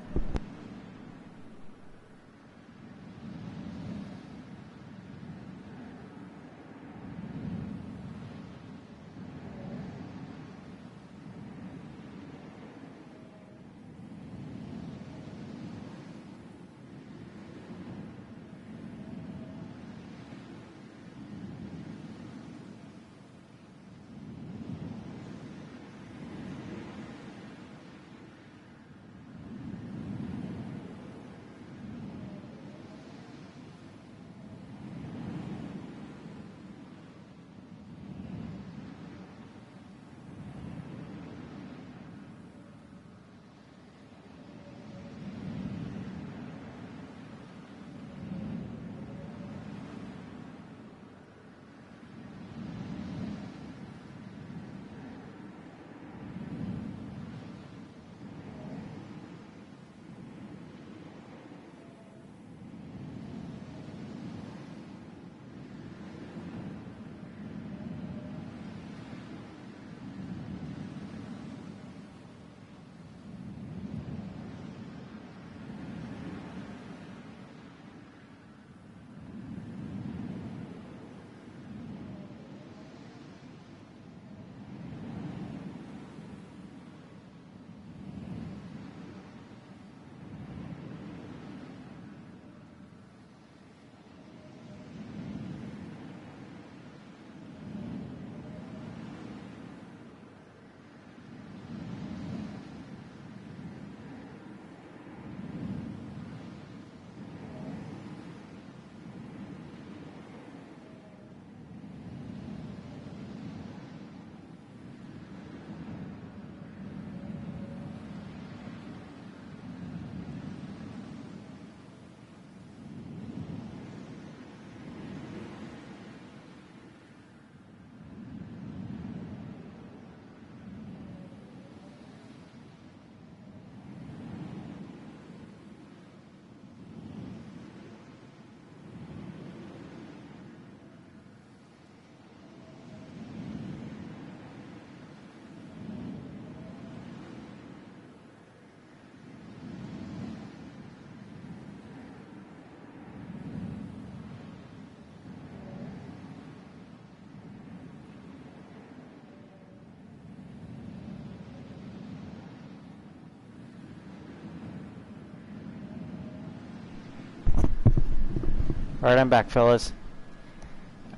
Alright, I'm back, fellas.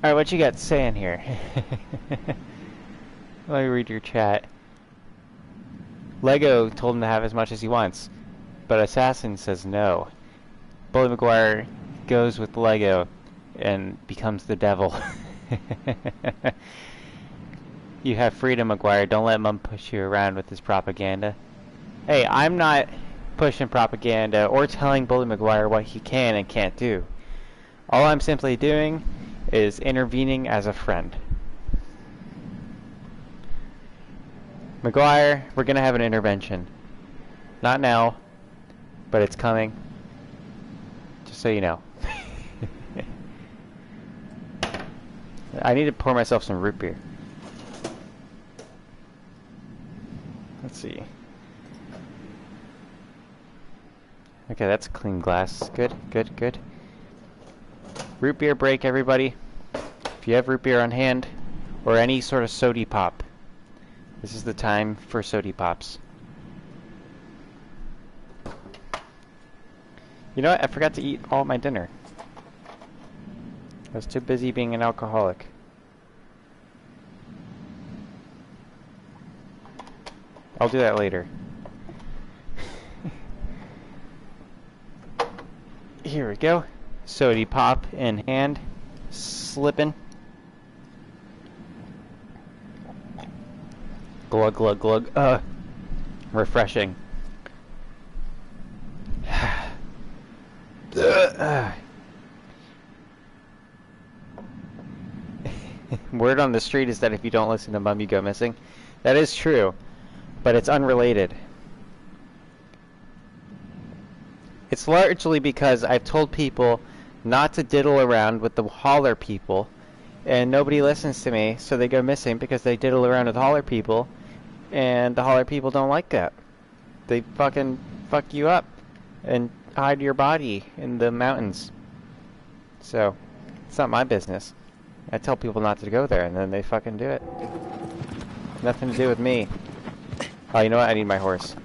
Alright, what you got saying here? Let me read your chat. Lego told him to have as much as he wants, but Assassin says no. Bully Maguire goes with Lego and becomes the devil. You have freedom, Maguire. Don't let Mum push you around with his propaganda. Hey, I'm not pushing propaganda or telling Bully Maguire what he can and can't do. All I'm simply doing is intervening as a friend. Maguire, we're gonna have an intervention. Not now, but it's coming. Just so you know. I need to pour myself some root beer. Let's see. Okay, that's a clean glass. Good, good, good. Root beer break, everybody. If you have root beer on hand, or any sort of sody pop, this is the time for sody pops. You know what? I forgot to eat all my dinner. I was too busy being an alcoholic. I'll do that later. Here we go. Sody pop in hand. Slipping. Glug, glug, glug. Refreshing. Word on the street is that if you don't listen to Mum, you go missing. That is true, but it's unrelated. It's largely because I've told people not to diddle around with the holler people, and nobody listens to me, so they go missing because they diddle around with holler people, and the holler people don't like that. They fucking fuck you up and hide your body in the mountains. So, it's not my business. I tell people not to go there, and then they fucking do it. Nothing to do with me. Oh, you know what? I need my horse.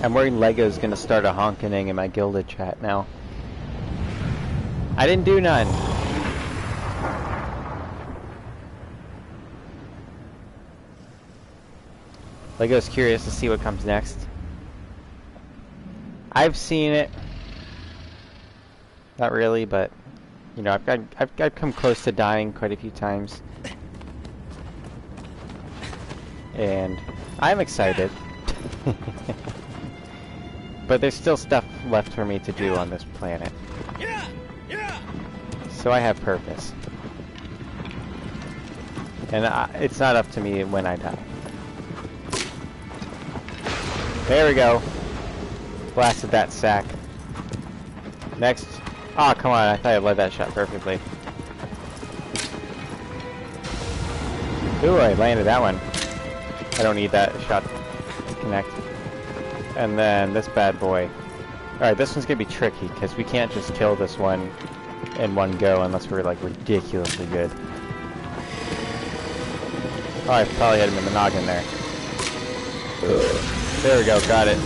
I'm worried Lego's gonna start a honking in my Gilded chat now. I didn't do none. Lego's curious to see what comes next. I've seen it. Not really, but you know, I've come close to dying quite a few times, and I'm excited. But there's still stuff left for me to do on this planet. So I have purpose. And it's not up to me when I die. There we go. Blasted that sack. Next. Oh, come on. I thought I led that shot perfectly. Ooh, I landed that one. I don't need that shot to connect. And then this bad boy. Alright, this one's gonna be tricky, because we can't just kill this one in one go unless we're, like, ridiculously good. Oh, I probably had him in the noggin there. There we go, got it.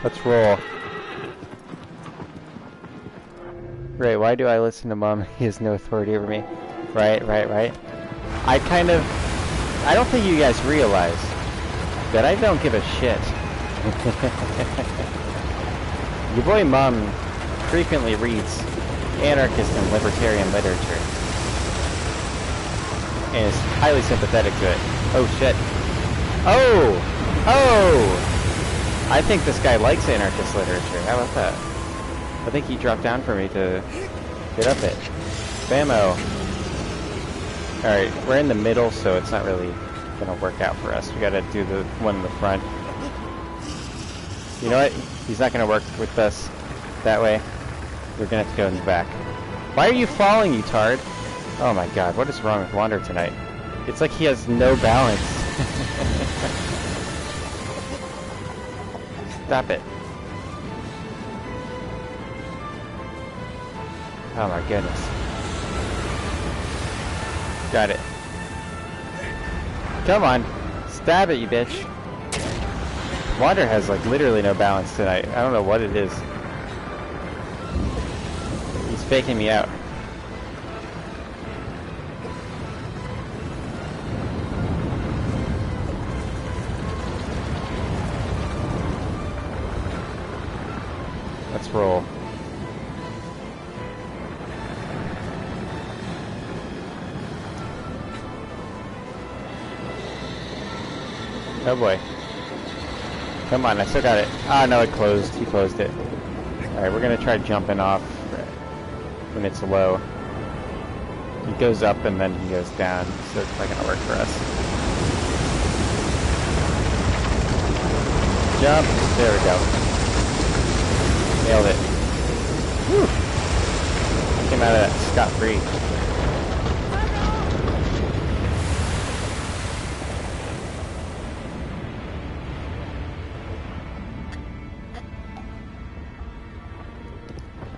Let's roll. Right, why do I listen to Mom? He has no authority over me. Right. I don't think you guys realize that I don't give a shit. Your boy Mom frequently reads anarchist and libertarian literature, and is highly sympathetic to it. Oh shit. Oh! I think this guy likes anarchist literature. How about that? I think he dropped down for me to get up it. Bammo. Alright, we're in the middle, so it's not really gonna work out for us. We gotta do the one in the front. You know what? He's not gonna work with us that way. We're gonna have to go in the back. Why are you falling, you tard? Oh my god, what is wrong with Wander tonight? It's like he has no balance. Stop it. Oh my goodness. Got it. Come on. Stab it, you bitch. Wander has like literally no balance tonight. I don't know what it is. He's faking me out. Let's roll. Oh boy. Come on, I still got it. Ah, no, it closed. He closed it. Alright, we're gonna try jumping off when it's low. He goes up and then he goes down, so it's not gonna work for us. Jump! There we go. Nailed it. Whew! Came out of that scot-free.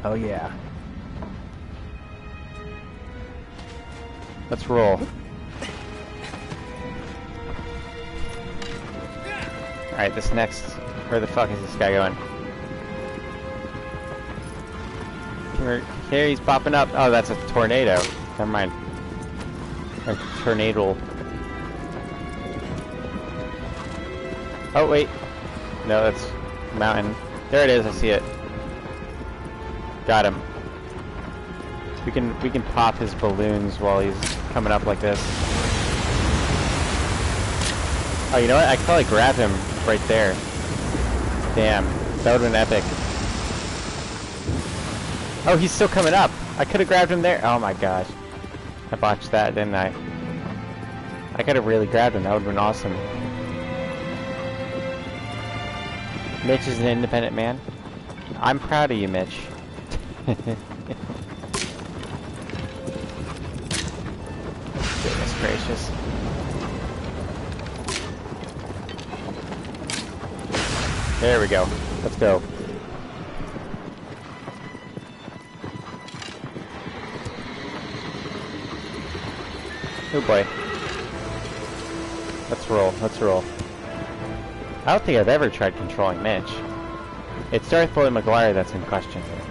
Oh yeah. Let's roll. Alright, this next... Where the fuck is this guy going? Here he's popping up. Oh, that's a tornado. Never mind. A tornado. Oh, wait. No, that's mountain. There it is, I see it. Got him. We can pop his balloons while he's coming up like this. Oh, you know what? I could probably grab him right there. Damn, that would've been epic. Oh, he's still coming up. I could have grabbed him there. Oh my gosh, I botched that, didn't I? I could have really grabbed him. That would've been awesome. Mitch is an independent man. I'm proud of you, Mitch. Goodness gracious. There we go. Let's go. Oh boy. Let's roll. Let's roll. I don't think I've ever tried controlling Mitch. It's Darth Boy McGuire that's in question here.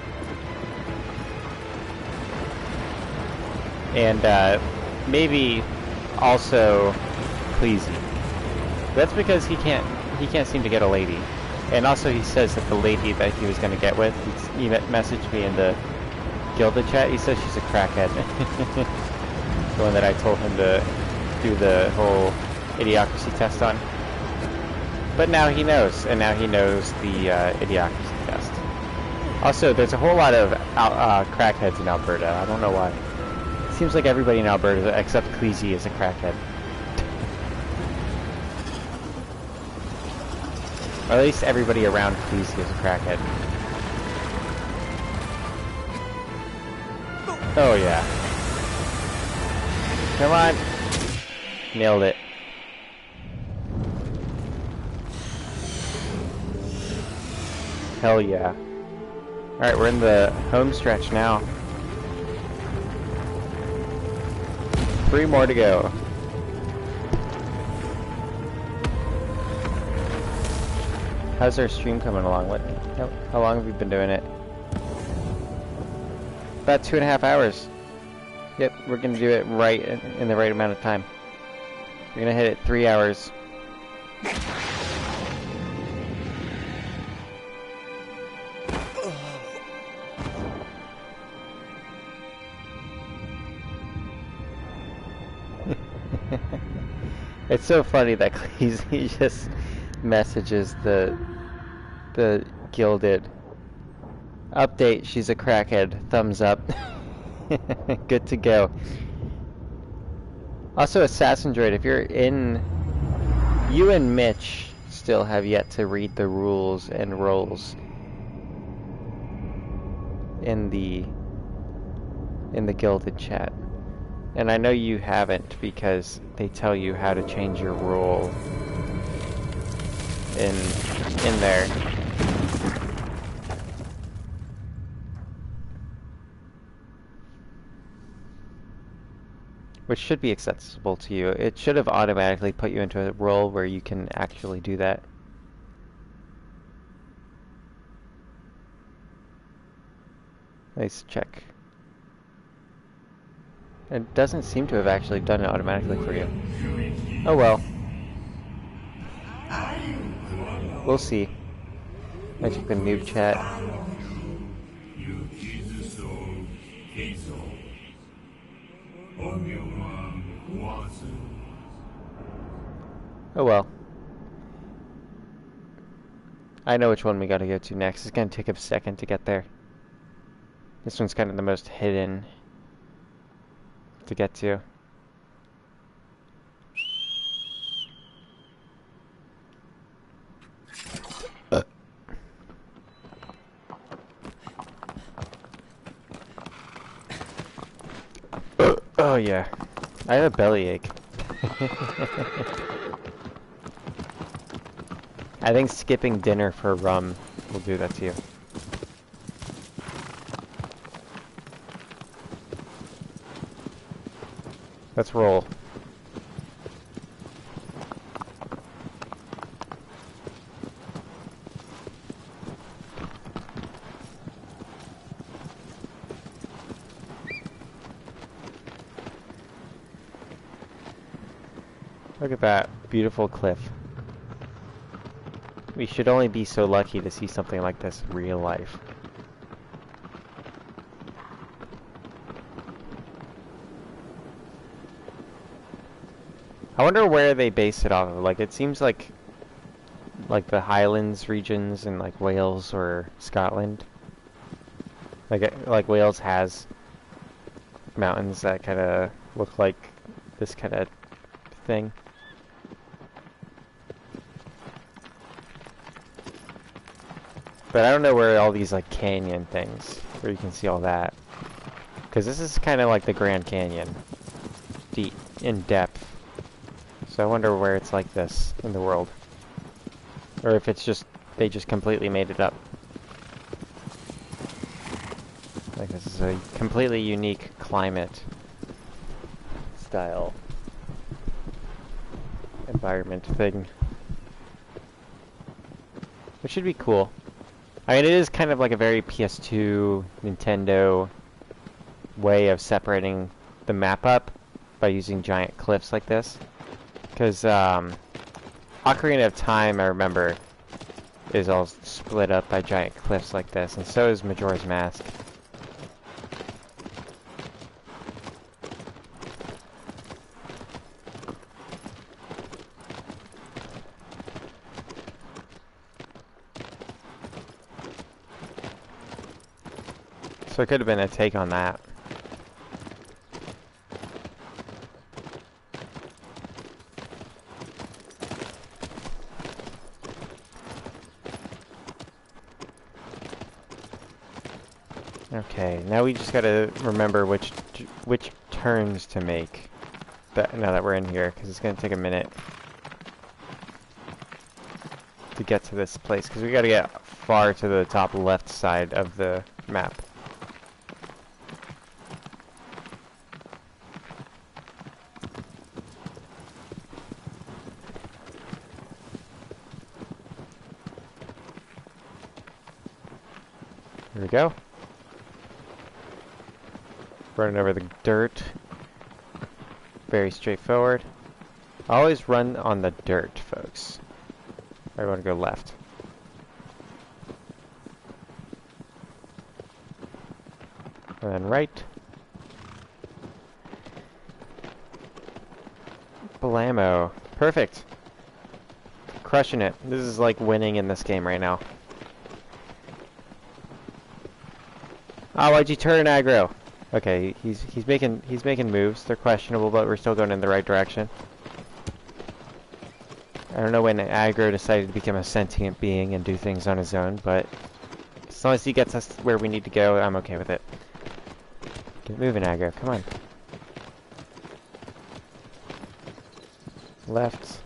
And maybe also Cleasy. That's because he can't seem to get a lady. And also he says that the lady that he was gonna get with, he messaged me in the Gilded chat, he says she's a crackhead. The one that I told him to do the whole idiocracy test on. But now he knows, and now he knows the idiocracy test. Also, there's a whole lot of crackheads in Alberta. I don't know why. It seems like everybody in Alberta except Cleasy is a crackhead. Or at least everybody around Cleasy is a crackhead. Oh yeah. Come on! Nailed it. Hell yeah. Alright, we're in the home stretch now. 3 more to go. How's our stream coming along? How long have we been doing it? About 2.5 hours. Yep, we're gonna do it right in the right amount of time. We're gonna hit it 3 hours. It's so funny that he just messages the Gilded update. She's a crackhead. Thumbs up. Good to go. Also, Assassin Droid, if you're in, you and Mitch still have yet to read the rules and roles in the Gilded chat. And I know you haven't because they tell you how to change your role in there. which should be accessible to you. It should have automatically put you into a role where you can actually do that. Nice check. It doesn't seem to have actually done it automatically for you. Oh well. We'll see. I check the noob chat. Oh well. I know which one we gotta go to next. It's gonna take a second to get there. This one's kind of the most hidden to get to. Oh yeah, I have a bellyache. I think skipping dinner for rum will do that to you. Let's roll. Look at that beautiful cliff. We should only be so lucky to see something like this in real life. I wonder where they base it off of. Like, it seems like the Highlands regions in like Wales or Scotland. Like Wales has mountains that kind of look like this kind of thing. But I don't know where all these like canyon things, where you can see all that. Because this is kind of like the Grand Canyon. Deep, in depth. So I wonder where it's like this in the world. Or if it's just, they just completely made it up. Like this is a completely unique climate style environment thing. Which should be cool. I mean, it is kind of like a very PS2 Nintendo way of separating the map up by using giant cliffs like this. Because Ocarina of Time, I remember, is all split up by giant cliffs like this, and so is Majora's Mask. So it could have been a take on that. Okay, now we just gotta remember which turns to make. Now that we're in here, because it's gonna take a minute to get to this place, because we gotta get far to the top left side of the map. Here we go. Running over the dirt. Very straightforward. Always run on the dirt, folks. I want to go left. And then right. Blammo. Perfect. Crushing it. This is like winning in this game right now. Oh, why'd you turn aggro? Okay, he's making moves. They're questionable, but we're still going in the right direction. I don't know when aggro decided to become a sentient being and do things on his own, but as long as he gets us where we need to go, I'm okay with it. Get moving, aggro. Come on. Left.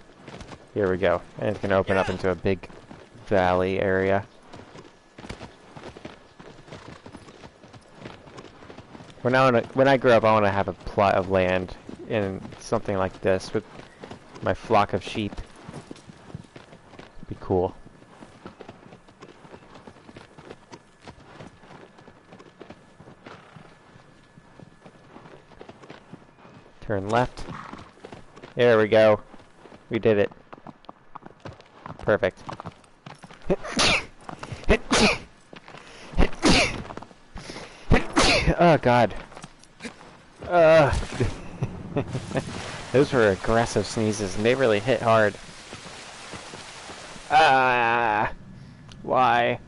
Here we go. And it's going to open up into a big valley area. When I grow up, I want to have a plot of land in something like this with my flock of sheep. Be cool. Turn left. There we go. We did it. Perfect. Oh god. Those were aggressive sneezes and they really hit hard. Why?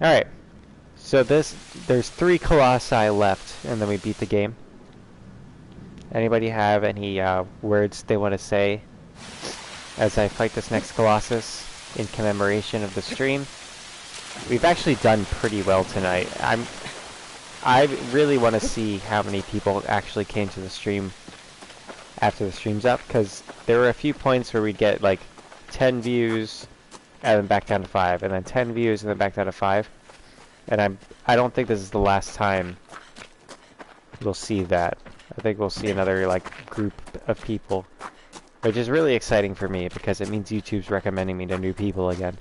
Alright. So there's 3 Colossi left and then we beat the game. Anybody have any words they want to say as I fight this next Colossus in commemoration of the stream? We've actually done pretty well tonight. I really want to see how many people actually came to the stream after the stream's up, because there were a few points where we'd get like 10 views and then back down to 5, and then 10 views and then back down to 5. And I don't think this is the last time we'll see that. I think we'll see another like group of people, which is really exciting for me because it means YouTube's recommending me to new people again.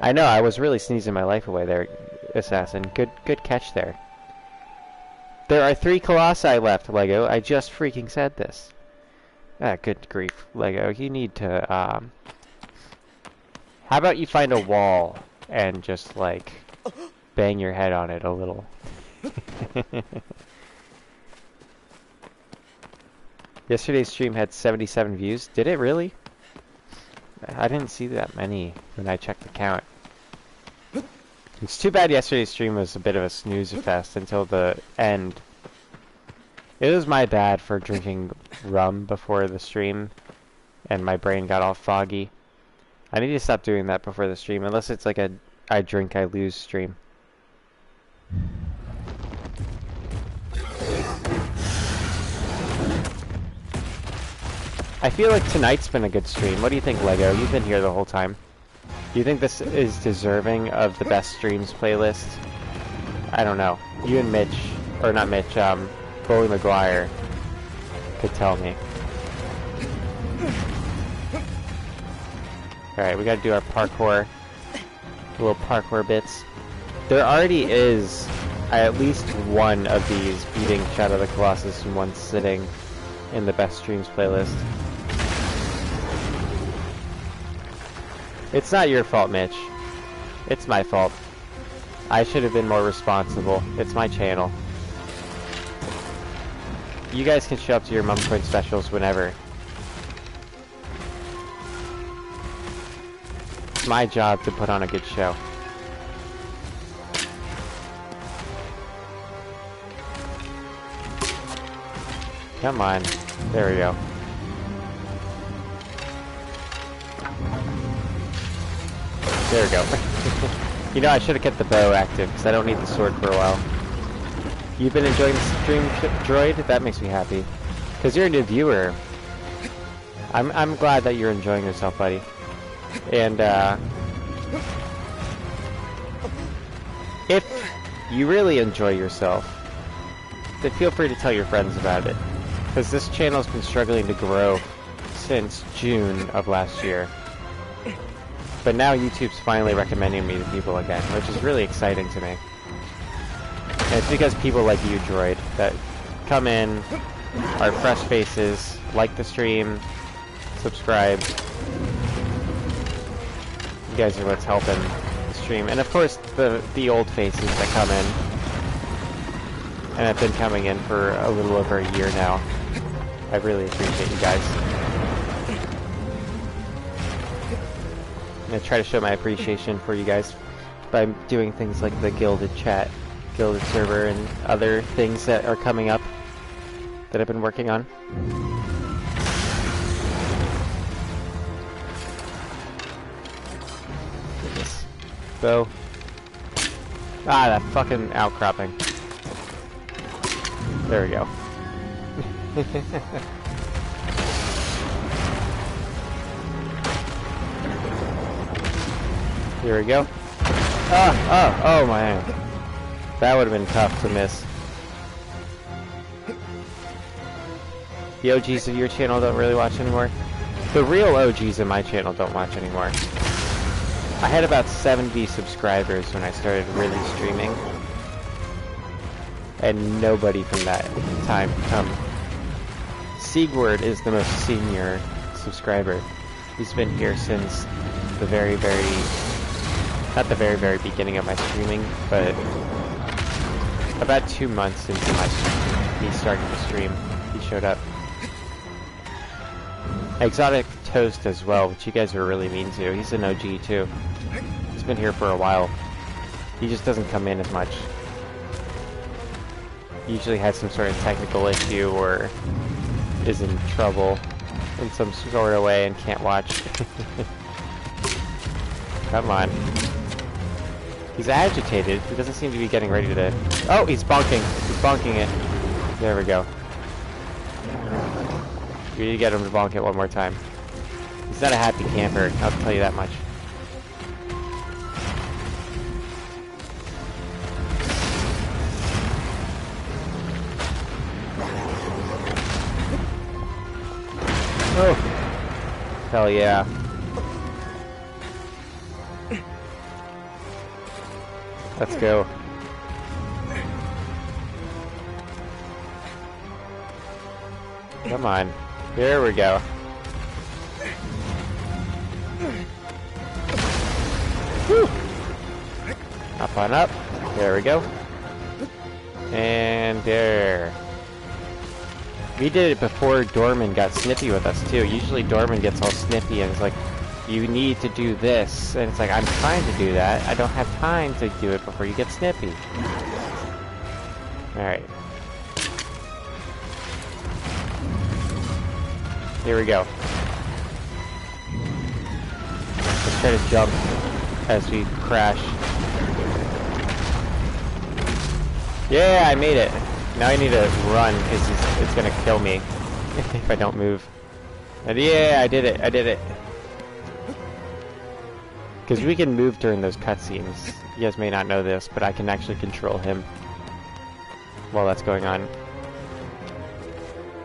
I know, I was really sneezing my life away there, Assassin. Good catch there. There are 3 Colossi left, Lego. I just freaking said this. Ah, good grief, Lego. You need to, how about you find a wall and just, like, bang your head on it a little. Yesterday's stream had 77 views. Did it really? I didn't see that many when I checked the count. It's too bad yesterday's stream was a bit of a snooze fest until the end. It was my bad for drinking rum before the stream, and my brain got all foggy. I need to stop doing that before the stream, unless it's like a I drink, I lose stream. I feel like tonight's been a good stream. What do you think, Lego? You've been here the whole time. Do you think this is deserving of the best streams playlist? I don't know. You and Mitch, or not Mitch, Bully McGuire could tell me. Alright, we gotta do our parkour. Little parkour bits. There already is at least one of these beating Shadow of the Colossus in one sitting in the best streams playlist. It's not your fault, Mitch. It's my fault. I should have been more responsible. It's my channel. You guys can show up to your Mum Coin specials whenever. It's my job to put on a good show. Come on. There we go. There we go. You know, I should have kept the bow active, because I don't need the sword for a while. You've been enjoying the stream, Droid? That makes me happy. Because you're a new viewer. I'm glad that you're enjoying yourself, buddy. And, if you really enjoy yourself, then feel free to tell your friends about it. Because this channel's been struggling to grow since June of last year. But now YouTube's finally recommending me to people again, which is really exciting to me. And it's because people like you, Droid, that come in, are fresh faces, like the stream, subscribe. You guys are what's helping the stream. And of course, the old faces that come in. And have been coming in for a little over a year now. I really appreciate you guys. I'm gonna try to show my appreciation for you guys by doing things like the Gilded Chat, Gilded Server, and other things that are coming up that I've been working on. Get this bow. Ah, that fucking outcropping. There we go. Here we go. Oh man. That would have been tough to miss. The OGs of your channel don't really watch anymore? The real OGs of my channel don't watch anymore. I had about 70 subscribers when I started really streaming. And nobody from that time come. Siegward is the most senior subscriber. He's been here since the very, not the very beginning of my streaming, but about 2 months into me starting to stream, he showed up. Exotic Toast as well, which you guys were really mean to. He's an OG too. He's been here for a while. He just doesn't come in as much. He usually has some sort of technical issue or is in trouble in some sort of way and can't watch. Come on. He's agitated. He doesn't seem to be getting ready to... Oh, he's bonking. He's bonking it. There we go. We need to get him to bonk it one more time. He's not a happy camper, I'll tell you that much. Oh! Hell yeah. Let's go. Come on. There we go. Woo! Up on up. There we go. And there. We did it before Dormin got snippy with us too. Usually Dormin gets all snippy and it's like, you need to do this. And it's like, I'm trying to do that. I don't have time to do it before you get snippy. Alright. Here we go. Let's try to jump as we crash. Yeah, I made it. Now I need to run because it's gonna kill me if I don't move. And yeah, I did it. I did it. Because we can move during those cutscenes. You guys may not know this, but I can actually control him while that's going on.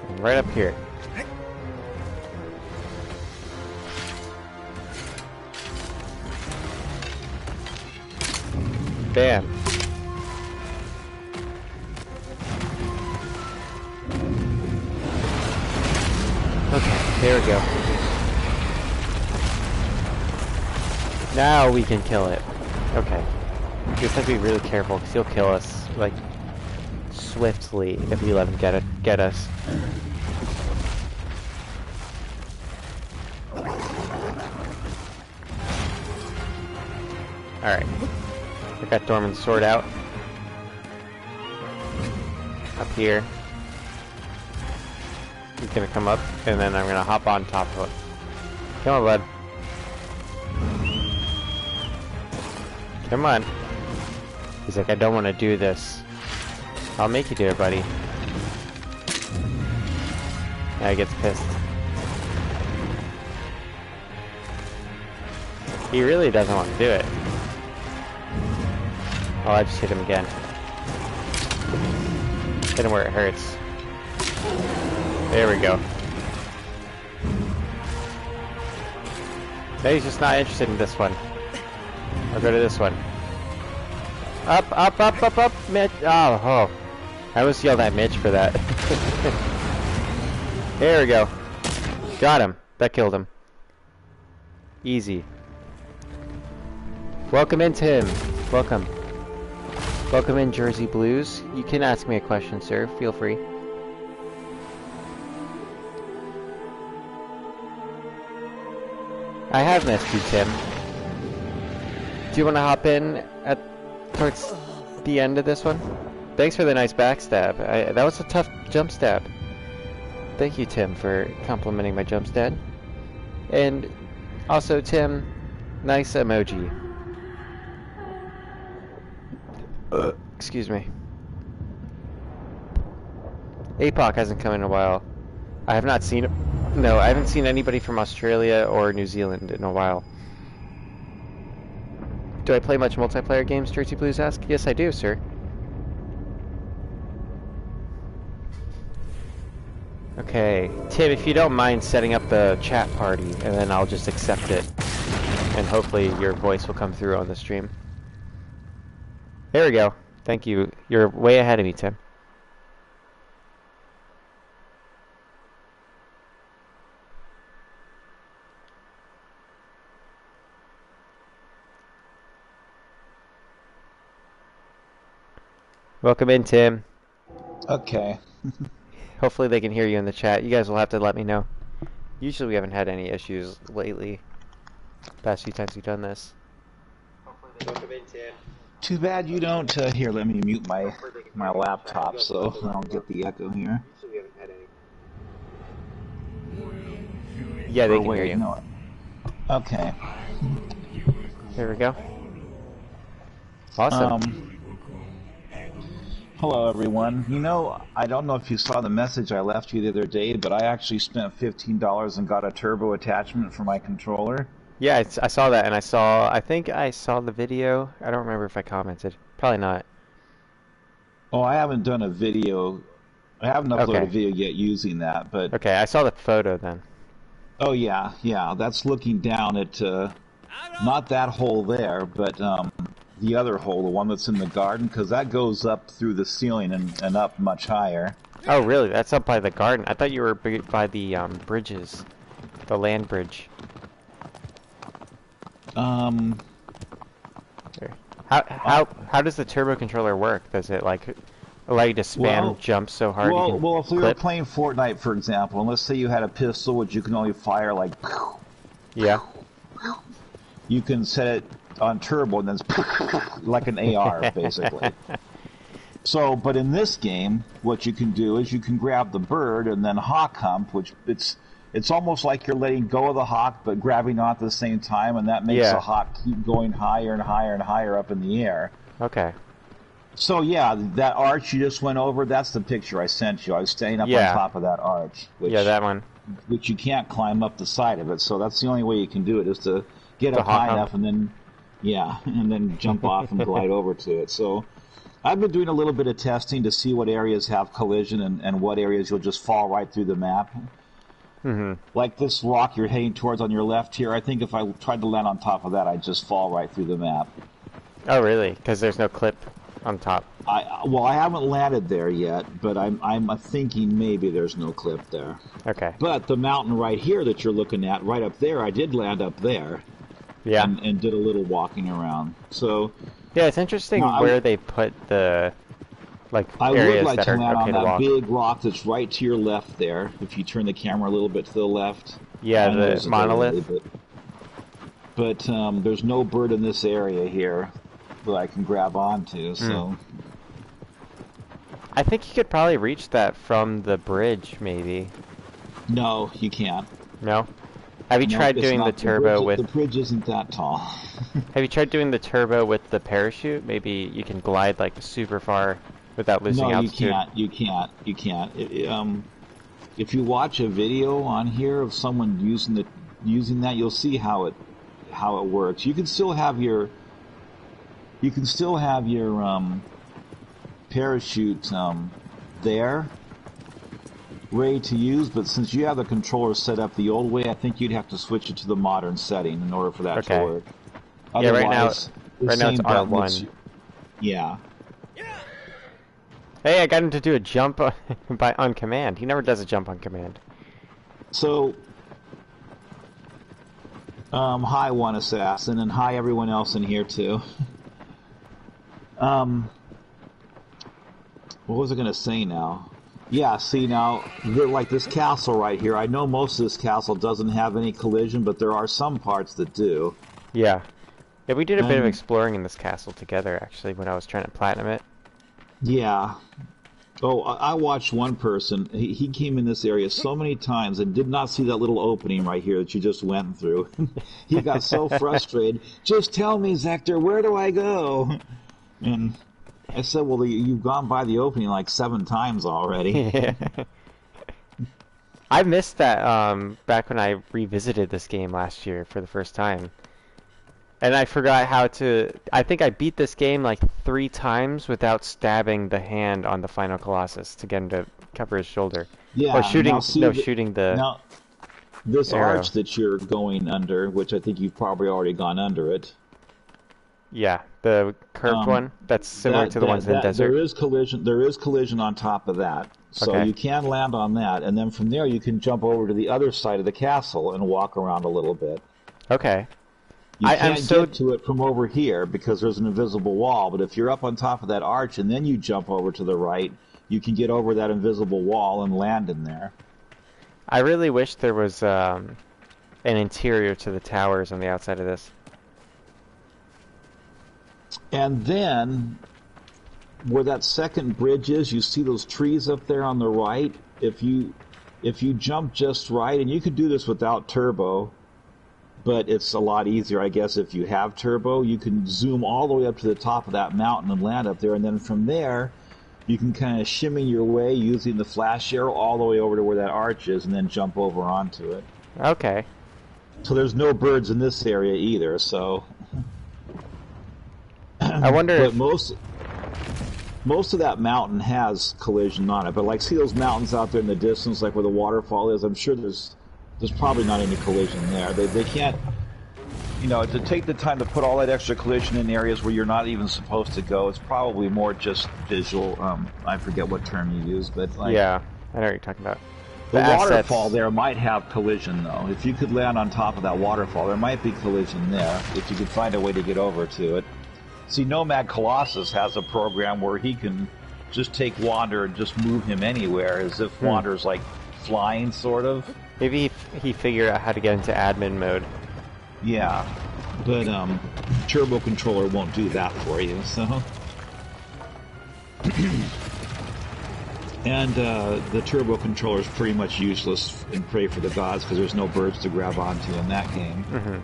And right up here. Bam. Okay, there we go. Now we can kill it. Okay. We just have to be really careful because he'll kill us, like, swiftly if we let him get us. Alright. I got Dormin's sword out. Up here. He's gonna come up, and then I'm gonna hop on top of it. Come on, bud. Come on. He's like, I don't want to do this. I'll make you do it, buddy. Now he gets pissed. He really doesn't want to do it. Oh, I just hit him again. Hit him where it hurts. There we go. Now he's just not interested in this one. I'll go to this one. Up, up, up, up, up, Mitch. Oh, oh. I almost yelled at Mitch for that. There we go. Got him. That killed him. Easy. Welcome in, Tim. Welcome. Welcome in, Jersey Blues. You can ask me a question, sir. Feel free. I have missed you, Tim. Do you want to hop in towards the end of this one? Thanks for the nice backstab. That was a tough jump stab. Thank you, Tim, for complimenting my jump stab. And also, Tim, nice emoji. Excuse me. APOC hasn't come in a while. I have not seen... No, I haven't seen anybody from Australia or New Zealand in a while. Do I play much multiplayer games, Jersey Blues ask? Yes, I do, sir. Okay, Tim, if you don't mind setting up the chat party, and then I'll just accept it, and hopefully your voice will come through on the stream. There we go. Thank you. You're way ahead of me, Tim. Welcome in, Tim. Okay. Hopefully they can hear you in the chat. You guys will have to let me know. Usually we haven't had any issues lately. Past few times we've done this. Welcome in, Tim. Too bad you don't. Here, let me mute my laptop so I don't get the echo here. Yeah, they can hear you. No. Okay. There we go. Awesome. Hello, everyone. You know, I don't know if you saw the message I left you the other day, but I actually spent $15 and got a turbo attachment for my controller. Yeah, I saw that, and I think I saw the video. I don't remember if I commented. Probably not. Oh, I haven't done a video. I haven't uploaded a video yet using that, but... Okay, I saw the photo then. Oh, yeah. That's looking down at, not that hole there, but, the other hole, the one that's in the garden, because that goes up through the ceiling and up much higher. Oh, really? That's up by the garden. I thought you were by the bridges, the land bridge. There. How does the turbo controller work? Does it like allow you to spam jump so hard? Well, if we were playing Fortnite, for example, and let's say you had a pistol which you can only fire like, yeah, you can set it on turbo and then it's like an AR basically. So, but in this game, what you can do is you can grab the bird and then hawk hump, which it's almost like you're letting go of the hawk but grabbing on at the same time, and that makes the hawk keep going higher and higher and higher up in the air. Okay. So yeah, that arch you just went over, that's the picture I sent you. I was staying up on top of that arch. That one. Which you can't climb up the side of it, so that's the only way you can do it, is to get up high enough and then, and then jump off and glide over to it. So I've been doing a little bit of testing to see what areas have collision and what areas you'll just fall right through the map. Mm-hmm. Like this rock you're heading towards on your left here, I think if I tried to land on top of that, I'd just fall right through the map. Oh, really? Because there's no clip on top. I haven't landed there yet, but I'm thinking maybe there's no clip there. Okay. But the mountain right here that you're looking at, right up there, I did land up there. Yeah. And did a little walking around. So. Yeah, it's interesting where they put the I would areas like that to are land okay on to that walk. big rock that's right to your left there. If you turn the camera a little bit to the left. Yeah, the monolith. But there's no bird in this area here that I can grab onto. So. I think you could probably reach that from the bridge, maybe. No, you can't. No? Have you tried doing the turbo with... The bridge isn't that tall. Have you tried doing the turbo with the parachute? Maybe you can glide like super far without losing altitude. No, you can't. If you watch a video on here of someone using that, you'll see how it works. You can still have your parachute there, ready to use, but since you have the controller set up the old way, I think you'd have to switch it to the modern setting in order for that to work. Yeah, right now it's R1. Yeah. Hey, I got him to do a jump on command. He never does a jump on command. So, hi One Assassin, and hi everyone else in here too. What was I going to say now? Yeah, see now, like this castle right here, I know most of this castle doesn't have any collision, but there are some parts that do. Yeah. Yeah, we did a bit of exploring in this castle together, actually, when I was trying to platinum it. Yeah. Oh, I watched one person, he came in this area so many times and did not see that little opening right here that you just went through. He got so frustrated. Just tell me, Zector, where do I go? And I said, well, you've gone by the opening like 7 times already. Yeah. I missed that back when I revisited this game last year for the first time. And I forgot how to... I think I beat this game like 3 times without stabbing the hand on the final Colossus to get him to cover his shoulder. Yeah. Or shooting, now see no, the- shooting the Now, this arrow. arch that you're going under, which I think you've probably already gone under it. Yeah, the curved one. That's similar to the ones in the desert. There is collision. There is collision on top of that, so Okay. you can land on that, and then from there you can jump over to the other side of the castle and walk around a little bit. Okay. You I'm can't so- get to it from over here because there's an invisible wall. But if you're up on top of that arch and then you jump over to the right, you can get over that invisible wall and land in there. I really wish there was an interior to the towers on the outside of this. And then, where that second bridge is, you see those trees up there on the right. If you jump just right, and you could do this without turbo, but it's a lot easier, I guess, if you have turbo. You can zoom all the way up to the top of that mountain and land up there, and then from there, you can kind of shimmy your way using the flash arrow all the way over to where that arch is, and then jump over onto it. Okay. So there's no birds in this area either, so... I wonder But if... most of that mountain has collision on it. But like, see those mountains out there in the distance, like where the waterfall is? I'm sure there's probably not any collision there. They can't, to take the time to put all that extra collision in areas where you're not even supposed to go. It's probably more just visual. I forget what term you use, but like, Yeah, I know what you're talking about. the assets- waterfall there might have collision though. If you could land on top of that waterfall, there might be collision there if you could find a way to get over to it. See, Nomad Colossus has a program where he can just take Wander and just move him anywhere, as if Wander's like flying, sort of. Maybe he figured out how to get into admin mode. Yeah, but Turbo Controller won't do that for you, so... And the Turbo Controller is pretty much useless in Pray for the Gods, because there's no birds to grab onto in that game. Mm-hmm.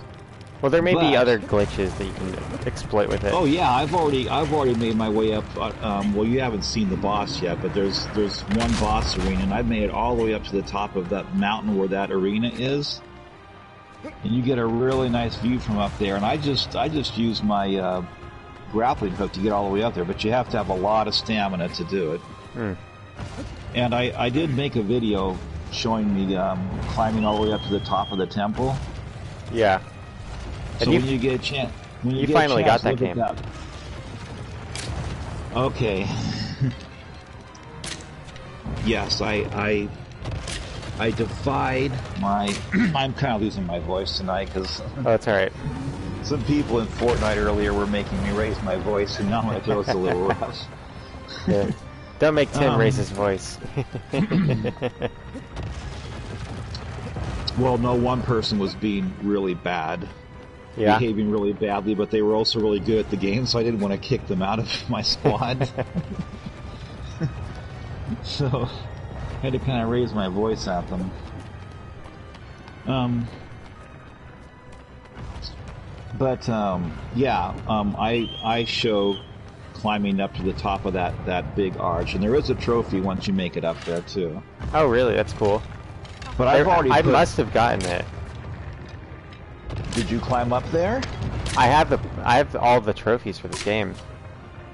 Well, there may be But- other glitches that you can exploit with it. Oh yeah, I've already made my way up. Well, you haven't seen the boss yet, but there's one boss arena, and I've made it all the way up to the top of that mountain where that arena is, and you get a really nice view from up there. And I just use my grappling hook to get all the way up there, but you have to have a lot of stamina to do it. And I did make a video showing me climbing all the way up to the top of the temple. Yeah. So And when you get a chance, you finally got that game. Okay. Yes, I defied my... I'm kind of losing my voice tonight because Oh, that's alright. some people in Fortnite earlier were making me raise my voice, and now my throat's a little rough. Yeah. Don't make Tim raise his voice. Well, no, one person was being really bad. Yeah. Behaving really badly, but they were also really good at the game, so I didn't want to kick them out of my squad. So I had to kind of raise my voice at them. I show climbing up to the top of that big arch, and there is a trophy once you make it up there too. Oh, really? That's cool. But I've already I put... must have gotten it. Did you climb up there? I have all the trophies for this game.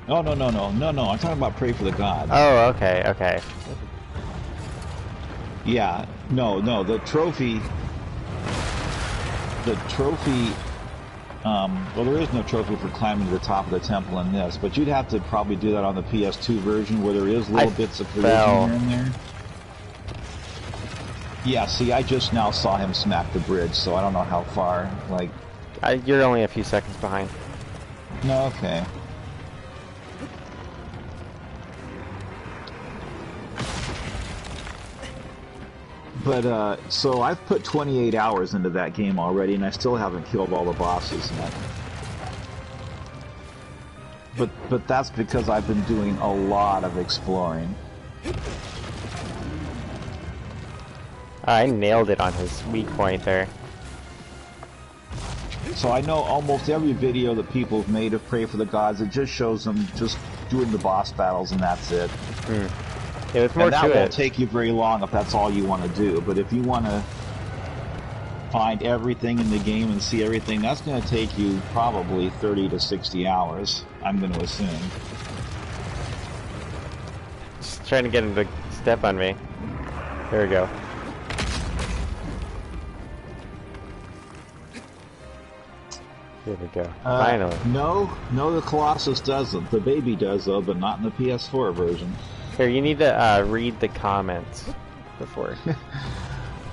Oh, no. I'm talking about Pray for the Gods. Oh, okay. Yeah, no, the trophy... well, there is no trophy for climbing to the top of the temple in this, but you'd have to probably do that on the PS2 version where there is little bits of collision here and there. Yeah, see, I just now saw him smack the bridge, so I don't know how far, like... You're only a few seconds behind. No, okay. But, so I've put 28 hours into that game already, and I still haven't killed all the bosses yet. But that's because I've been doing a lot of exploring. I nailed it on his weak point there. So I know almost every video that people have made of Pray for the Gods, it just shows them just doing the boss battles, and that's it. Yeah, there's more And that to won't it. take you very long if that's all you want to do. But if you want to find everything in the game and see everything, that's going to take you probably 30 to 60 hours, I'm going to assume. Just trying to get him to step on me. There we go. Here we go. Finally. No, the Colossus doesn't. The baby does, though, but not in the PS4 version. Here, you need to read the comments before.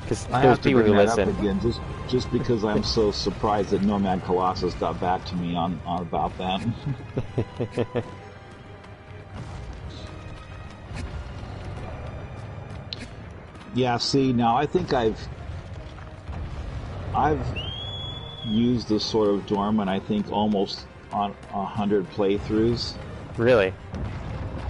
Because I there's have to people bring who that listen. up again, just because I'm so surprised that Nomad Colossus got back to me on about that. Yeah, see, now I think I've used this sort of Dormin, I think, almost on 100 playthroughs. Really?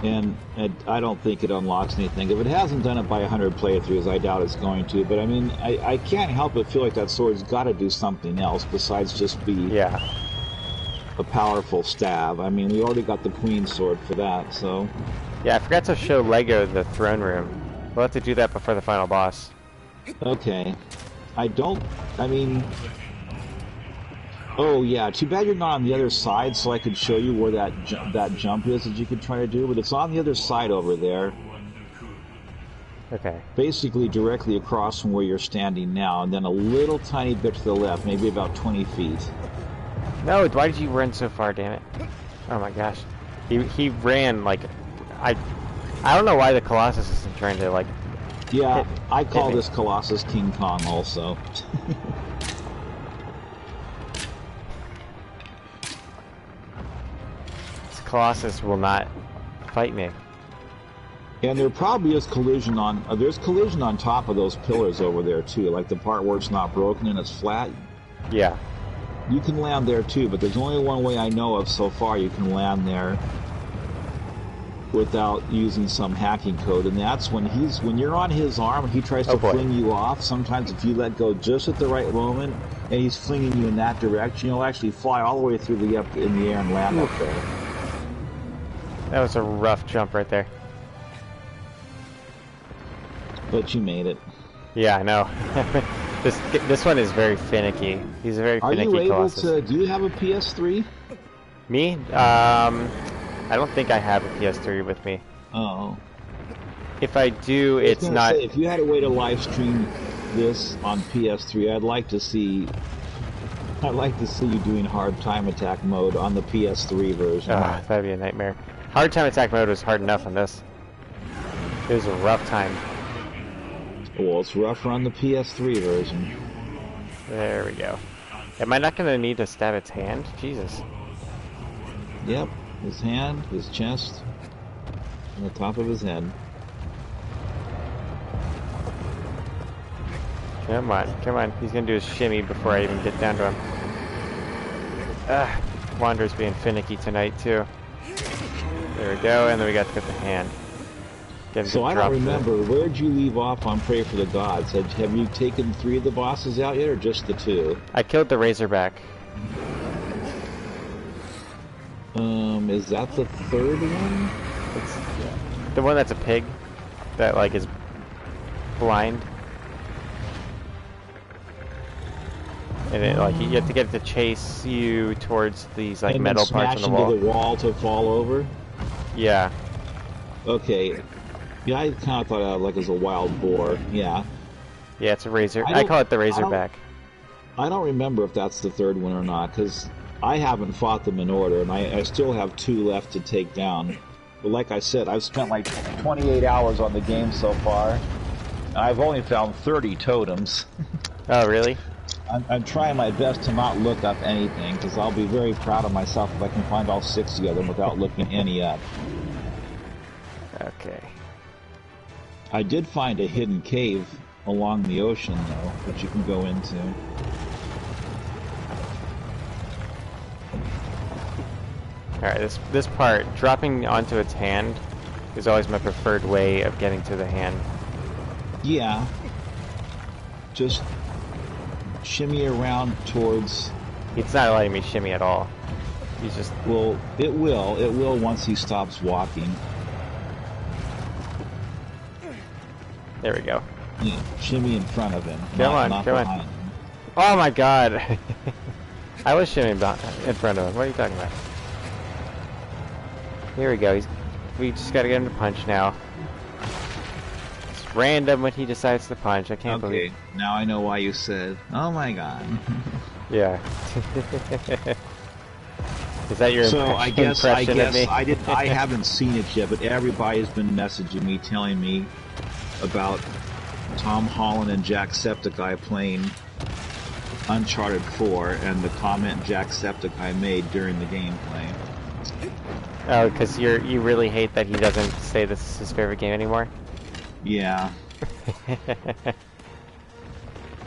And I don't think it unlocks anything. If it hasn't done it by 100 playthroughs, I doubt it's going to. But I mean, I can't help but feel like that sword's got to do something else besides just be a powerful stab. I mean, we already got the Queen sword for that, so... Yeah, I forgot to show Lego the throne room. We'll have to do that before the final boss. Okay. I mean... Oh yeah, too bad you're not on the other side, so I could show you where that jump is that you could try to do, but it's on the other side over there. Okay. Basically directly across from where you're standing now, and then a little tiny bit to the left, maybe about 20 feet. No, why did you run so far, damn it? Oh my gosh. He ran like... I don't know why the Colossus isn't trying to like... Yeah, I call this Colossus King Kong also. Colossus will not fight me. And there probably is collision on... there's collision on top of those pillars over there, too. Like the part where it's not broken and it's flat. Yeah. You can land there, too, but there's only one way I know of so far you can land there without using some hacking code, and that's when you're on his arm, he tries to fling you off. Sometimes if you let go just at the right moment, and he's flinging you in that direction, you'll actually fly all the way through the up in the air and land up there. That was a rough jump right there. But you made it. Yeah, I know. This one is very finicky. He's a very finicky Colossus. Are you able to... Do you have a PS3? Me? I don't think I have a PS3 with me. Oh. If I do, it's not... If you had a way to live stream this on PS3, I'd like to see you doing hard time attack mode on the PS3 version. That'd be a nightmare. Hard time attack mode was hard enough on this. It was a rough time. Well, it's rougher on the PS3 version. There we go. Am I not going to need to stab its hand? Jesus. Yep. His hand, his chest, and the top of his head. Come on, come on. He's going to do his shimmy before I even get down to him. Wander's being finicky tonight, too. There we go, and then we got to get the hand. So I don't remember, where'd you leave off on Pray for the Gods? Have you taken 3 of the bosses out yet, or just the 2? I killed the Razorback. Is that the 3rd one? It's the one that's a pig, that like is blind. And it, like, you have to get it to chase you towards these like and metal then parts on the smash wall. into the wall to fall over? Yeah. Okay. Yeah, I kind of thought of it like as a wild boar. Yeah. Yeah, it's a razor. I call it the Razorback. I don't remember if that's the 3rd one or not, because I haven't fought them in order, and I still have 2 left to take down. But like I said, I've spent like 28 hours on the game so far. And I've only found 30 totems. Oh, really? I'm trying my best to not look up anything, because I'll be very proud of myself if I can find all 60 of them without looking any up. Okay. I did find a hidden cave along the ocean, though, that you can go into. Alright, this part, dropping onto its hand, is always my preferred way of getting to the hand. Yeah. Just shimmy around towards... It's not letting me shimmy at all. He's just... Well, it will. It will once he stops walking. There we go. Yeah, shimmy in front of him. Come on, not come on. behind him. Oh my god! I was shooting in front of him. What are you talking about? Here we go. We just gotta get him to punch now. It's random when he decides to punch. I can't believe. Okay, now I know why you said, "Oh my god." Yeah. Is that your So impression of me? I haven't seen it yet, but everybody's been messaging me, telling me about Tom Holland and Jacksepticeye playing Uncharted 4, and the comment Jacksepticeye made during the gameplay. Oh, because you really hate that he doesn't say this is his favorite game anymore? Yeah.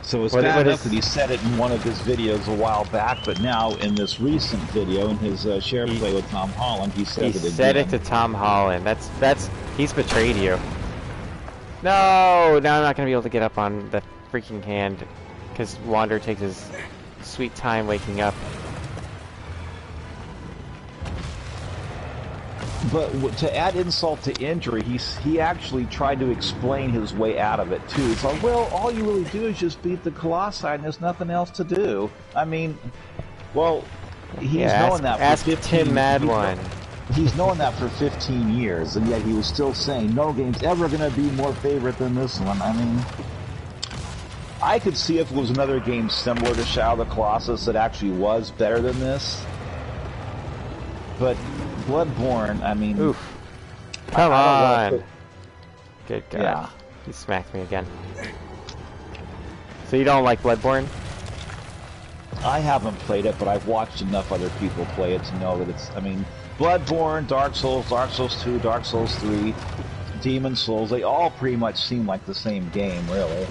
So it's bad enough that he said it in one of his videos a while back, but now in this recent video, in his share play with Tom Holland, he said it again. He said it to Tom Holland. He's betrayed you. No! Now I'm not going to be able to get up on the freaking hand, because Wander takes his sweet time waking up. But to add insult to injury, he actually tried to explain his way out of it too. It's like, well, all you really do is just beat the Colossi, and there's nothing else to do. I mean, well, he's known that for 15 Tim Madone. He's known that for 15 years, and yet he was still saying no game's ever going to be more favorite than this one. I mean, I could see if it was another game similar to Shadow of the Colossus that actually was better than this, but Bloodborne, I mean... Oof. Come on! Good God. Yeah. He smacked me again. So you don't like Bloodborne? I haven't played it, but I've watched enough other people play it to know that it's... I mean, Bloodborne, Dark Souls 2, Dark Souls 3, Demon Souls, they all pretty much seem like the same game, really.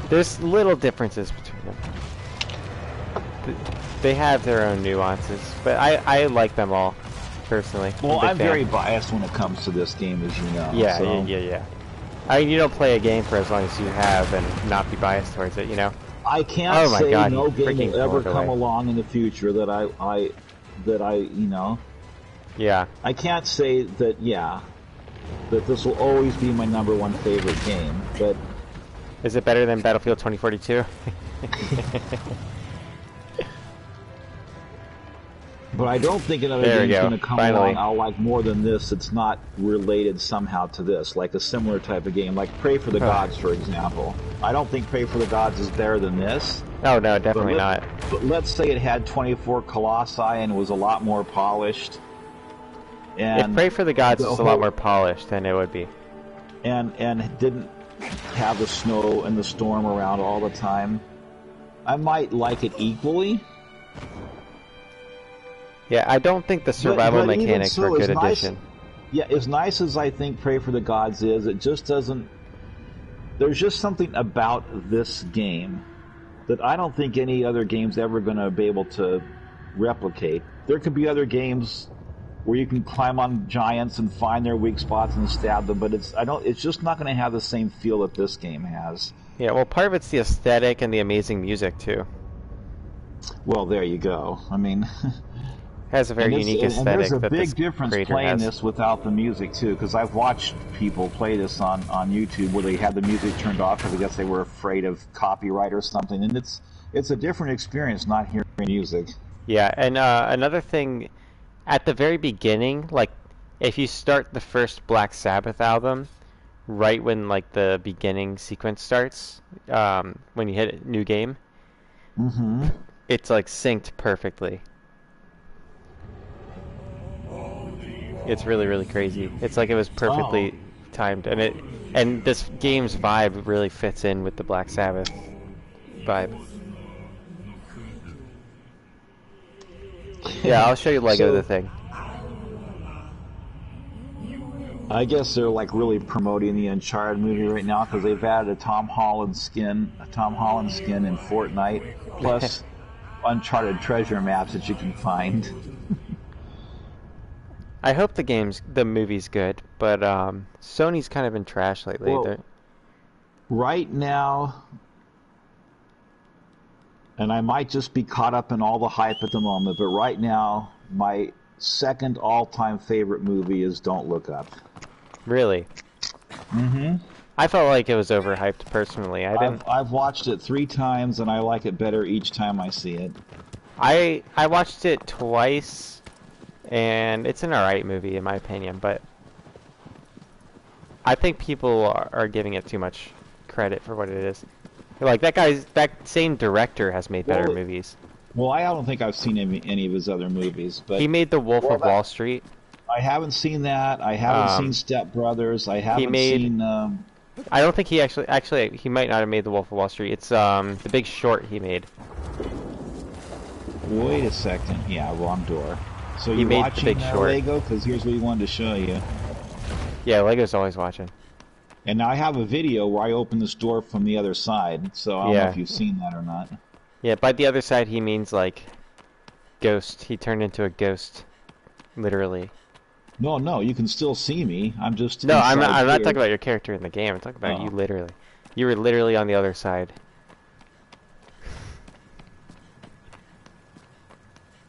There's little differences between them. They have their own nuances, but I like them all, personally. Well, I'm very biased when it comes to this game, as you know. Yeah, so. yeah. I mean, you don't play a game for as long as you have and not be biased towards it, you know? I can't say no game will ever come away. along in the future that I, you know... Yeah. I can't say that, that this will always be my #1 favorite game, but... Is it better than Battlefield 2042? But I don't think another game's going to come along I'll like more than this. It's not related somehow to this, like a similar type of game, like Pray for the Gods, for example. I don't think Pray for the Gods is better than this. Oh, no, definitely not. But let's say it had 24 Colossi and was a lot more polished. And if Pray for the Gods was a lot more polished, then it would be. And didn't have the snow and the storm around all the time, I might like it equally. Yeah, I don't think the survival mechanics were a good addition. Yeah, as nice as I think Pray for the Gods is, it just doesn't... There's just something about this game that I don't think any other game's ever going to be able to replicate. There could be other games where you can climb on giants and find their weak spots and stab them, but it's just not going to have the same feel that this game has. Yeah, well, part of it's the aesthetic and the amazing music, too. Well, there you go. I mean... has a very unique aesthetic. And there's a big difference playing this without the music too, because I've watched people play this on YouTube where they had the music turned off because I guess they were afraid of copyright or something, and it's a different experience not hearing music. Yeah, and another thing, at the very beginning, like if you start the first Black Sabbath album, right when like the beginning sequence starts, when you hit a new game, it's like synced perfectly. It's really, really crazy. It's like it was perfectly timed, and this game's vibe really fits in with the Black Sabbath vibe. Yeah, I'll show you Lego the thing. I guess they're like really promoting the Uncharted movie right now because they've added a Tom Holland skin in Fortnite, plus Uncharted treasure maps that you can find. I hope the movie's good, but Sony's kind of been trash lately. Well, right now, and I might just be caught up in all the hype at the moment, but right now, my second all-time favorite movie is Don't Look Up. Really? I felt like it was overhyped personally. I didn't. I've watched it 3 times and I like it better each time I see it. I watched it twice, and it's an alright movie in my opinion, but I think people are giving it too much credit for what it is. Like that same director has made better movies. Well, I don't think I've seen any of his other movies, but He made The Wolf of Wall Street. I haven't seen that. I haven't seen Step Brothers. I haven't seen. I don't think he actually he might not have made The Wolf of Wall Street. It's The Big Short he made. Wait a second. Yeah, wrong door. So He you made The watching Big Short. Lego? Because here's what he wanted to show you. Yeah, Lego's always watching. And now I have a video where I open this door from the other side. So I don't know if you've seen that or not. Yeah, by the other side he means like ghost. He turned into a ghost, literally. No, you can still see me. I'm just. No, I'm not talking about your character in the game. I'm talking about you literally. You were literally on the other side.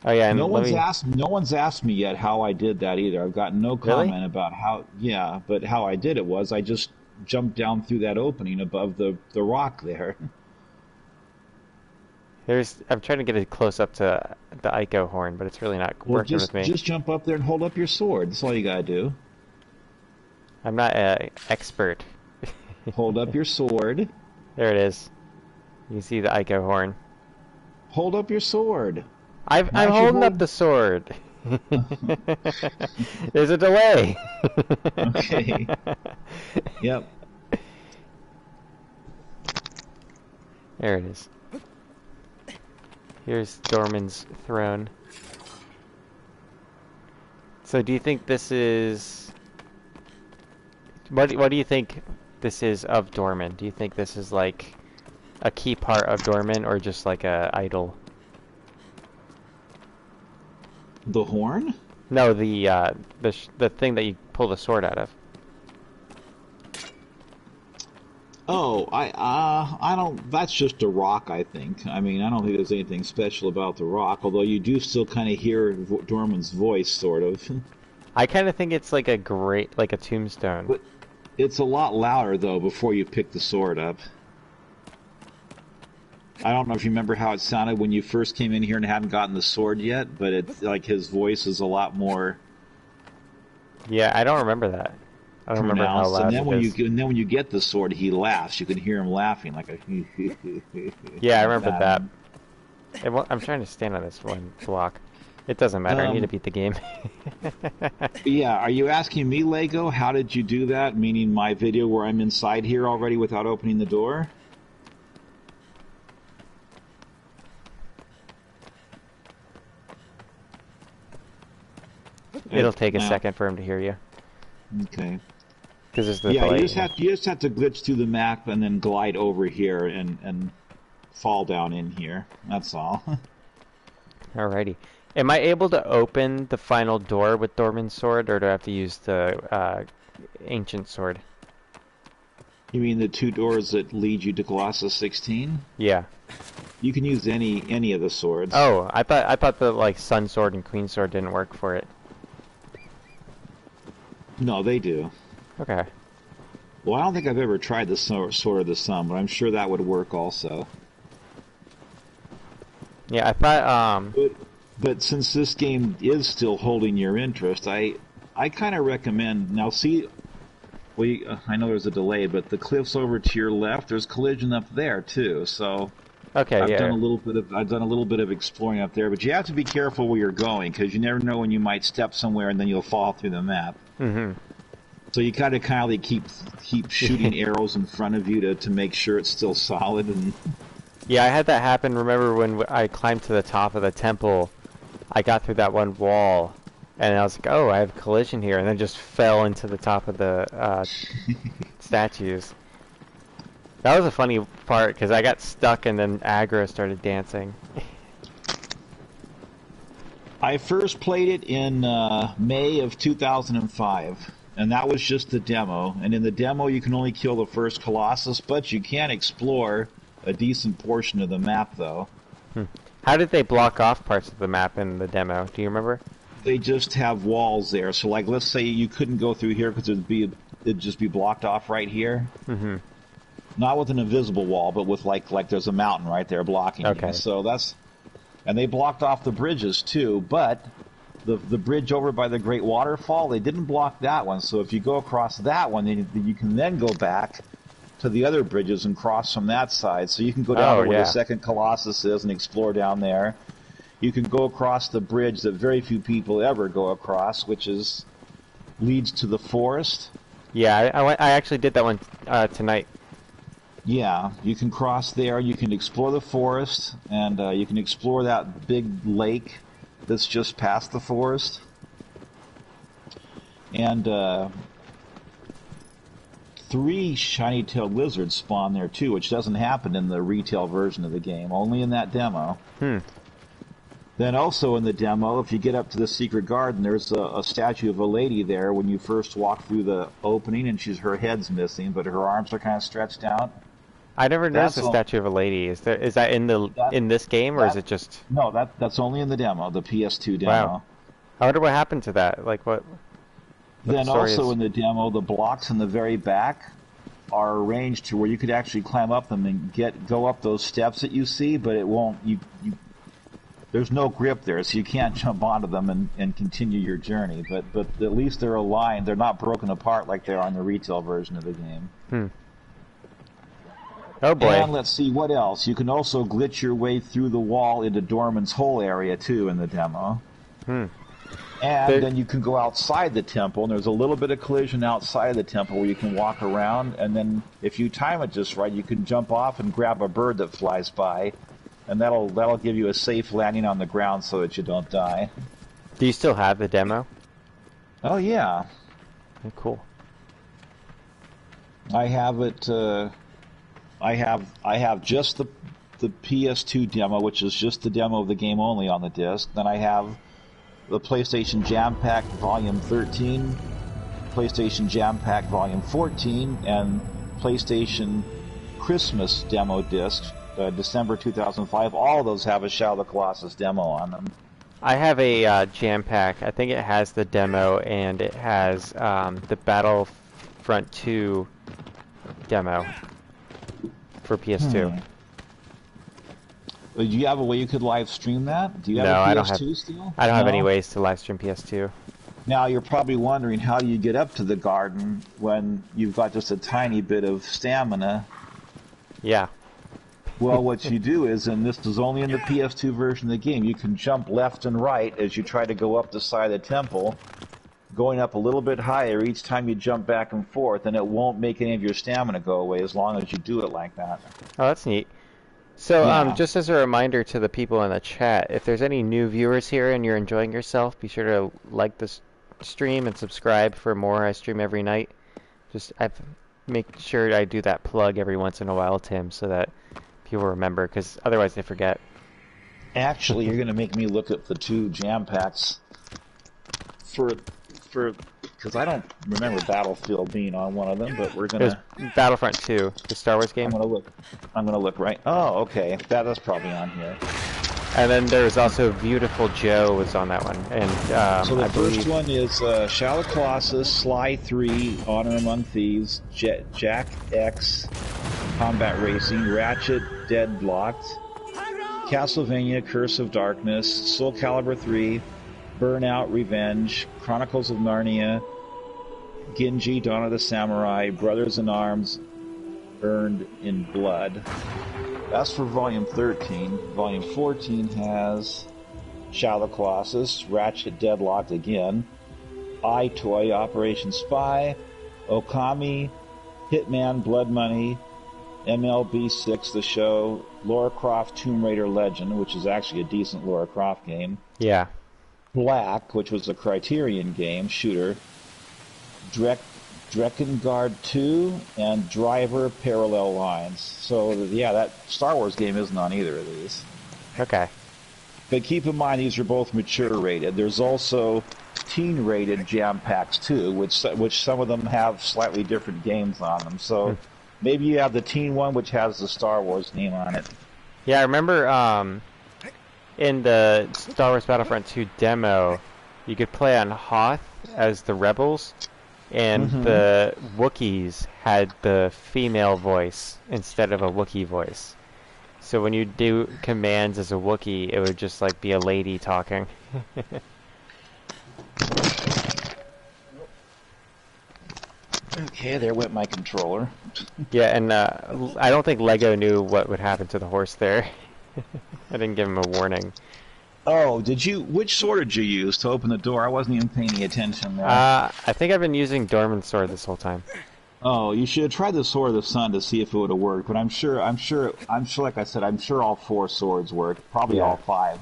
Oh yeah, and no one's asked me yet how I did that either. I've got no comment about how. Yeah, but how I did it was I just jumped down through that opening above the rock there. I'm trying to get a close up to the Ico horn, but it's really not working with me. Just jump up there and hold up your sword. That's all you gotta do. I'm not an expert. Hold up your sword. There it is. You can see the Ico horn. Hold up your sword. I'm holding up the sword. There's a delay. Okay. Yep. There it is. Here's Dormin's throne. So do you think this is... What do you think this is of Dormin? Do you think this is like a key part of Dormin or just like a idol? The horn? No, the thing that you pull the sword out of. Oh, I don't. That's just a rock, I think. I mean, I don't think there's anything special about the rock. Although you do still kind of hear Dorman's voice, sort of. I kind of think it's like a tombstone. But it's a lot louder though before you pick the sword up. I don't know if you remember how it sounded when you first came in here and hadn't gotten the sword yet, but it's like his voice is a lot more. Yeah, I don't remember that. I don't remember how loud and then it is. and then when you get the sword, he laughs. You can hear him laughing like a. Yeah, I remember that. I'm trying to stand on this one block. It doesn't matter. I need to beat the game. Yeah, are you asking me, Lego? How did you do that? Meaning my video where I'm inside here already without opening the door? It'll take a second for him to hear you. Okay. Because there's the delay. You just have to glitch through the map and then glide over here and fall down in here. That's all. Alrighty. Am I able to open the final door with Dormin's sword, or do I have to use the ancient sword? You mean the 2 doors that lead you to Colossus 16? Yeah. You can use any of the swords. Oh, I thought the like Sun Sword and Queen Sword didn't work for it. No, they do. Okay. Well, I don't think I've ever tried the Sword of the Sun, but I'm sure that would work also. Yeah, I thought But since this game is still holding your interest, I kind of recommend now. See, I know there's a delay, but the cliffs over to your left, there's collision up there too. So okay, I've done a little bit of exploring up there, but you have to be careful where you're going because you never know when you might step somewhere and then you'll fall through the map. Mm-hmm. So you gotta kind of keep shooting arrows in front of you to make sure it's still solid. And yeah, I had that happen. Remember when I climbed to the top of the temple? I got through that one wall, and I was like, "Oh, I have collision here," and then just fell into the top of the statues. That was a funny part because I got stuck, and then aggro started dancing. I first played it in May of 2005, and that was just the demo. And in the demo, you can only kill the first Colossus, but you can explore a decent portion of the map, though. How did they block off parts of the map in the demo? Do you remember? They just have walls there. So, like, let's say you couldn't go through here because it'd just be blocked off right here. Mm-hmm. Not with an invisible wall, but with like there's a mountain right there blocking Okay. you. So and they blocked off the bridges too. But the bridge over by the Great Waterfall, they didn't block that one. So if you go across that one, then you can then go back to the other bridges and cross from that side. So you can go down to where the second Colossus is and explore down there. You can go across the bridge that very few people ever go across, which leads to the forest. Yeah, I actually did that one tonight. Yeah, you can cross there. You can explore the forest, and you can explore that big lake that's just past the forest. And 3 shiny-tailed lizards spawn there too, which doesn't happen in the retail version of the game, only in that demo. Then also in the demo, if you get up to the secret garden, there's a statue of a lady there when you first walk through the opening, and her head's missing, but her arms are kind of stretched out. I never noticed a statue of a lady. Is that in this game, or is it just? No, that's only in the demo, the PS2 demo. Wow. I wonder what happened to that. Like what Then the story also is. in the demo, the blocks in the very back are arranged to where you could actually climb up them and go up those steps that you see, but it won't. There's no grip there, so you can't jump onto them and continue your journey. But at least they're aligned. They're not broken apart like they are in the retail version of the game. Oh boy. And let's see, what else? You can also glitch your way through the wall into Dormin's whole area, too, in the demo. And then you can go outside the temple, and there's a little bit of collision outside of the temple where you can walk around, and then if you time it just right, you can jump off and grab a bird that flies by, and that'll give you a safe landing on the ground so that you don't die. Do you still have the demo? Oh, yeah. Oh, cool. I have it... I have just the PS2 demo, which is just the demo of the game only on the disc. Then I have the PlayStation Jam Pack Volume 13, PlayStation Jam Pack Volume 14, and PlayStation Christmas demo disc, December 2005. All of those have a Shadow of the Colossus demo on them. I have a jam pack. I think it has the demo and it has the Battlefront 2 demo for PS2. Do you have a way you could live stream that? Do you have a PS2 still? I don't have any ways to live stream PS2. Now you're probably wondering, how do you get up to the garden when you've got just a tiny bit of stamina? Yeah. Well, what you do is, and this is only in the PS2 version of the game, you can jump left and right as you try to go up the side of the temple, going up a little bit higher each time you jump back and forth, and it won't make any of your stamina go away as long as you do it like that. Oh, that's neat. So, Yeah. just as a reminder to the people in the chat, if there's any new viewers here and you're enjoying yourself, be sure to like this stream and subscribe for more. I stream every night. I make sure I do that plug every once in a while, Tim, so that people remember, because otherwise they forget. Actually, you're going to make me look up the 2 jam packs because I don't remember Battlefield being on one of them, but we're going to... Battlefront 2, the Star Wars game. I'm gonna look right... Oh, okay. That is probably on here. And then there's also Beautiful Joe was on that one. And so the first one is Shadow of the Colossus, Sly 3, Honor Among Thieves, Jack X, Combat Racing, Ratchet, Deadlocked, Castlevania, Curse of Darkness, Soul Calibur 3, Burnout, Revenge, Chronicles of Narnia, Genji, Dawn of the Samurai, Brothers in Arms, Earned in Blood. That's for Volume 13. Volume 14 has Shadow of the Colossus, Ratchet, Deadlocked again, iToy, Operation Spy, Okami, Hitman, Blood Money, MLB 6, The Show, Lara Croft, Tomb Raider Legend, which is actually a decent Lara Croft game. Yeah. Black, which was a Criterion game, shooter, Drekengard 2, and Driver Parallel Lines. So, yeah, that Star Wars game isn't on either of these. Okay. But keep in mind, these are both mature rated. There's also teen rated jam packs too, which some of them have slightly different games on them. So maybe you have the teen one, which has the Star Wars name on it. Yeah, I remember in the Star Wars Battlefront 2 demo, you could play on Hoth as the rebels, and the Wookiees had the female voice instead of a Wookiee voice. So when you do commands as a Wookiee, it would just like be a lady talking. Okay, there went my controller. Yeah, and I don't think Lego knew what would happen to the horse there. I didn't give him a warning. Oh, did you? Which sword did you use to open the door? I wasn't even paying any attention there. I think I've been using Dormin's sword this whole time. Oh, you should have tried the Sword of the Sun to see if it would have worked. But I'm sure, like I said, I'm sure all 4 swords work. Probably all 5,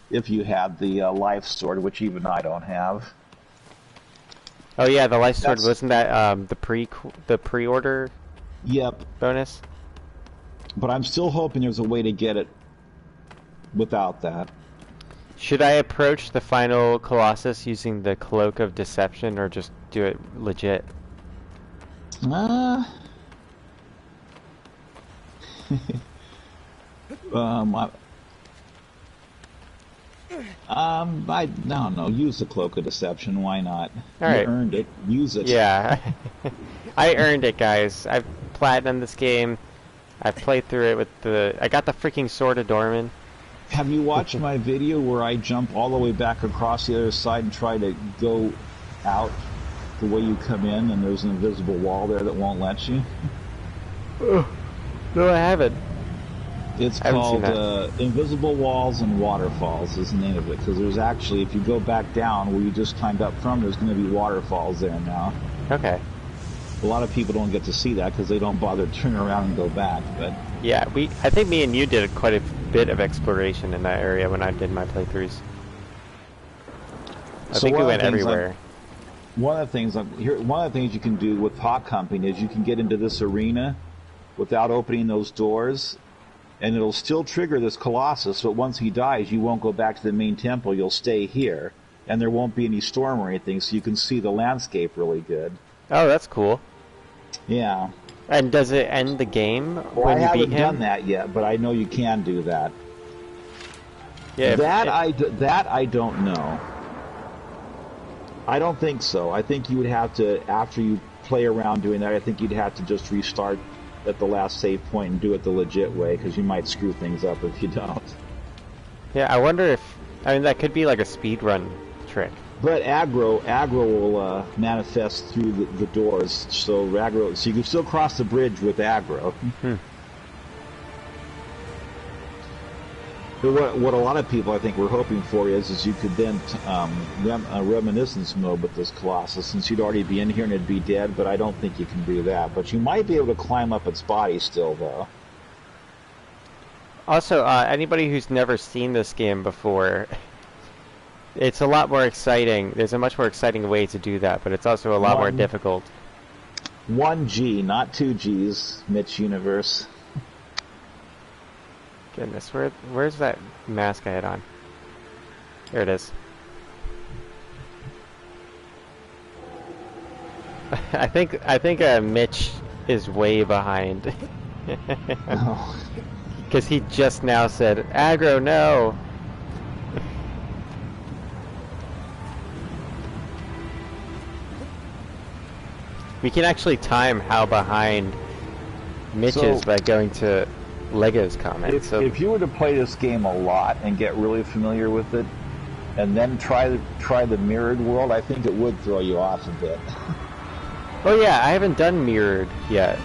if you had the life sword, which even I don't have. Oh yeah, the life sword, wasn't that the pre-order? Yep. Bonus? But I'm still hoping there's a way to get it without that. Should I approach the final Colossus using the Cloak of Deception, or just do it legit? I don't know. Use the Cloak of Deception. Why not? All right. You earned it. Use it. Yeah. I earned it, guys. I've platinumed this game. I've played through it with I got the freaking Sword of Dormin. Have you watched my video where I jump all the way back across the other side and try to go out the way you come in, and there's an invisible wall there that won't let you? No, I haven't. It's called Invisible Walls and Waterfalls is the name of it, because there's actually, if you go back down where you just climbed up from, there's going to be waterfalls there now. Okay. A lot of people don't get to see that because they don't bother turning around and go back, but... Yeah, I think me and you did quite a bit of exploration in that area when I did my playthroughs. I think we went everywhere. One of the things you can do with hot camping is you can get into this arena without opening those doors, and it'll still trigger this Colossus, but once he dies, you won't go back to the main temple, you'll stay here, and there won't be any storm or anything, so you can see the landscape really good. Oh, that's cool. Yeah. And does it end the game when you beat him? I haven't done that yet, but I know you can do that. Yeah. That I don't know. I don't think so. I think you would have to, after you play around doing that, I think you'd have to just restart at the last save point and do it the legit way, because you might screw things up if you don't. Yeah, I wonder if... I mean, that could be like a speedrun trick. But aggro will manifest through the doors, so you can still cross the bridge with aggro. But what a lot of people, I think, were hoping for is you could then reminiscence mode with this Colossus, since you'd already be in here and it'd be dead, but I don't think you can do that. But you might be able to climb up its body still, though. Also, anybody who's never seen this game before, it's a lot more exciting. There's a much more exciting way to do that, but it's also a lot more difficult. 1G, not 2Gs, Mitch Universe. Goodness, where's that mask I had on? There it is. I think Mitch is way behind. Because he just now said, aggro, no! We can actually time how behind Mitch is by going to Lego's comments. If you were to play this game a lot and get really familiar with it, and then try the mirrored world, I think it would throw you off a bit. Oh yeah, I haven't done mirrored yet.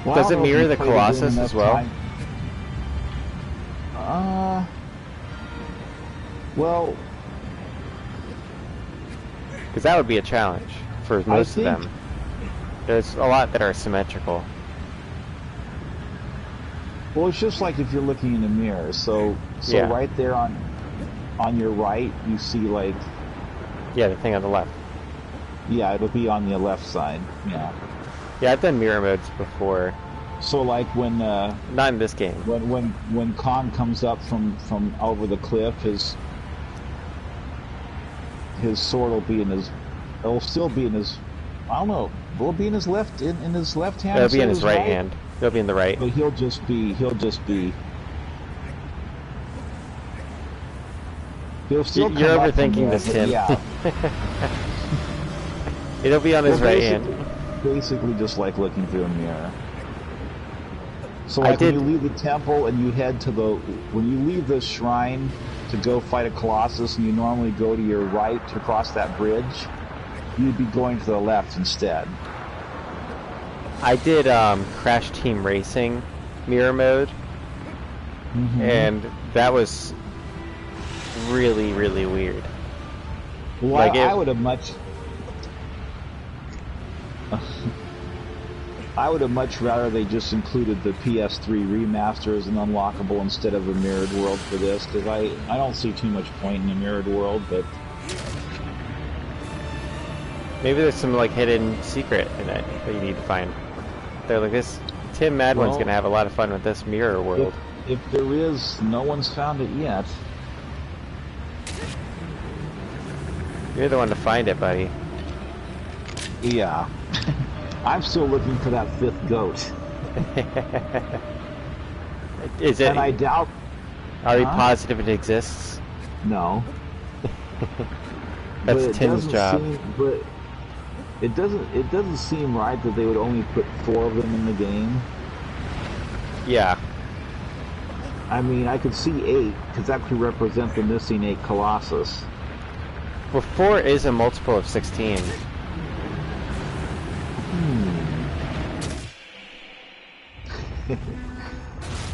Well, does it mirror the Colossus as well? Well, because that would be a challenge for most of them. There's a lot that are symmetrical. Well, it's just like if you're looking in a mirror. So yeah. Right there on your right, you see like... Yeah, the thing on the left. Yeah, it'll be on the left side. Yeah. Yeah, I've done mirror modes before. So like when... Not in this game. When Kong comes up from over the cliff, his sword will be in his... It'll still be in his... I don't know. Will it be in his left in his left hand? It'll be in his right hand. He'll be in the right. But he'll just be He'll still You're come up from overthinking there, this, but Tim. yeah. It'll be on his They're right hand. basically just like looking through a mirror. So I like when did- you leave the temple and you head to when you leave the shrine to go fight a Colossus and you normally go to your right to cross that bridge, you'd be going to the left instead. I did Crash Team Racing mirror mode, and that was really, really weird. Well, Like I would have much... I would have much rather they just included the PS3 remaster as an unlockable instead of a mirrored world for this, because I don't see too much point in a mirrored world, but... Maybe there's some like hidden secret in it that you need to find. They're like this. Tim Madwin's Well, gonna have a lot of fun with this mirror world. If there is, no one's found it yet. You're the one to find it, buddy. Yeah. I'm still looking for that fifth goat. Is it? And I doubt... Are you Huh? positive it exists? No. That's But it Tim's doesn't job. But it doesn't seem right that they would only put 4 of them in the game. Yeah. I mean, I could see 8, because that could represent the missing 8 Colossus. Well, 4 is a multiple of 16.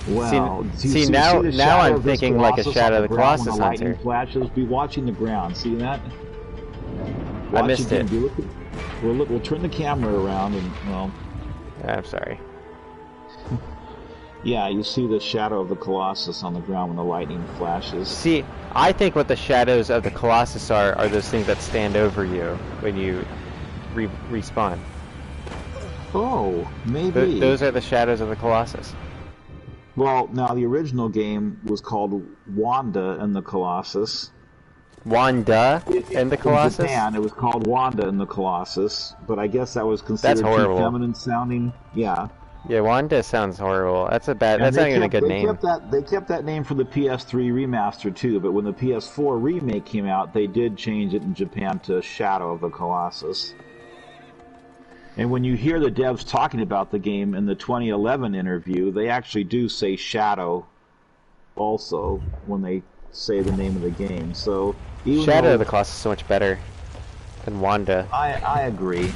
Well, see, you now the I'm shadow of this thinking like a Colossus Shadow on of the ground when Colossus the lightning hunter. flashes. Be watching the ground. See that? I missed it. We'll turn the camera around and, well... I'm sorry. Yeah, you see the shadow of the Colossus on the ground when the lightning flashes. See, I think what the shadows of the Colossus are those things that stand over you when you respawn. Oh, maybe. Those are the shadows of the Colossus. Well, now the original game was called Wanda and the Colossus. Wanda and the Colossus? In Japan, it was called Wanda and the Colossus, but I guess that was considered That's horrible. too feminine sounding. Yeah. Yeah, Wanda sounds horrible. That's And not even a good name. They kept that name for the PS3 remaster too, but when the PS4 remake came out, they did change it in Japan to Shadow of the Colossus. And when you hear the devs talking about the game in the 2011 interview, they actually do say Shadow also when they say the name of the game. So Shadow of the Colossus is so much better than Wanda. I agree.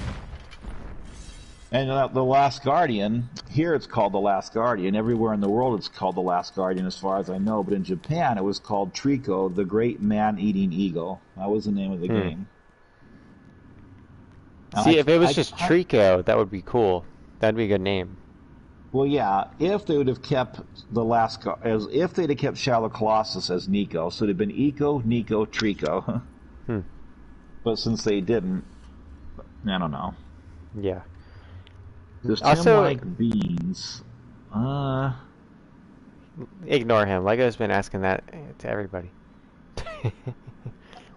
And The Last Guardian, here it's called The Last Guardian. Everywhere in the world it's called The Last Guardian as far as I know. But in Japan it was called Trico, the Great Man-Eating Eagle. That was the name of the game. See, if it was just Trico, that would be cool. That'd be a good name. Well, yeah, if they would have kept if they'd have kept Shadow of the Colossus as Nico, so it'd have been Eco, Nico, Trico. But since they didn't, I don't know. Yeah. Does Tim Also, like beans? Ignore him. Lego's been asking that to everybody.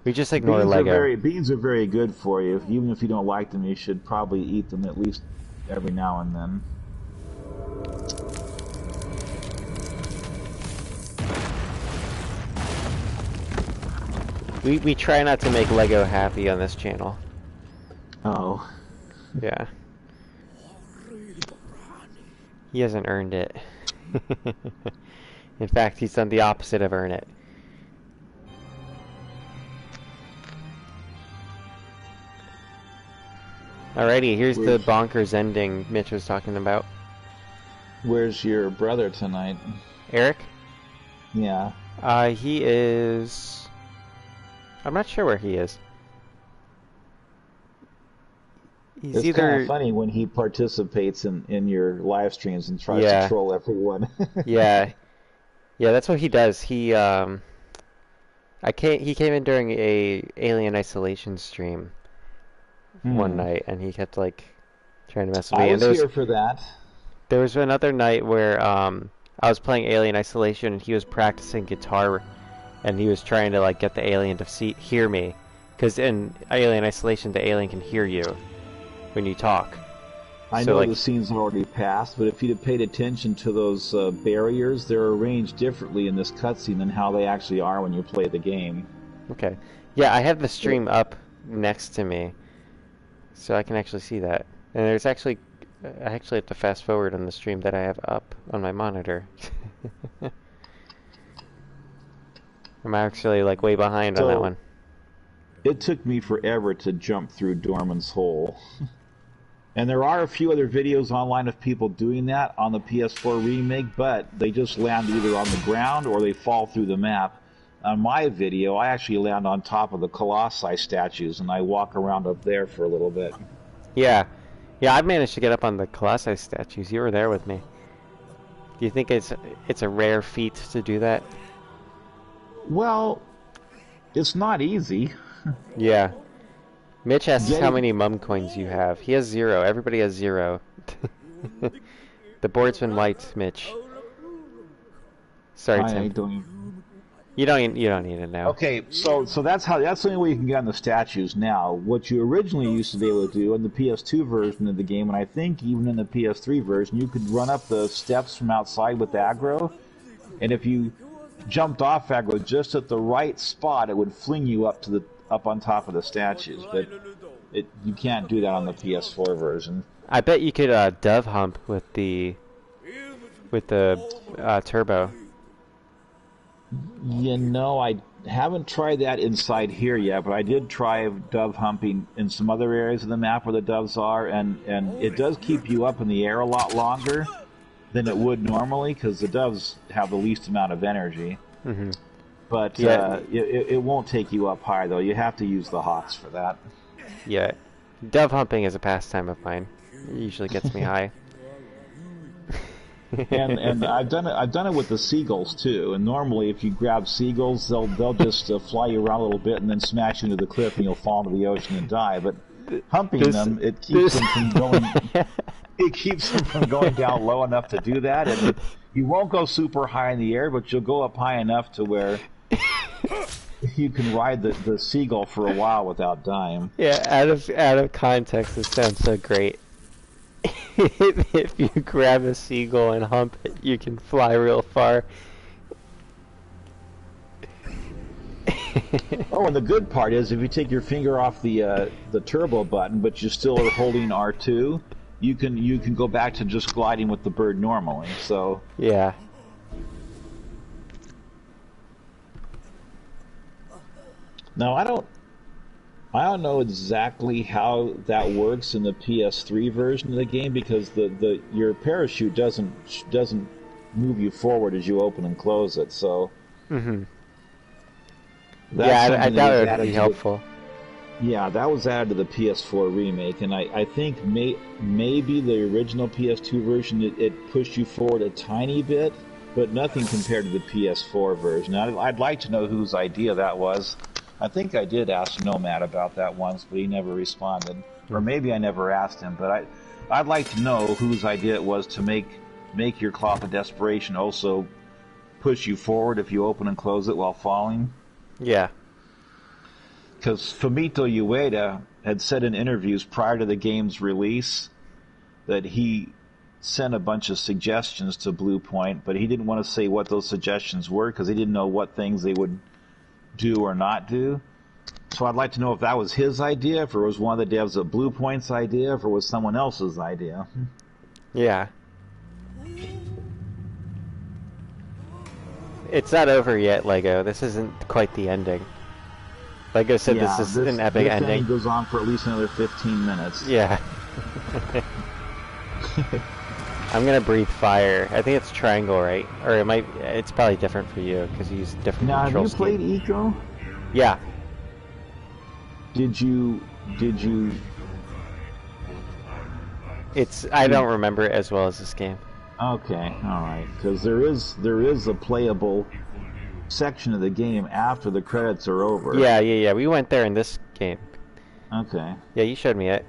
We just ignore Lego. Beans are very good for you. Even if you don't like them, you should probably eat them at least every now and then. We try not to make Lego happy on this channel. Oh. Yeah. He hasn't earned it. In fact, he's done the opposite of earn it. Alrighty, here's the bonkers ending Mitch was talking about. Where's your brother tonight? Eric? Yeah. He is... I'm not sure where he is. He's It's either... kind of funny when he participates in your live streams and tries Yeah. to troll everyone. Yeah. Yeah, that's what he does. He came in during a Alien Isolation stream one night, and he kept like trying to mess with me. I And was here for that. there was another night where I was playing Alien Isolation, and he was practicing guitar, and he was trying to like get the alien to hear me, because in Alien Isolation the alien can hear you when you talk. I So, know like, the scene's already passed, but if you'd have paid attention to those barriers, they're arranged differently in this cutscene than how they actually are when you play the game. Okay. Yeah, I have the stream up next to me, so I can actually see that. And there's actually, I actually have to fast forward on the stream that I have up on my monitor. I'm actually like way behind on that one. It took me forever to jump through Dormin's hole. And there are a few other videos online of people doing that on the PS4 remake, but they just land either on the ground or they fall through the map. On my video, I actually land on top of the Colossi statues, and I walk around up there for a little bit. Yeah. Yeah, I've managed to get up on the Colossus statues. You were there with me. Do you think it's a rare feat to do that? Well, it's not easy. Yeah. Mitch asks how many mum coins you have. He has 0. Everybody has 0. The board's been wiped, Mitch. Sorry, Tim. You don't need to know. Okay, so that's the only way you can get on the statues now. What you originally used to be able to do in the PS2 version of the game, and I think even in the PS3 version, you could run up the steps from outside with aggro, and if you jumped off aggro just at the right spot, it would fling you up on top of the statues. But you can't do that on the PS4 version. I bet you could dove hump with the turbo. You know, I haven't tried that inside here yet, but I did try dove humping in some other areas of the map where the doves are, and it does keep you up in the air a lot longer than it would normally, because the doves have the least amount of energy. Mm-hmm. But yeah. It won't take you up high, though. You have to use the hawks for that. Yeah. Dove humping is a pastime of mine. It usually gets me high. and I've done it with the seagulls too. And normally, if you grab seagulls, they'll just fly you around a little bit and then smash you into the cliff, and you'll fall into the ocean and die. But humping them, it keeps them from going. It keeps them from going down low enough to do that, and you won't go super high in the air, but you'll go up high enough to where you can ride the seagull for a while without dying. Yeah, out of context, it sounds so great. If you grab a seagull and hump it, you can fly real far. Oh, and the good part is if you take your finger off the turbo button, but you still are holding R2, you can go back to just gliding with the bird normally. So yeah. Now I don't know exactly how that works in the PS3 version of the game, because your parachute doesn't move you forward as you open and close it. So yeah, I doubt it would be helpful. Yeah, that was added to the PS4 remake, and I think maybe the original PS2 version it pushed you forward a tiny bit, but nothing compared to the PS4 version. I'd like to know whose idea that was. I think I did ask Nomad about that once, but he never responded. Or maybe I never asked him, but I'd like to know whose idea it was to make your Cloth of Desperation also push you forward if you open and close it while falling. Yeah. Because Fumito Ueda had said in interviews prior to the game's release that he sent a bunch of suggestions to Blue Point, but he didn't want to say what those suggestions were because he didn't know what things they would do or not do. So I'd like to know if that was his idea, if it was one of the devs at Blue Point's idea, if it was someone else's idea. Yeah. It's not over yet, Lego. This isn't quite the ending. Lego said this is an epic ending. This goes on for at least another 15 minutes. Yeah. I'm gonna breathe fire. I think it's triangle, right? Or it might. It's probably different for you because you use different now, control have you played Eco? Yeah. Did you? It's. I don't remember it as well as this game. Okay, all right. Because there is a playable section of the game after the credits are over. Yeah. We went there in this game. Okay. Yeah, you showed me it.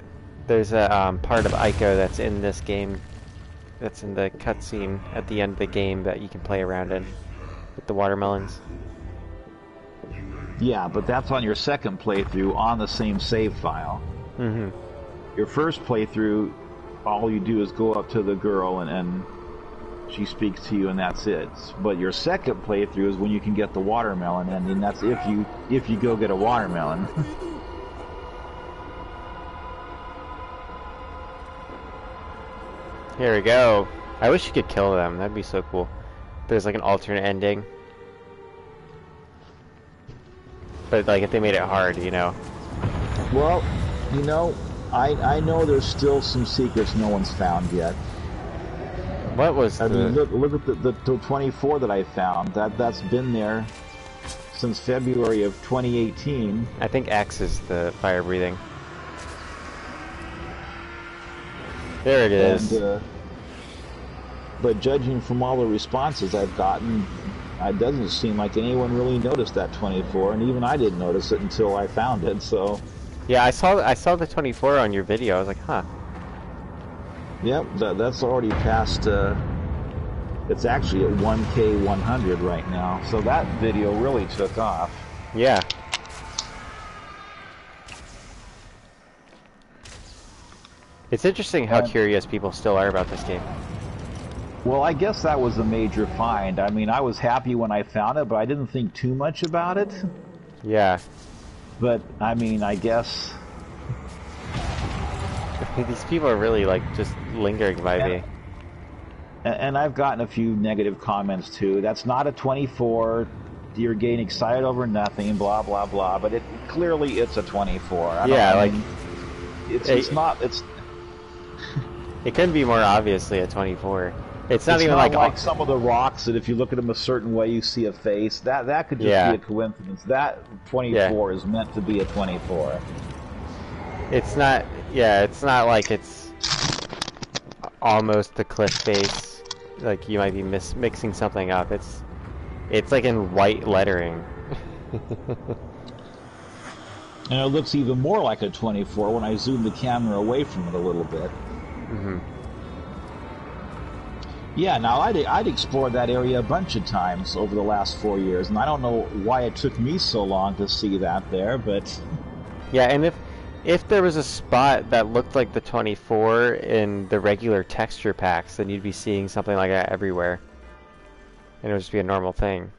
There's a part of Ico that's in this game. That's in the cutscene at the end of the game that you can play around in with the watermelons. Yeah, but that's on your second playthrough on the same save file. Mm-hmm. Your first playthrough, all you do is go up to the girl and she speaks to you and that's it. But your second playthrough is when you can get the watermelon ending. That's if you go get a watermelon. Here we go. I wish you could kill them. That'd be so cool. There's like an alternate ending. But like if they made it hard, you know. Well, you know, I know there's still some secrets no one's found yet. What was I mean, look at the 24 that I found. That's been there since February of 2018. I think X is the fire breathing. There it is. But judging from all the responses I've gotten, it doesn't seem like anyone really noticed that 24, and even I didn't notice it until I found it. So. Yeah, I saw the 24 on your video. I was like, huh. Yep, that's already past. It's actually at 1K 100 right now. So that video really took off. Yeah. It's interesting how curious people still are about this game. Well, I guess that was a major find. I mean, I was happy when I found it, but I didn't think too much about it. Yeah. But, I mean, I guess... These people are really, like, just lingering by me. And I've gotten a few negative comments, too. That's not a 24. You're getting excited over nothing, blah, blah, blah. But clearly it's a 24. It's not... It couldn't be more obviously a 24. It's not even like some of the rocks that if you look at them a certain way, you see a face. That could just be a coincidence. That 24 is meant to be a 24. It's not. Yeah, it's not like it's almost the cliff face. Like you might be mixing something up. It's like in white lettering. And it looks even more like a 24 when I zoom the camera away from it a little bit. Mm-hmm. Yeah, now I'd explored that area a bunch of times over the last 4 years, and I don't know why it took me so long to see that there, but... Yeah, and if there was a spot that looked like the 24 in the regular texture packs, then you'd be seeing something like that everywhere. And it would just be a normal thing.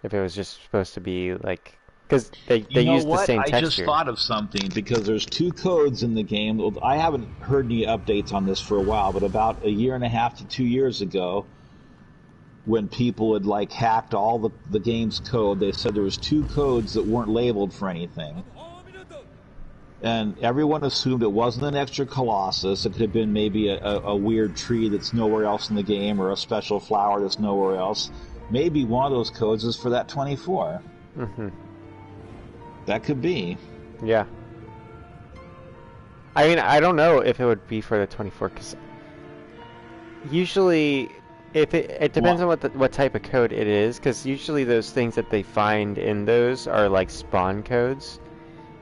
If it was just supposed to be, like... Because they use the same texture. I just thought of something, because there's 2 codes in the game. I haven't heard any updates on this for a while, but about 1.5 to 2 years ago, when people had like hacked all the game's code, they said there was 2 codes that weren't labeled for anything. And everyone assumed it wasn't an extra Colossus. It could have been maybe a weird tree that's nowhere else in the game, or a special flower that's nowhere else. Maybe one of those codes is for that 24. Mm-hmm. That could be. Yeah. I mean, I don't know if it would be for the 24, because usually, if it depends on what type of code it is, because usually those things that they find in those are like spawn codes,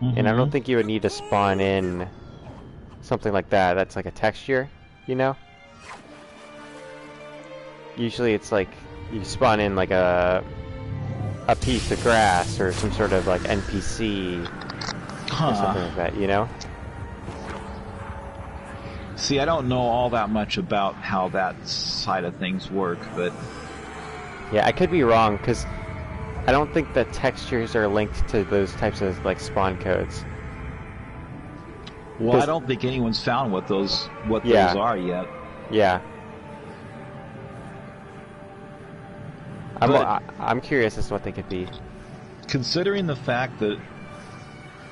and I don't think you would need to spawn in something like that. That's like a texture, you know? Usually it's like you spawn in like a piece of grass or some sort of like NPC or something like that, you know? See, I don't know all that much about how that side of things work, but... Yeah, I could be wrong, because I don't think the textures are linked to those types of like spawn codes. Well, I don't think anyone's found what those are yet. Yeah. I'm curious as to what they could be. Considering the fact that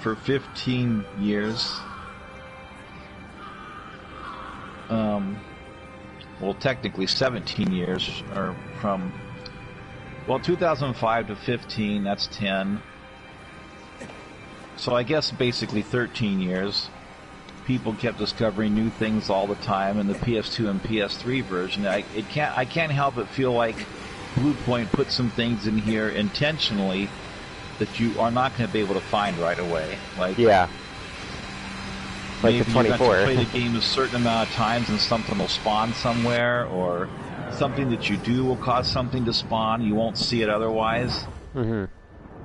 for 15 years, well, technically 17 years, or from, well, 2005 to 15, that's 10. So I guess basically 13 years, people kept discovering new things all the time in the PS2 and PS3 version. I can't help but feel like Bluepoint put some things in here intentionally that you are not going to be able to find right away. Like, yeah, like the 24. You have to play the game a certain amount of times and something will spawn somewhere, or something that you do will cause something to spawn. You won't see it otherwise. Mm-hmm.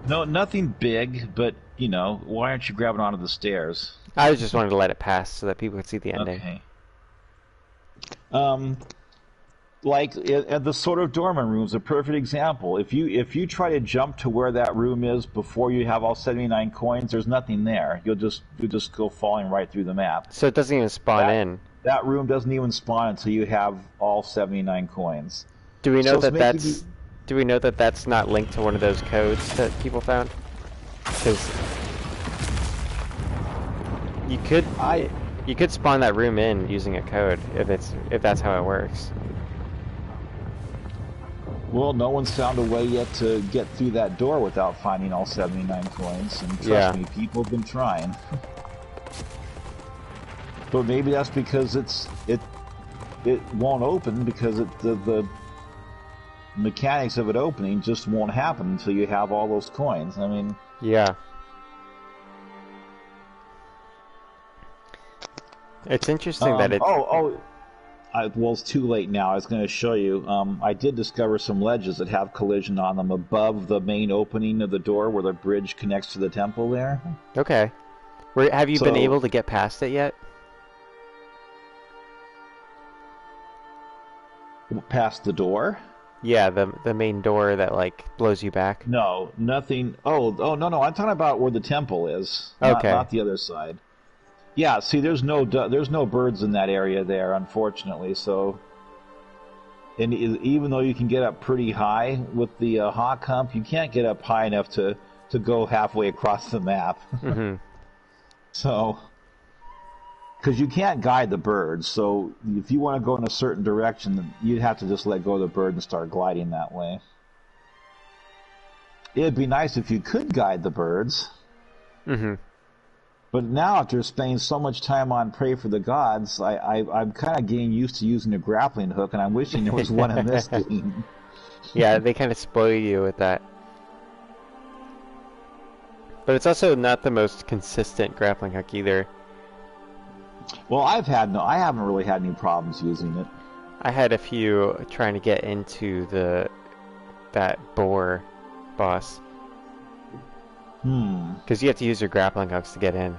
No, nothing big, but, you know, why aren't you grabbing onto the stairs? I just wanted to let it pass so that people could see the ending. Okay. like the sort of Dormin room is a perfect example. If you try to jump to where that room is before you have all 79 coins, there's nothing there. You'll just go falling right through the map. So it doesn't even spawn in. That room doesn't even spawn until you have all 79 coins. Do we know So Do we know that that's not linked to one of those codes that people found? Because you could spawn that room in using a code if that's how it works. Well, no one's found a way yet to get through that door without finding all 79 coins, and trust me, people have been trying. But maybe that's because it won't open because the mechanics of it opening just won't happen until you have all those coins. I mean, yeah. It's interesting that it. Well, it's too late now. I was going to show you. I did discover some ledges that have collision on them above the main opening of the door where the bridge connects to the temple there. Okay. Have you been able to get past it yet? Past the door? Yeah, the main door that like blows you back. No, nothing. Oh no! I'm talking about where the temple is. Okay. Not the other side. Yeah, see, there's no birds in that area there, unfortunately. So, and even though you can get up pretty high with the hawk hump, you can't get up high enough to go halfway across the map. Mm-hmm. So, because you can't guide the birds, so if you want to go in a certain direction, you'd have to just let go of the bird and start gliding that way. It'd be nice if you could guide the birds. Mm-hmm. But now, after spending so much time on Pray for the Gods, I'm kind of getting used to using a grappling hook, and I'm wishing there was one in this game. Yeah, they kind of spoil you with that. But it's also not the most consistent grappling hook either. Well, I haven't really had any problems using it. I had a few trying to get into that boar boss. Because you have to use your grappling hooks to get in.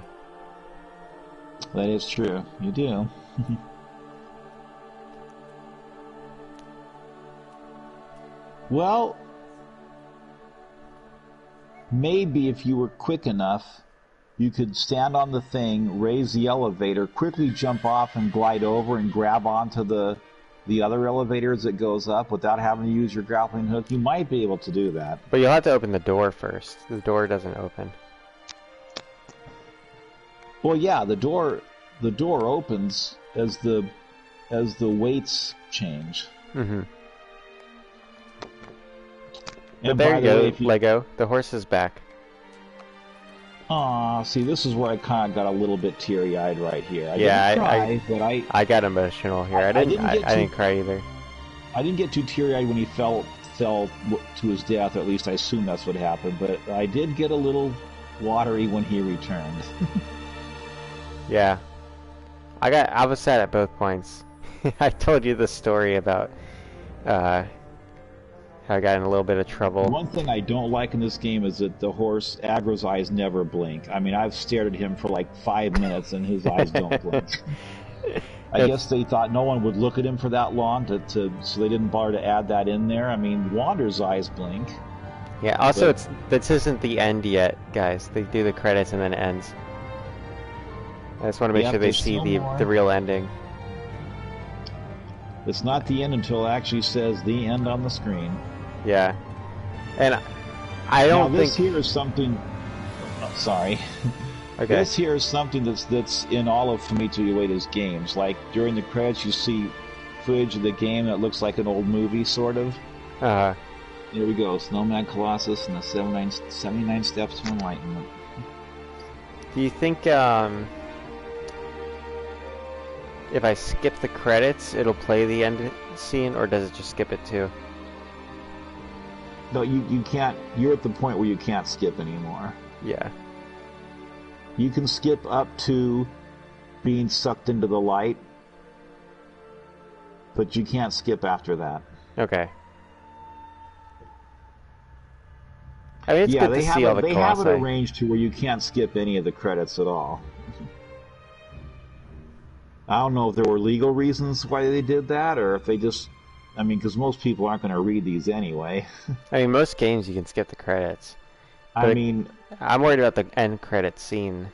That is true. You do. Well, maybe if you were quick enough, you could stand on the thing, raise the elevator, quickly jump off and glide over and grab onto the other elevator as it goes up without having to use your grappling hook. You might be able to do that. But you'll have to open the door first. The door doesn't open. Well, yeah, the door opens as the weights change. Mm-hmm. And but there you go, way, Lego. The horse is back. Aw, see, this is where I kind of got a little bit teary-eyed right here. I got emotional here. I didn't cry either. I didn't get too teary-eyed when he fell to his death, or at least I assume that's what happened, but I did get a little watery when he returned. Yeah. I was sad at both points. I told you the story about how I got in a little bit of trouble. One thing I don't like in this game is that the horse, Agro's eyes never blink. I mean, I've stared at him for like 5 minutes and his eyes don't blink. I guess they thought no one would look at him for that long, so they didn't bother to add that in there. I mean, Wander's eyes blink. Yeah, also, this isn't the end yet, guys. They do the credits and then it ends. I just want to make sure they see the real ending. It's not the end until it actually says the end on the screen. Yeah. And I don't think... This here is something... Oh, sorry. Okay. This here is something that's in all of Fumito Ueda's games. Like, during the credits, you see footage of the game that looks like an old movie, sort of. Uh-huh. Here we go. Snowman Colossus and the 79 Steps to Enlightenment. Do you think, if I skip the credits, it'll play the end scene, or does it just skip it too? No, you can't. You're at the point where you can't skip anymore. Yeah. You can skip up to being sucked into the light, but you can't skip after that. Okay. I mean, it's good to see all the Colossi. They have it arranged to where you can't skip any of the credits at all. I don't know if there were legal reasons why they did that, or if they just I mean, because most people aren't going to read these anyway. I mean, most games you can skip the credits. I mean, I'm worried about the end credit scene.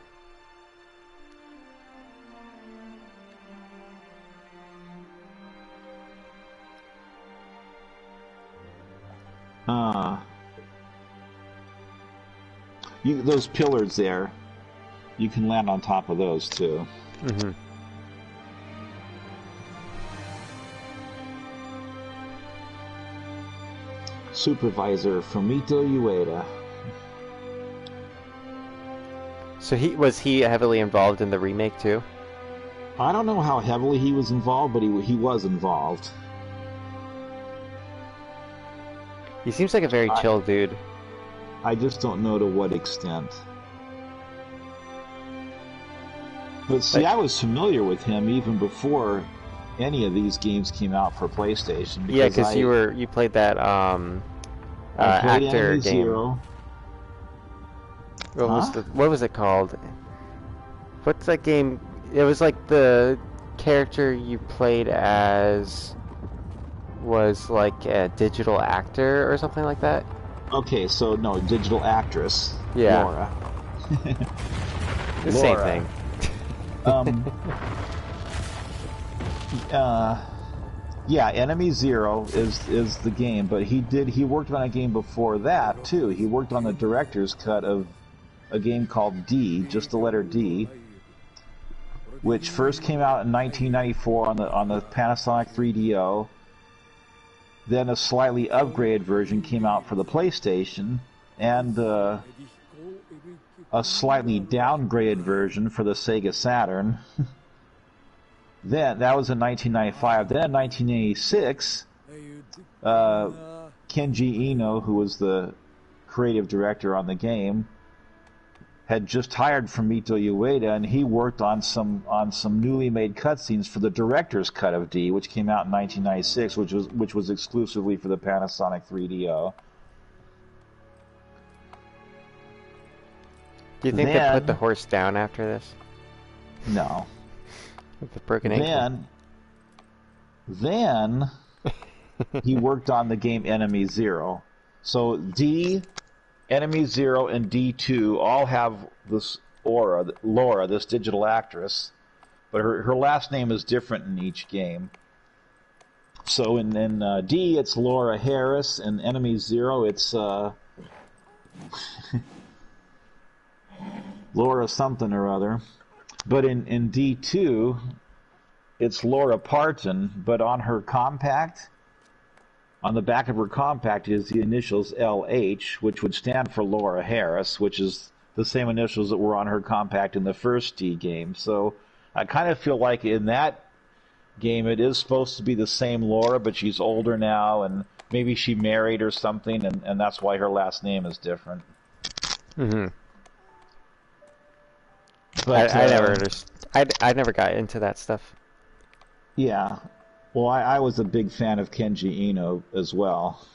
those pillars there, you can land on top of those too. Mm-hmm. Supervisor Fumito Ueda. So was he heavily involved in the remake too? I don't know how heavily he was involved, but he was involved. He seems like a very chill dude. I just don't know to what extent. But see, I was familiar with him even before any of these games came out for PlayStation. Yeah, because you played that actor game. Zero. What was it called? What's that game? It was like the character you played as was like a digital actor or something like that. Okay, so no, digital actress. Yeah. Laura. The same thing. Yeah, Enemy Zero is the game, but he worked on a game before that too. He worked on the director's cut of a game called D, just the letter D, which first came out in 1994 on the Panasonic 3DO. Then a slightly upgraded version came out for the PlayStation, and a slightly downgraded version for the Sega Saturn. Then that was in 1995. Then in 1986, Kenji Eno, who was the creative director on the game, had just hired Fumito Ueda, and he worked on some newly made cutscenes for the director's cut of D, which came out in 1996, which was exclusively for the Panasonic 3DO. Do you think they put the horse down after this? No. With the broken ankle? Then he worked on the game Enemy Zero. So D, Enemy Zero, and D2 all have this Laura, this digital actress, but her last name is different in each game. So in D, it's Laura Harris, and Enemy Zero, it's Laura something or other. But in D2, it's Laura Parton, but on her compact, on the back of her compact is the initials LH, which would stand for Laura Harris, which is the same initials that were on her compact in the first D game. So I kind of feel like in that game it is supposed to be the same Laura, but she's older now, and maybe she married or something, and that's why her last name is different. Mm-hmm. But I never understood. I never got into that stuff. Yeah. Well, I was a big fan of Kenji Eno as well.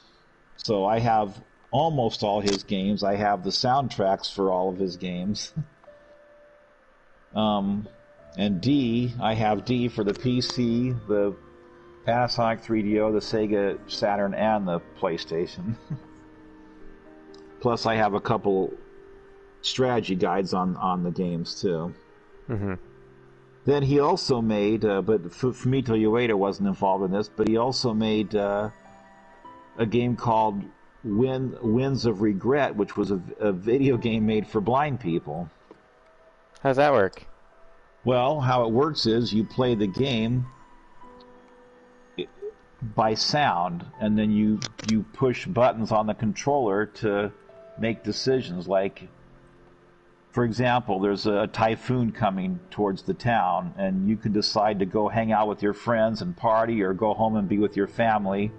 So I have almost all his games. I have the soundtracks for all of his games. And D, I have D for the PC, the Panasonic 3DO, the Sega Saturn, and the PlayStation. Plus, I have a couple strategy guides on the games, too. Mm-hmm. Then he also made, but Fumito Ueda wasn't involved in this, but he also made a game called Winds of Regret, which was a video game made for blind people. How's that work? Well, how it works is you play the game by sound, and then you push buttons on the controller to make decisions. Like, for example, there's a typhoon coming towards the town, and you can decide to go hang out with your friends and party, or go home and be with your family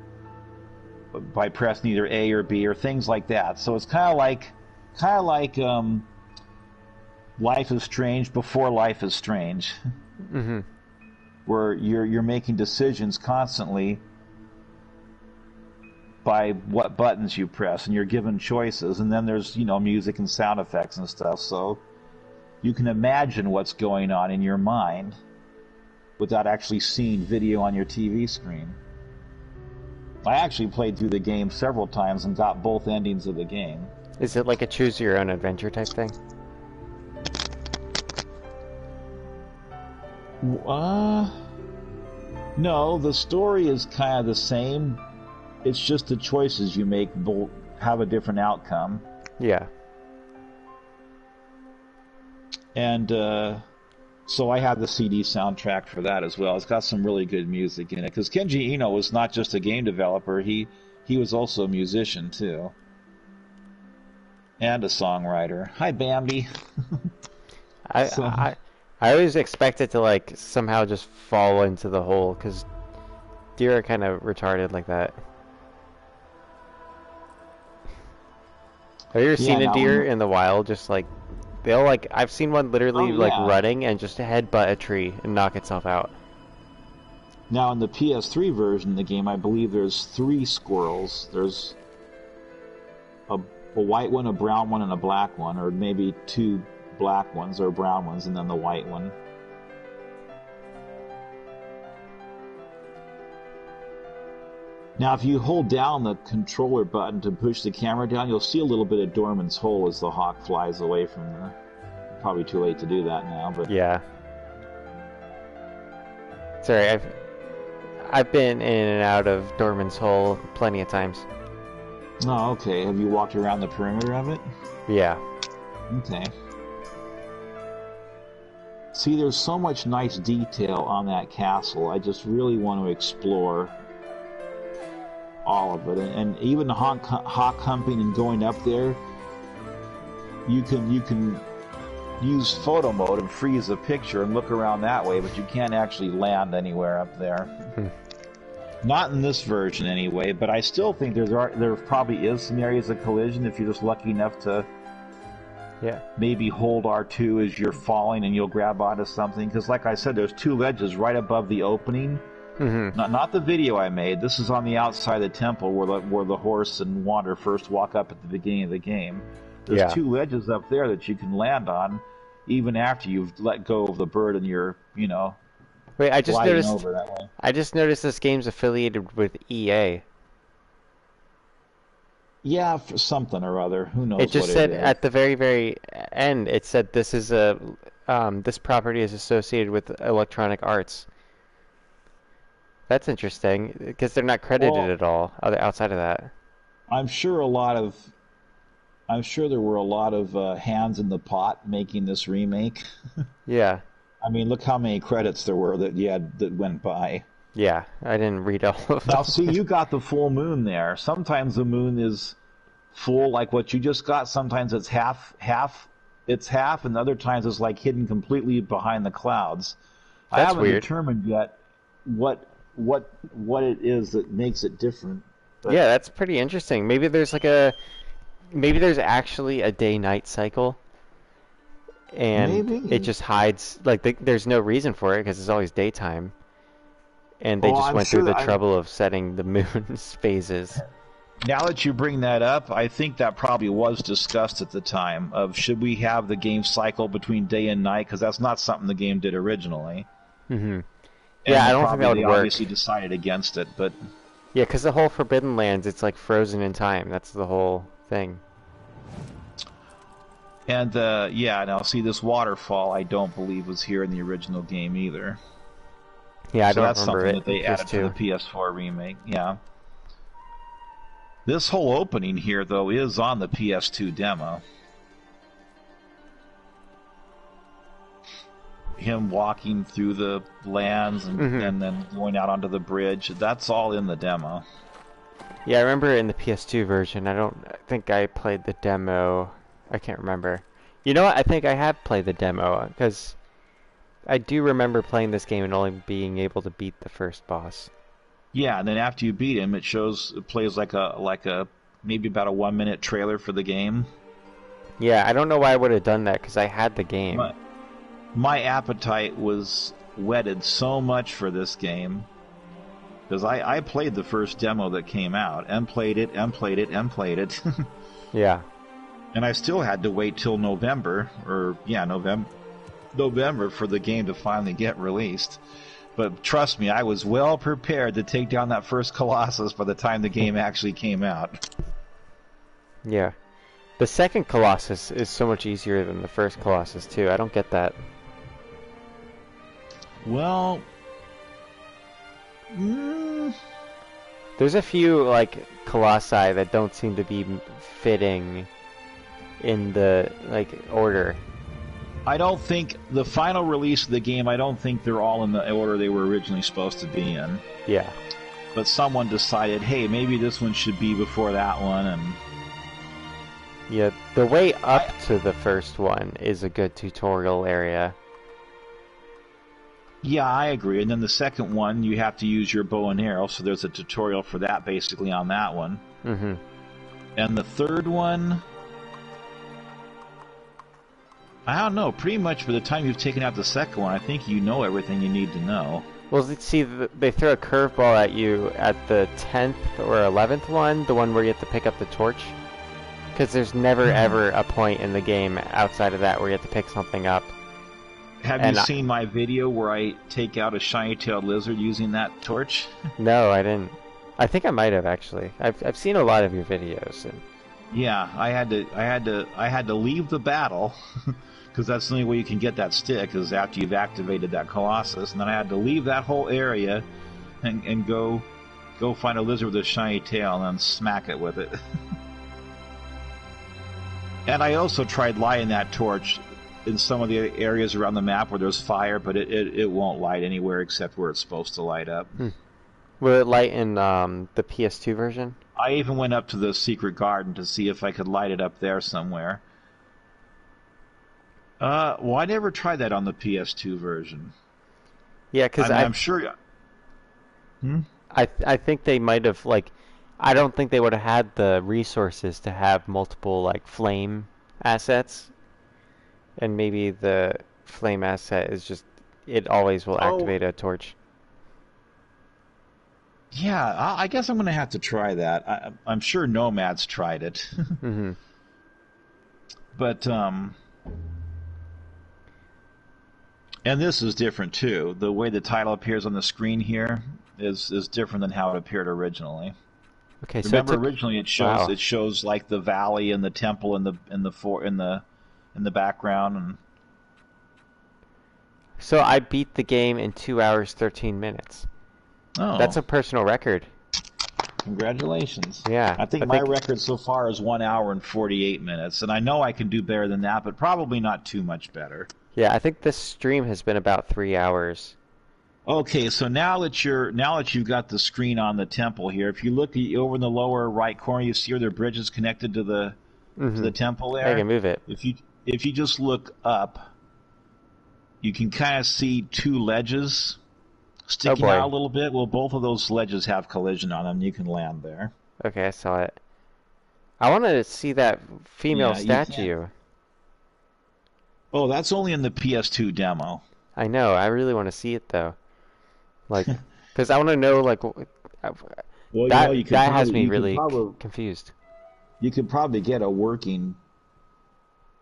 by pressing either A or B or things like that. So it's kind of like Life is Strange before Life is Strange, Mm-hmm. where you're making decisions constantly by what buttons you press, and you're given choices, and then there's music and sound effects and stuff, so you can imagine what's going on in your mind without actually seeing video on your TV screen. I actually played through the game several times and got both endings of the game. Is it like a choose your own adventure type thing? No, the story is kind of the same. It's just the choices you make will have a different outcome. Yeah. And so I have the CD soundtrack for that as well. It's got some really good music in it. Because Kenji Eno was not just a game developer, he was also a musician too. And a songwriter. Hi, Bambi. I always expect it to like somehow just fall into the hole because deer are kind of retarded like that. Have you ever seen a deer in the wild? Just like they'll like I've seen one literally like running and just headbutt a tree and knock itself out. Now in the PS3 version of the game, I believe there's 3 squirrels. There's a white one, a brown one, and a black one, or maybe 2 black ones or brown ones, and then the white one. Now, if you hold down the controller button to push the camera down, you'll see a little bit of Dormin's hole as the hawk flies away from the... Probably too late to do that now, but... Yeah. Sorry, I've been in and out of Dormin's hole plenty of times. Oh, okay. Have you walked around the perimeter of it? Yeah. Okay. See, there's so much nice detail on that castle. I just really want to explore all of it. And even hawk humping and going up there, you can use photo mode and freeze a picture and look around that way, but you can't actually land anywhere up there. Not in this version anyway, but I still think there probably is some areas of collision if you're just lucky enough to maybe hold R2 as you're falling and you'll grab onto something. Because like I said, there's 2 ledges right above the opening. Not the video I made. This is on the outside of the temple where the horse and Wander first walk up at the beginning of the game. There's 2 ledges up there that you can land on even after you've let go of the bird and you're, Wait, I just noticed. Over that way. I just noticed this game's affiliated with EA. Yeah, for something or other. Who knows? It just said at the very, very end. It said this is this property is associated with Electronic Arts. That's interesting because they're not credited at all outside of that. I'm sure there were a lot of hands in the pot making this remake. Yeah. I mean, look how many credits there were that went by. Yeah, I didn't read all of them. Now, see, you got the full moon there. Sometimes the moon is full, like what you just got. Sometimes it's half, and other times it's like hidden completely behind the clouds. That's I haven't weird. determined yet what it is that makes it different. But yeah, that's pretty interesting. Maybe there's actually a day-night cycle. And it just hides, there's no reason for it because it's always daytime. And they just went through the trouble of setting the moon's phases. Now that you bring that up, I think that probably was discussed at the time of should we have the game cycle between day and night, because that's not something the game did originally. Yeah, I don't think that would they work. Obviously decided against it, but... Yeah, because the whole Forbidden Lands, it's like frozen in time. That's the whole thing. And, now see, this waterfall I don't believe was here in the original game either. Yeah, I so don't that's remember something it. that they added to the PS4 remake, yeah. This whole opening here, though, is on the PS2 demo. Him walking through the lands and then going out onto the bridge, that's all in the demo. Yeah, I remember in the PS2 version. I don't think I played the demo. I can't remember. You know what? I think I have played the demo, because I do remember playing this game and only being able to beat the first boss. Yeah, and then after you beat him, it plays like a maybe about a 1-minute trailer for the game. Yeah, I don't know why I would have done that, because I had the game. My appetite was whetted so much for this game, because I played the first demo that came out, and played it. Yeah. And I still had to wait till November for the game to finally get released. But trust me, I was well prepared to take down that first Colossus by the time the game actually came out. Yeah. The second Colossus is so much easier than the first Colossus, too. I don't get that. Well... There's a few, like, Colossi that don't seem to be fitting in the, like, order. I don't think the final release of the game, I don't think they're all in the order they were originally supposed to be in. Yeah. But someone decided, hey, maybe this one should be before that one, and... Yeah, the way up to the first one is a good tutorial area. Yeah, I agree. And then the second one, you have to use your bow and arrow, so there's a tutorial for that basically on that one. Mm-hmm. And the third one... I don't know. Pretty much by the time you've taken out the second one, I think you know everything you need to know. Well, see, they throw a curveball at you at the 10th or 11th one, the one where you have to pick up the torch. Because there's never, ever a point in the game outside of that where you have to pick something up. Have you seen my video where I take out a shiny-tailed lizard using that torch? No, I didn't. I think I might have, actually. I've seen a lot of your videos. And... Yeah, I had to leave the battle... because that's the only way you can get that stick, is after you've activated that Colossus. And then I had to leave that whole area and go find a lizard with a shiny tail and then smack it with it. And I also tried lighting that torch in some of the areas around the map where there's fire, but it won't light anywhere except where it's supposed to light up. Will it light in the PS2 version? I even went up to the secret garden to see if I could light it up there somewhere. Well, I never tried that on the PS2 version. Yeah, because I'm sure... I think they might have, like... I don't think they would have had the resources to have multiple, like, flame assets. And maybe the flame asset is just... It always will activate a torch. Yeah, I guess I'm going to have to try that. I'm sure Nomad's tried it. Mm-hmm. But, and this is different too. The way the title appears on the screen here is different than how it appeared originally. Okay, Remember, so originally it shows like the valley and the temple in the background. And so I beat the game in 2 hours 13 minutes. oh, That's a personal record. Congratulations! Yeah, I think my record so far is 1 hour and 48 minutes, and I know I can do better than that, but probably not too much better. Yeah, I think this stream has been about 3 hours. Okay, so now that you've got the screen on the temple here, if you look over in the lower right corner, you see where the bridge is connected to the temple there. I can move it. If you just look up, you can kind of see two ledges sticking out a little bit. Well, both of those ledges have collision on them. You can land there. Okay, I saw it. I wanted to see that female statue. Oh, that's only in the PS2 demo. I know. I really want to see it though. Like, because I want to know, like, that has me really confused. You could probably get a working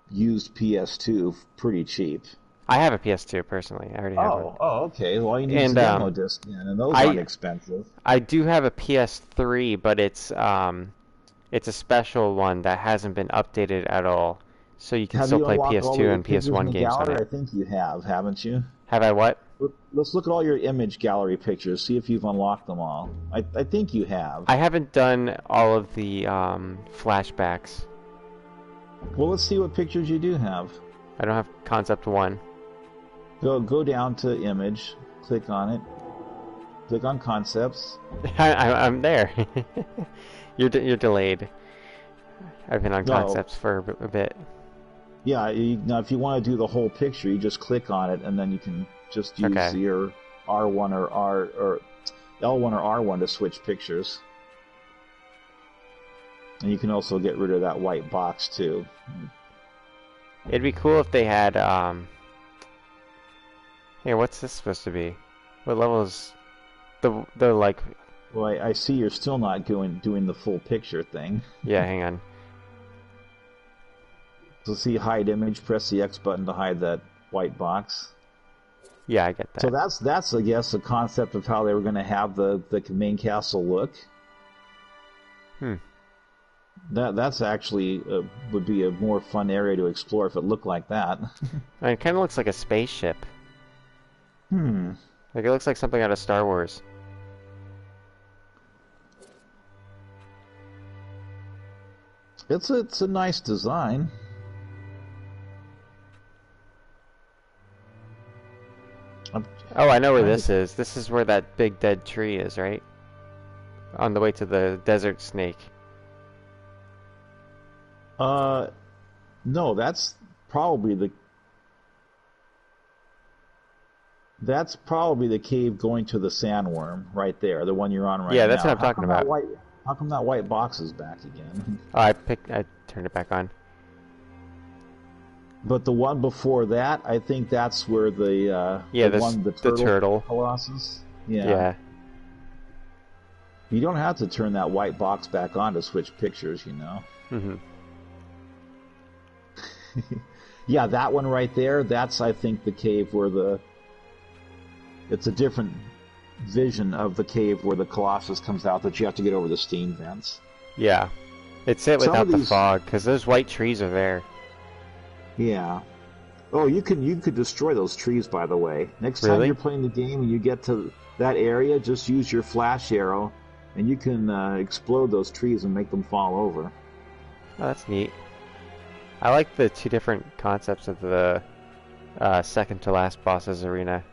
used PS2 pretty cheap. I have a PS2 personally. I already have one. Oh, okay. Well, you need a demo disc, and those aren't expensive. I do have a PS3, but it's a special one that hasn't been updated at all, so you can still play PS2 and PS1 games on it. I think you have, haven't you? Have I what? Let's look at all your image gallery pictures. See if you've unlocked them all. I think you have. I haven't done all of the flashbacks. Well, let's see what pictures you do have. I don't have Concept 1. Go down to image. Click on it. Click on concepts. I'm there. You're delayed. I've been on concepts for a bit. Yeah, now if you want to do the whole picture, you just click on it, and then you can just use your R1 or L1 or R1 to switch pictures. And you can also get rid of that white box too. It'd be cool if they had Here, what's this supposed to be? What level is the like? Well, I see you're still not doing the full picture thing. Yeah, hang on. So see hide image, press the X button to hide that white box. Yeah, I get So that. that's I guess the concept of how they were going to have the main castle look. Hmm. That's actually would be a more fun area to explore if it looked like that. I mean, it kind of looks like a spaceship. Hmm. Like it looks like something out of Star Wars. It's a nice design. I'm Oh, I know where trying this to, is. This is where that big dead tree is, right? On the way to the desert snake. no, probably the that's probably the cave going to the sandworm right there, the one you're on right Yeah, that's what now. I'm talking about. How come that white box is back again? Oh, I turned it back on. But the one before that, I think that's where Yeah, the the turtle turtle. Colossus. Yeah. Yeah. You don't have to turn that white box back on to switch pictures, you know. Mm-hmm. Yeah, that one right there, that's I think the cave where it's a different vision of the cave where the Colossus comes out that you have to get over the steam vents. Yeah. It's it Some without of the these, fog, because those white trees are there. yeah. Oh, you could destroy those trees, by the way. Next time Really? you're playing the game and you get to that area, just use your flash arrow, and you can explode those trees and make them fall over. Oh, that's neat. I like the two different concepts of the second to last boss's arena.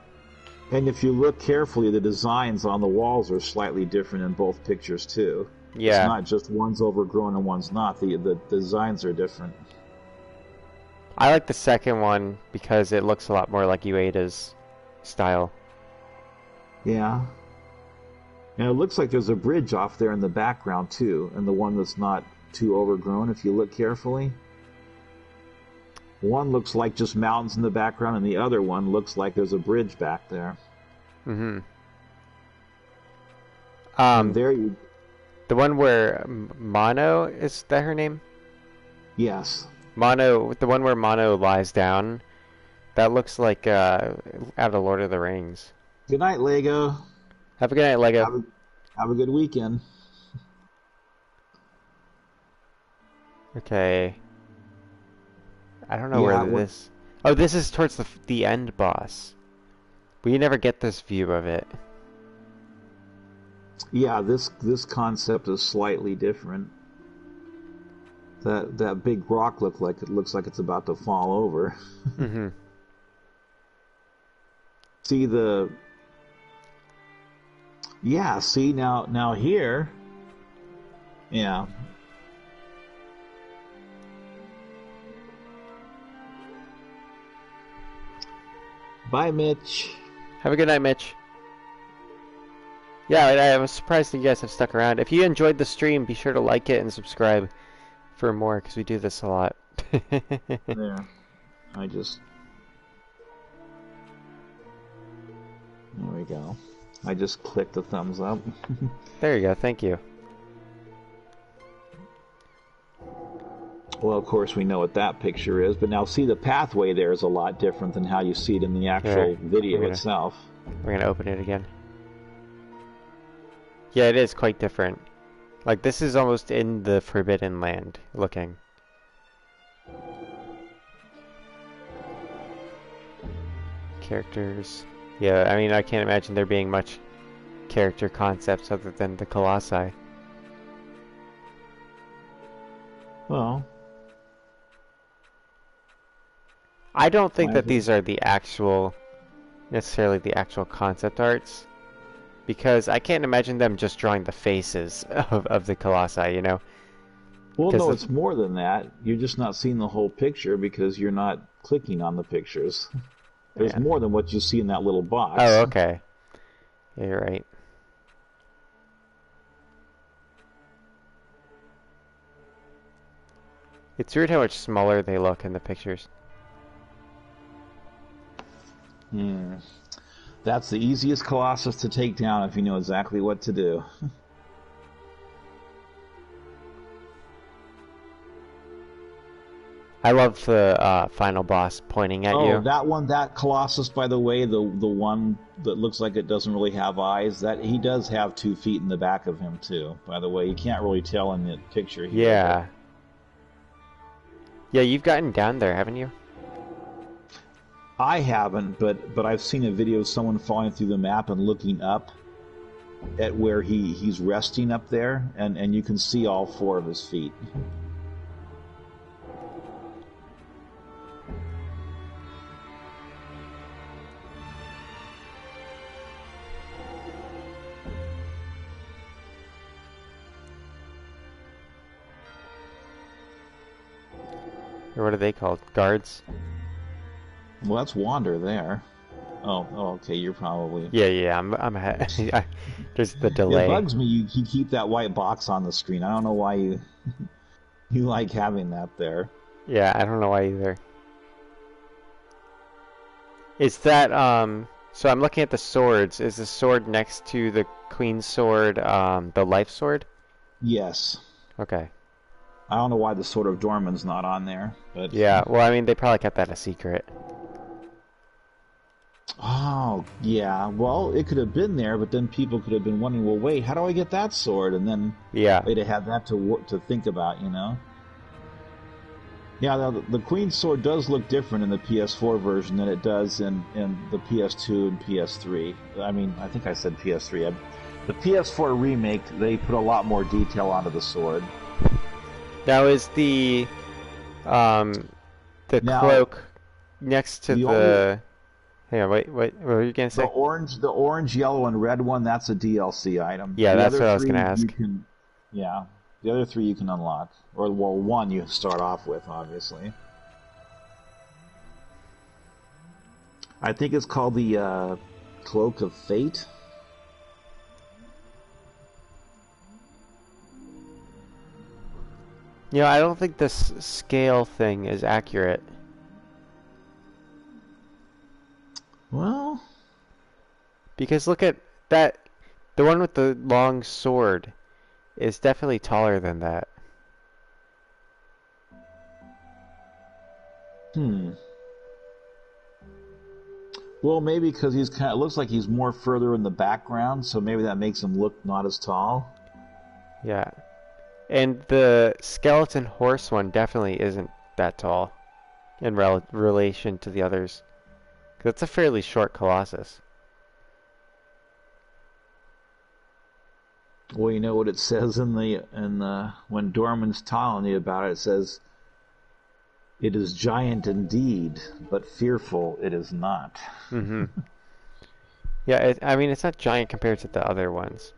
And if you look carefully, the designs on the walls are slightly different in both pictures too. It's Yeah. not just one's overgrown and one's not. The designs are different. I like the second one because it looks a lot more like Ueda's style. Yeah. And it looks like there's a bridge off there in the background too, and the one that's not too overgrown if you look carefully. One looks like just mountains in the background, and the other one looks like there's a bridge back there. Mm-hmm. And there you... The one where Mono, is that her name? Yes. Mono, the one where Mono lies down, that looks like out of Lord of the Rings. Good night, Lego. Have a good night, Lego. Have a good weekend. Okay. I don't know where this... Oh, this is towards the end boss. We never get this view of it. Yeah, this concept is slightly different. That big rock looks like it's about to fall over. Mm-hmm. See the... Yeah, see now here... Yeah. Bye, Mitch. Have a good night, Mitch. Yeah, I was surprised that you guys have stuck around. If you enjoyed the stream, be sure to like it and subscribe for more, because we do this a lot. There. There we go. I just clicked the thumbs up. There you go, thank you. Well, of course, we know what that picture is, but now see the pathway there is a lot different than how you see it in the actual video itself. We're gonna open it again. Yeah, it is quite different. Like, this is almost in the Forbidden Land looking. Characters. Yeah, I mean, I can't imagine there being much character concepts other than the Colossi. Well, I don't think that these are necessarily the actual concept arts, because I can't imagine them just drawing the faces of the Colossi, you know? Well, no, it's more than that. You're just not seeing the whole picture because you're not clicking on the pictures. There's more than what you see in that little box. Oh, okay. Yeah, you're right. It's weird how much smaller they look in the pictures. That's the easiest Colossus to take down if you know exactly what to do. I love the final boss pointing at Oh, you. that one, that Colossus, by the way, the one that looks like it doesn't really have eyes, that he does have 2 feet in the back of him too. By the way, you can't really tell in the picture here. Yeah. Yeah, you've gotten down there, haven't you? I haven't, but I've seen a video of someone falling through the map and looking up at where he's resting up there, and you can see all 4 of his feet. Or what are they called? Guards? Well, that's Wander there. Oh, okay, you're probably... Yeah, I'm ahead. There's the delay. It bugs me you keep that white box on the screen. I don't know why you like having that there. Yeah, I don't know why either. Is that, so I'm looking at the swords. Is the sword next to the Queen's sword, the life sword? Yes. Okay. I don't know why the Sword of Dormin's not on there, but... Yeah, well, I mean, they probably kept that a secret. Oh, yeah. Well, it could have been there, but then people could have been wondering, well, wait, how do I get that sword? And then they'd have had that to think about, you know? Yeah, the Queen's sword does look different in the PS4 version than it does in the PS2 and PS3. I mean, I think I said PS3. The PS4 remake, they put a lot more detail onto the sword. Now, is the cloak next to the... Hang on, wait, what were you going to say? The orange, yellow, and red one, that's a DLC item. Yeah, that's what I was going to ask. The other 3 you can unlock. Or, well, 1 you start off with, obviously. I think it's called the Cloak of Fate. You know, I don't think this scale thing is accurate. Well... Because look at that, the one with the long sword is definitely taller than that. Well, maybe because it looks like he's more further in the background, so maybe that makes him look not as tall. Yeah. And the skeleton horse one definitely isn't that tall in relation to the others. That's a fairly short Colossus. Well, you know what it says in when Dormin's telling you about it, it says, "It is giant indeed, but fearful it is not." Mm-hmm. Yeah, I mean, it's not giant compared to the other ones.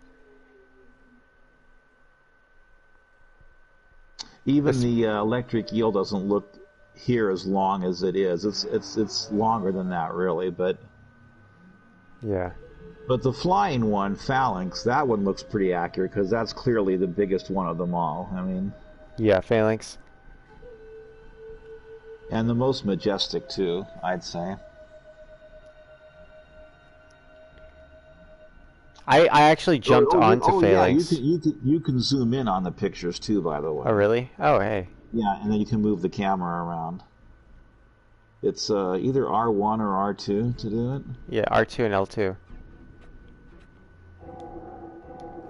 Even the electric eel doesn't look here as long as it is. It's longer than that, really, but... Yeah. But the flying one, Phalanx, that one looks pretty accurate, because that's clearly the biggest one of them all. I mean... Yeah, Phalanx. And the most majestic, too, I'd say. I actually jumped onto Phalanx. Yeah, you can zoom in on the pictures, too, by the way. Oh, really? Oh, hey. Yeah, and then you can move the camera around. It's either R1 or R2 to do it. Yeah, R2 and L2.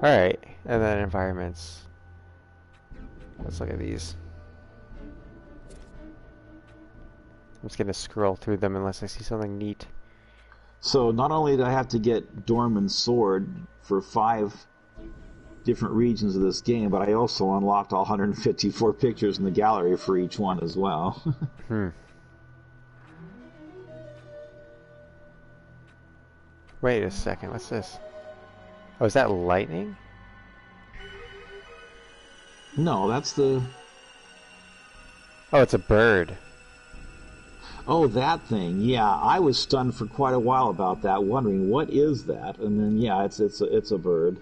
Alright, and then environments. Let's look at these. I'm just gonna scroll through them unless I see something neat. So not only did I have to get Dormin's sword for 5 different regions of this game, but I also unlocked all 154 pictures in the gallery for each one as well. Wait a second, what's this? Oh, is that lightning? No, that's the... Oh, it's a bird. Oh, that thing. Yeah, I was stunned for quite a while about that, wondering what is that? And then yeah, it's a bird.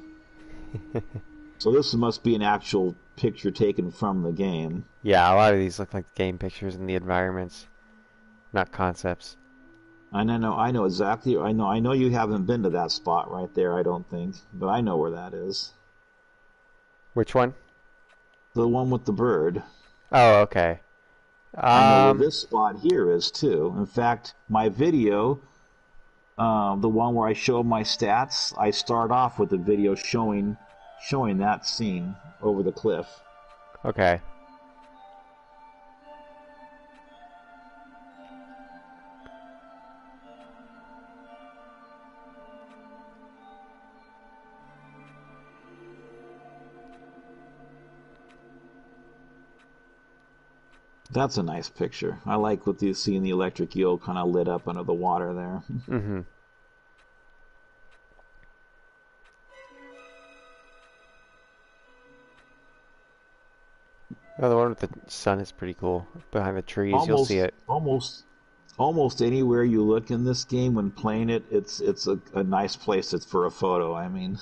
So this must be an actual picture taken from the game. Yeah, a lot of these look like game pictures in the environments, not concepts. I know exactly. I know you haven't been to that spot right there, I don't think, but I know where that is. Which one? The one with the bird. Oh, okay. I know where Um, this spot here is too. In fact, my video, the one where I show my stats, I start off with the video showing that scene over the cliff. okay. That's a nice picture. I like what you see in the electric eel kind of lit up under the water there. Mm-hmm. Oh, the one with the sun is pretty cool. Behind the trees, you'll see almost, it. almost, almost anywhere you look in this game when playing it, it's a nice place. It's for a photo. I mean,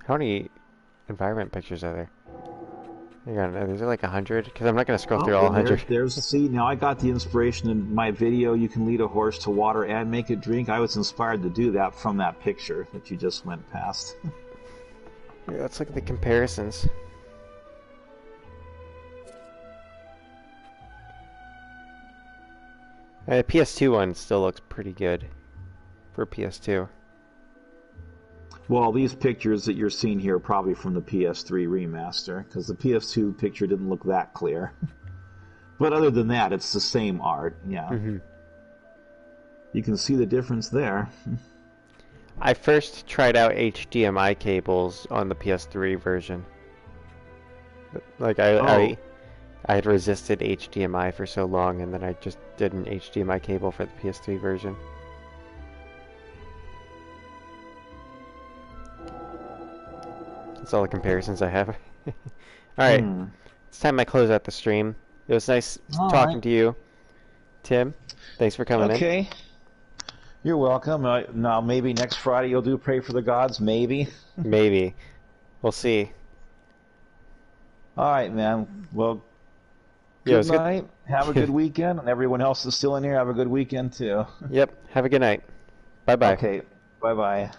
How many environment pictures are there? Hang on, there's like 100? Because I'm not going to scroll through all and 100. there's see now I got the inspiration in my video. You can lead a horse to water and make it drink. I was inspired to do that from that picture that you just went past. Yeah, let's look at the comparisons. The PS2 one still looks pretty good for PS2. Well, these pictures that you're seeing here are probably from the PS3 remaster, because the PS2 picture didn't look that clear. But other than that, it's the same art, yeah. Mm-hmm. You can see the difference there. I first tried out HDMI cables on the PS3 version. Like I had resisted HDMI for so long, and then I just did an HDMI cable for the PS3 version. That's all the comparisons I have. Alright, it's time I close out the stream. It was nice talking to you, Tim. Thanks for coming in. Okay. You're welcome. Now, maybe next Friday you'll do Pray for the Gods, maybe. Maybe. We'll see. All right, man. Well, Yeah, good night. Have a good weekend. And everyone else that's still in here, have a good weekend, too. Yep, have a good night. Bye-bye. Okay, bye-bye.